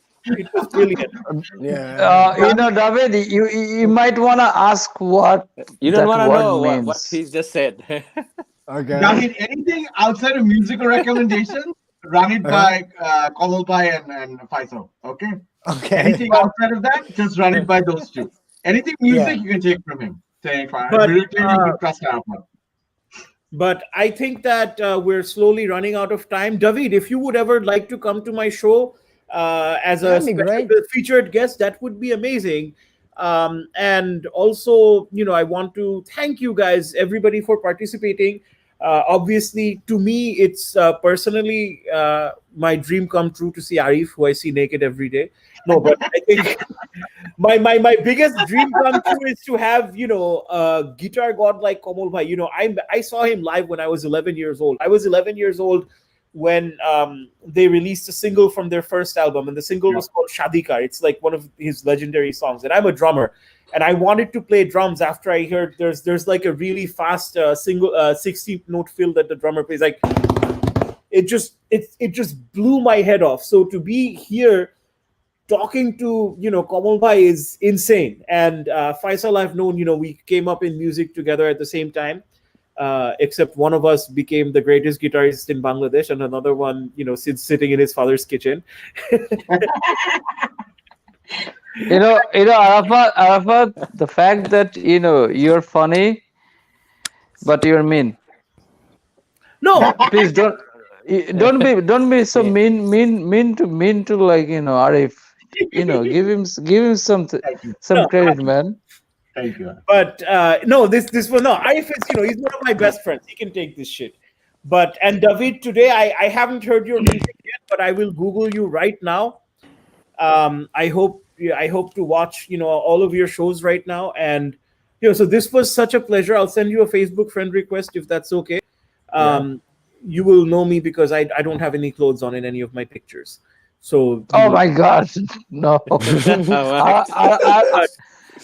was brilliant. Yeah. David, you might want to ask what you don't want to know means. what he just said. Okay. David, anything outside of musical recommendations, run it by Kamal Bhai and Faisal. Okay. Okay. Anything outside of that, just run it by those two. Anything music, you can take from him. But I think that we're slowly running out of time. David, if you would ever like to come to my show as a featured guest, that would be amazing. And also, I want to thank you guys, everybody, for participating. Obviously, to me, it's personally my dream come true to see Arif, who I see naked every day. No, but I think my biggest dream come true is to have a guitar god like Kamal Bhai. I saw him live when I was 11 years old. I was 11 years old when they released a single from their first album, and the single was called Shadikar. It's like one of his legendary songs, and I'm a drummer. And I wanted to play drums after I heard there's like a really fast single 16th note fill that the drummer plays. Like it just blew my head off. So to be here talking to Kamal Bhai is insane. And Faisal, I've known, we came up in music together at the same time. Except one of us became the greatest guitarist in Bangladesh, and another one, sitting in his father's kitchen. Arafat, the fact that you're funny, but you're mean. No, Please don't be so mean to like Arif. Give him some No, credit, man. Thank you. but no, this one, no. Arif is, he's one of my best friends. He can take this shit. And David, today I haven't heard your music yet, but I will Google you right now. I hope to watch all of your shows right now, and so this was such a pleasure. I'll send you a Facebook friend request if that's okay. You will know me because I don't have any clothes on in any of my pictures. So Oh my God, no.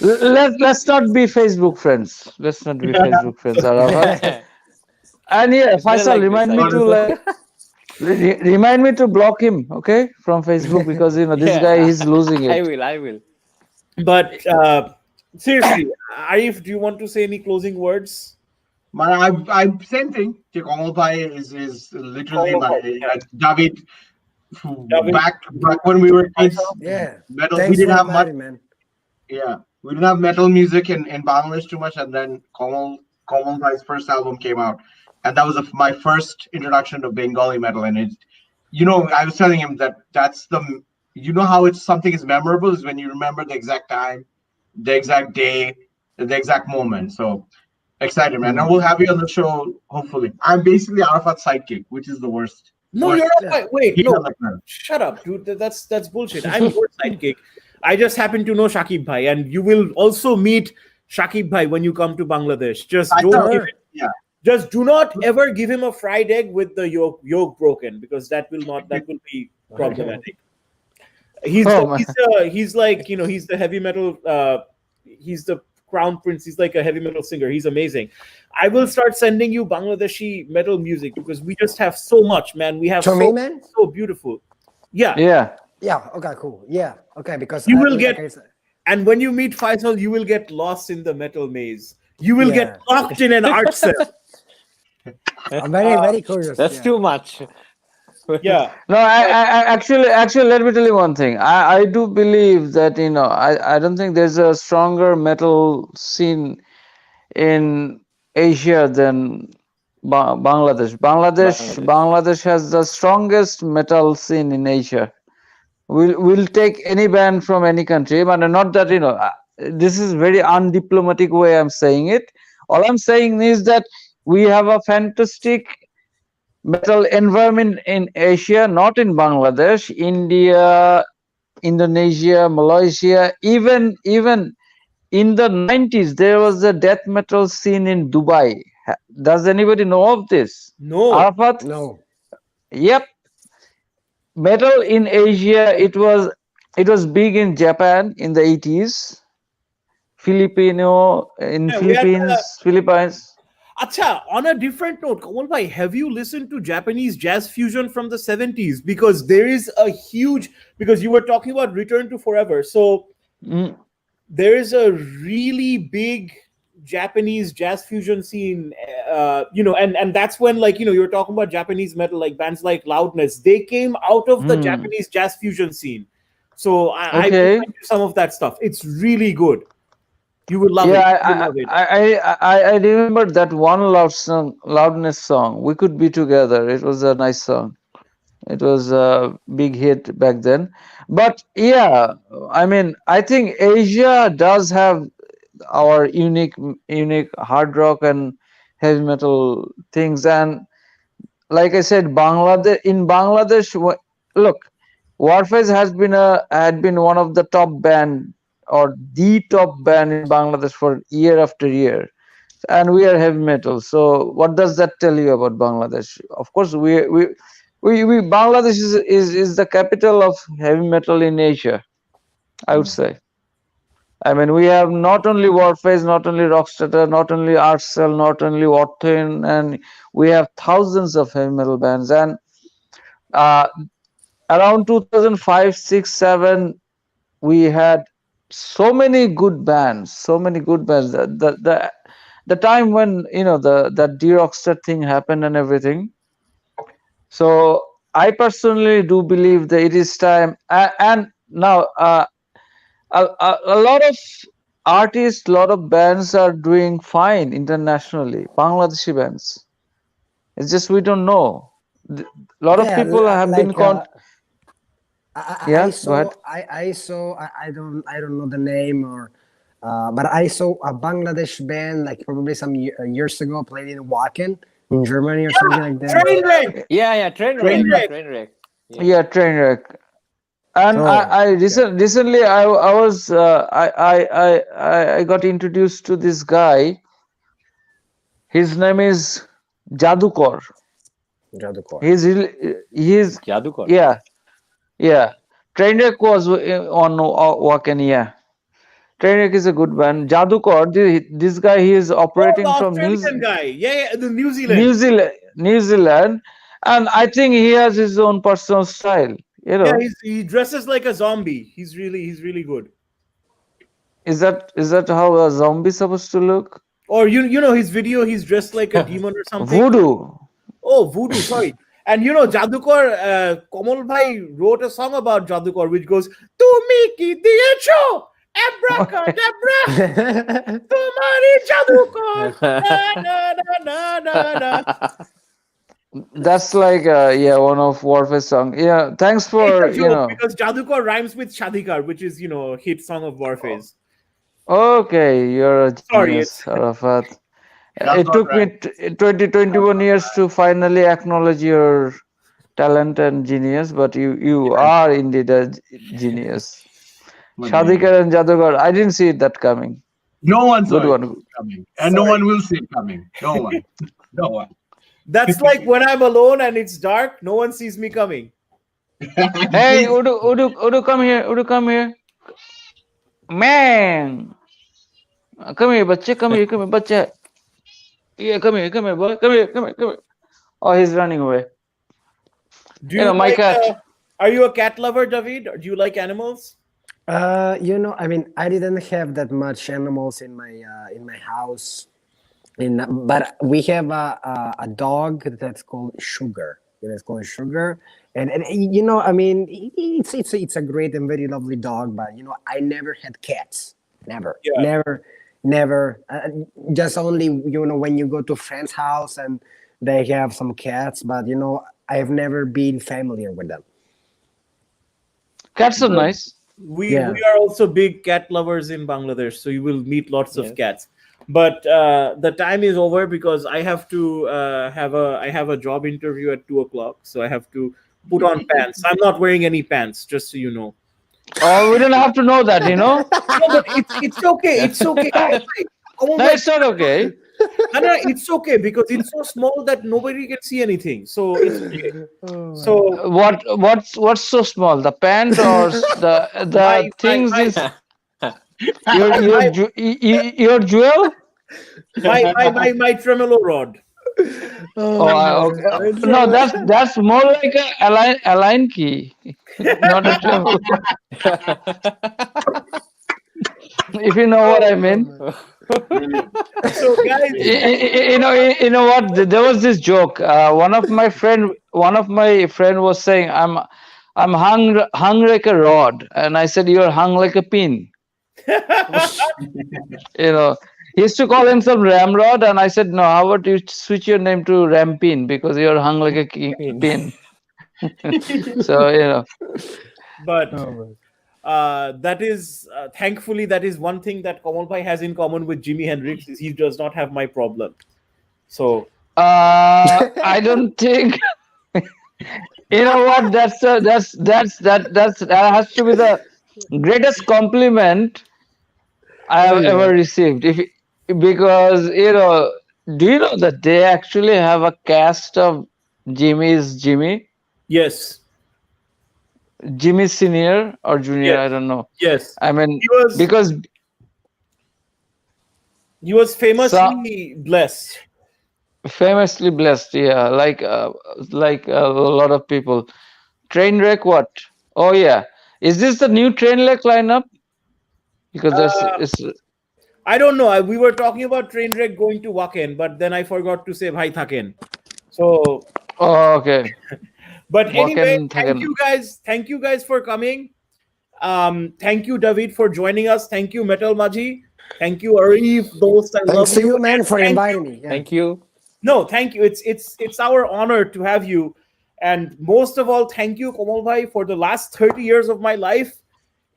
Let's not be Facebook friends. Let's not be Facebook friends, Arafat. And yeah, Faisal, remind me to block him, okay, from Facebook, because this guy he's losing it. I will. But seriously, Arif, do you want to say any closing words? I same thing. Kamal Bhai is literally Kamal my Bhai, David. David. Back when we were kids, Yeah. metal. We Thanks didn't for have much. inviting, man. Yeah, we didn't have metal music in Bangladesh too much, and then Kamal Bhai's first album came out, and that was my first introduction to Bengali metal. And I was telling him that's how something is memorable is when you remember the exact time, the exact day, the exact moment. So excited, man! And we'll have you on the show hopefully. I'm basically Arafat's sidekick, which is the worst. No, Worst. you're not. Wait, He's no, on the planet. shut up, dude. That's bullshit. I'm your sidekick. I just happen to know Shakib Bhai, and you will also meet Shakib Bhai when you come to Bangladesh. Just I don't know. give it, Yeah. just do not ever give him a fried egg with the yolk broken, because that will be problematic. He's Oh, man. he's like he's the heavy metal he's the crown prince. He's like a heavy metal singer. He's amazing. I will start sending you Bangladeshi metal music because we just have so much, man. We have To me, man? so beautiful. Yeah. Yeah. Okay. Cool. Yeah. Okay. Because You will like get- I said- And when you meet Faisal, you will get lost in the metal maze. You will Yeah. get locked in an art cell. I'm very curious. That's yeah. too much. Yeah. No, I actually, let me tell you one thing. I do believe that I don't think there's a stronger metal scene in Asia than Bangladesh. Bangladesh has the strongest metal scene in Asia. We'll take any band from any country, but not that this is very undiplomatic way I'm saying it. All I'm saying is that we have a fantastic metal environment in Asia, not in Bangladesh, India, Indonesia, Malaysia, even in the 90s there was a death metal scene in Dubai. Does anybody know of this? No. Arafat? No. Yep. Metal in Asia, it was big in Japan in the 80s. Filipino in Yeah, we had, Philippines. Acha, on a different note, Kamal Bhai, have you listened to Japanese jazz fusion from the 70s? Because there is a huge, because you were talking about Return to Forever. So there is a really big Japanese jazz fusion scene, and that's when, like, you were talking about Japanese metal, like bands like Loudness, they came out of the Japanese jazz fusion scene. So I will Okay. find you some of that stuff. It's really good. You will love it. Yeah, You will love it. I remember that one Loudness song. We Could Be Together. It was a nice song. It was a big hit back then. But yeah, I mean, I think Asia does have our unique hard rock and heavy metal things. And like I said, Bangladesh, look, Warfaze had been one of the top band or the top band in Bangladesh for year after year, and we are heavy metal. So what does that tell you about Bangladesh? Of course, we Bangladesh is the capital of heavy metal in Asia, I would say. I mean, we have not only Warfaze, not only Rockstar, not only Artcell, not only Orthoin, and we have thousands of heavy metal bands. And around 2005, 6, 7, we had so many good bands, the time when that D-Rockstar thing happened and everything. So I personally do believe that it is time, and now a lot of artists, a lot of bands are doing fine internationally, Bangladeshi bands. It's just we don't know. A lot of Yeah, people have been I yeah, go saw ahead. I don't know the name or but I saw a Bangladesh band like probably some years ago played in Wacken in Germany or something like that. Trainwreck. Yeah, Trainwreck. Trainwreck. Yeah, Trainwreck. And So recently I was I got introduced to this guy. His name is Jadukor. Jadukor. He's Jadukor. yeah. Trainwreck was on Wacken. Yeah, Trainwreck is a good band. Jadukor, this guy, he is Oh, operating the from Australian guy. Yeah, the New Zealand. New Zealand, and I think he has his own personal style. Yeah, he dresses like a zombie. He's really good. Is that how a zombie supposed to look? Or you know his video, he's dressed like a demon or something. Voodoo. Oh, voodoo, sorry. And Jadukor, Kamal Bhai wrote a song about Jadukor which goes, "Tumi ki diyecho, abracadabra, tumhari Jadukor, na na na na na." That's like one of Warface song. Yeah, thanks for It's a joke because Jadukor rhymes with Shadikar, which is hit song of Warface. Okay, you're a Sorry, genius, Arafat. That's It not took right. me 21 years to finally acknowledge your talent and genius, but you are indeed a genius. But Shadikar and Jadugar, I didn't see that coming. no one saw Good it one. coming, and no one will see it coming. No one. No one. That's like when I'm alone and it's dark, no one sees me coming. Hey, Udu, come here. Udu, come here. Man, come here, come here, bacha. Yeah, come here, boy. Come here. Oh, he's running away. Do you My cat. Are you a cat lover, David? Or do you like animals? I mean, I didn't have that much animals in my house, but we have a dog that's called Sugar. It's called Sugar, and I mean, it's a great and very lovely dog. But I never had cats. Never, Yeah. never. Just only when you go to a friend's house and they have some cats, but I have never been familiar with them. Cats are nice. We are also big cat lovers in Bangladesh, so you will meet lots of cats. But the time is over because I have to I have a job interview at 2:00, so I have to put on pants. I'm not wearing any pants, just so you know. Oh, we don't have to know that, No, but it's okay. It's okay. No, it's not okay. No, it's okay because it's so small that nobody can see anything. So it's okay. So What's so small? The pant or the things is your jewel? my tremolo rod. Okay. No, that's more like a align key, not a tremolo. If you know what I mean. So guys, you know what? There was this joke. One of my friend was saying, "I'm hung like a rod," and I said, "You're hung like a pin." He used to call himself Ramrod, and I said, "No, how about you switch your name to Rampin because you're hung like a pin." So but that is thankfully that is one thing that Kamal Bhai has in common with Jimi Hendrix is he does not have my problem. So I don't think you know what that has to be the greatest compliment I have ever received. Because do you know that they actually have a cast of Jimmy? yes. Jimmy Senior or Junior, Yes. I don't know. Yes. I mean, He was famously blessed. Famously blessed, yeah, like a lot of people. Trainwreck, what? Oh yeah, Is this the new Trainwreck lineup? Because it's I don't know. We were talking about Trainwreck going to Wacken, but then I forgot to say Bhai Thaken. So, okay. but anyway, Wacken thank Thaken. you guys. Thank you guys for coming. Thank you, David, for joining us. Thank you, Metal Maji. Thank you, Arif. Dost, I love Thanks to you, man, And for thank inviting you- me. Yeah. Thank you. No, thank you. It's our honor to have you. And most of all, thank you, Kamal Bhai, for the last 30 years of my life.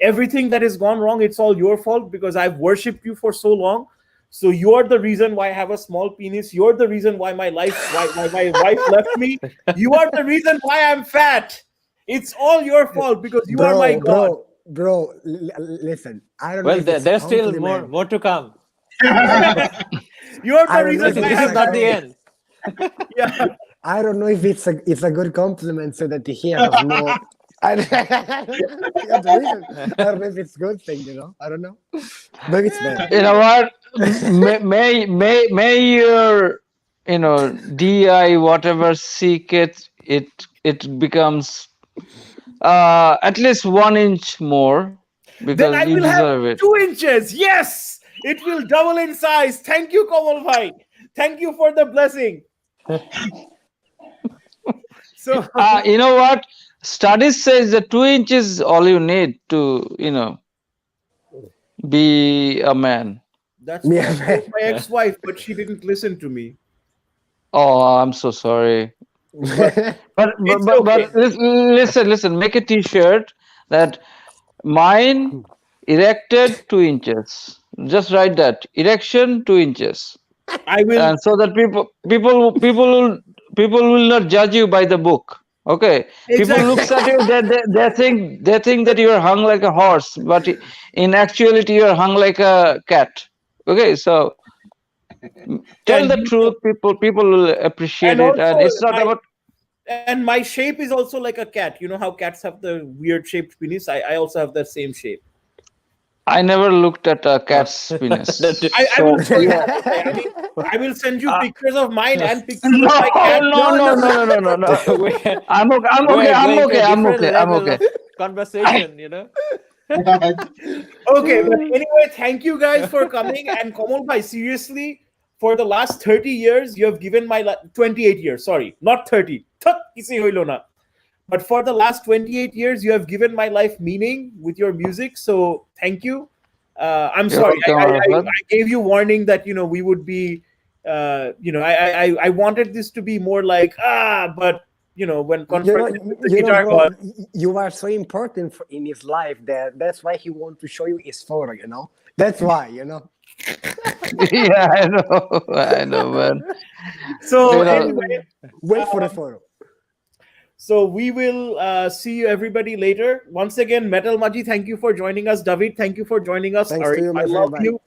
Everything that has gone wrong, it's all your fault because I've worshipped you for so long. So you're the reason why I have a small penis. You're the reason why my wife left me. You are the reason why I'm fat. It's all your fault because you are my god. Bro, listen. I don't know Well, if it's a there's still compliment. more to come. You are I the don't know reason if This why is I'm not the end. Yeah. I don't know if it's a good compliment so that he has more. I don't know if it's a good thing, you know. I don't know. Maybe it's bad. You know what? May your DI whatever seek it becomes at least 1 inch more Then because I you will have deserve it. 2 inches. Yes, it will double in size. Thank you, Kamal Bhai. Thank you for the blessing. So You know what? Studies says that 2 inches is all you need to be a man. that's Me what I and told my ex-wife, but she didn't listen to me. Oh, I'm so sorry. But But It's but listen. Make a T-shirt that mine erected 2 inches. Just write that erection 2 inches, I will. and so that people will not judge you by the book. Okay, people Exactly. looks at you they think that you are hung like a horse, but in actuality you are hung like a cat. Okay, so tell And the you truth. People will appreciate and it, and also it's not my about. and my shape is also like a cat. You know how cats have the weird shaped penis? I also have that same shape. I never looked at a cat's penis. I So, will show you. yeah. I mean, I will send you pictures of mine and pictures No, of my cat. no. We're I'm okay. I'm going to a okay. different level of conversation, you know. Okay, but anyway, thank you guys for coming. And Kamal Bhai, seriously, for the last 30 years, you have given my 28 years. Sorry, not 30. Thak kisi hoilo na. But for the last 28 years, you have given my life meaning with your music. So thank you. I'm You're sorry. welcome, I Arafat. gave you warning that we would be. I wanted this to be more like but when confronted with the guitar bro, god. you are so important in his life that's why he want to show you his photo. That's why. Yeah, I know, man. So You know, anyway, Wait for the photo. so we will see you everybody later. Once again, Metal Maji, thank you for joining us. David, thank you for joining us. Thanks to Arif, you, my I love friend. Bye. you.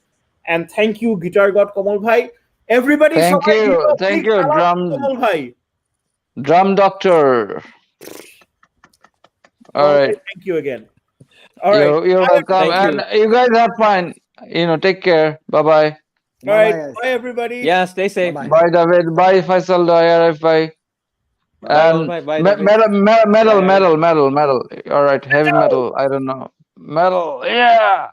And thank you, Guitar God Kamal Bhai. Everybody, Thank সবাই you, give a thank big you, shout out to Kamal Bhai. drum doctor. All Kamal Bhai, right, thank you again. All right. you're Bye, welcome, everybody. and you guys have fun. Take care. Bye bye. All right. Bye-bye, guys. Bye, everybody. Yeah, stay safe. Bye-bye. Bye, David. Bye, Faisal. Bye, Arif. Bye. Bye, And bye, bye, David. metal. Bye, Arif. All right, heavy metal. I don't know. Metal. Yeah.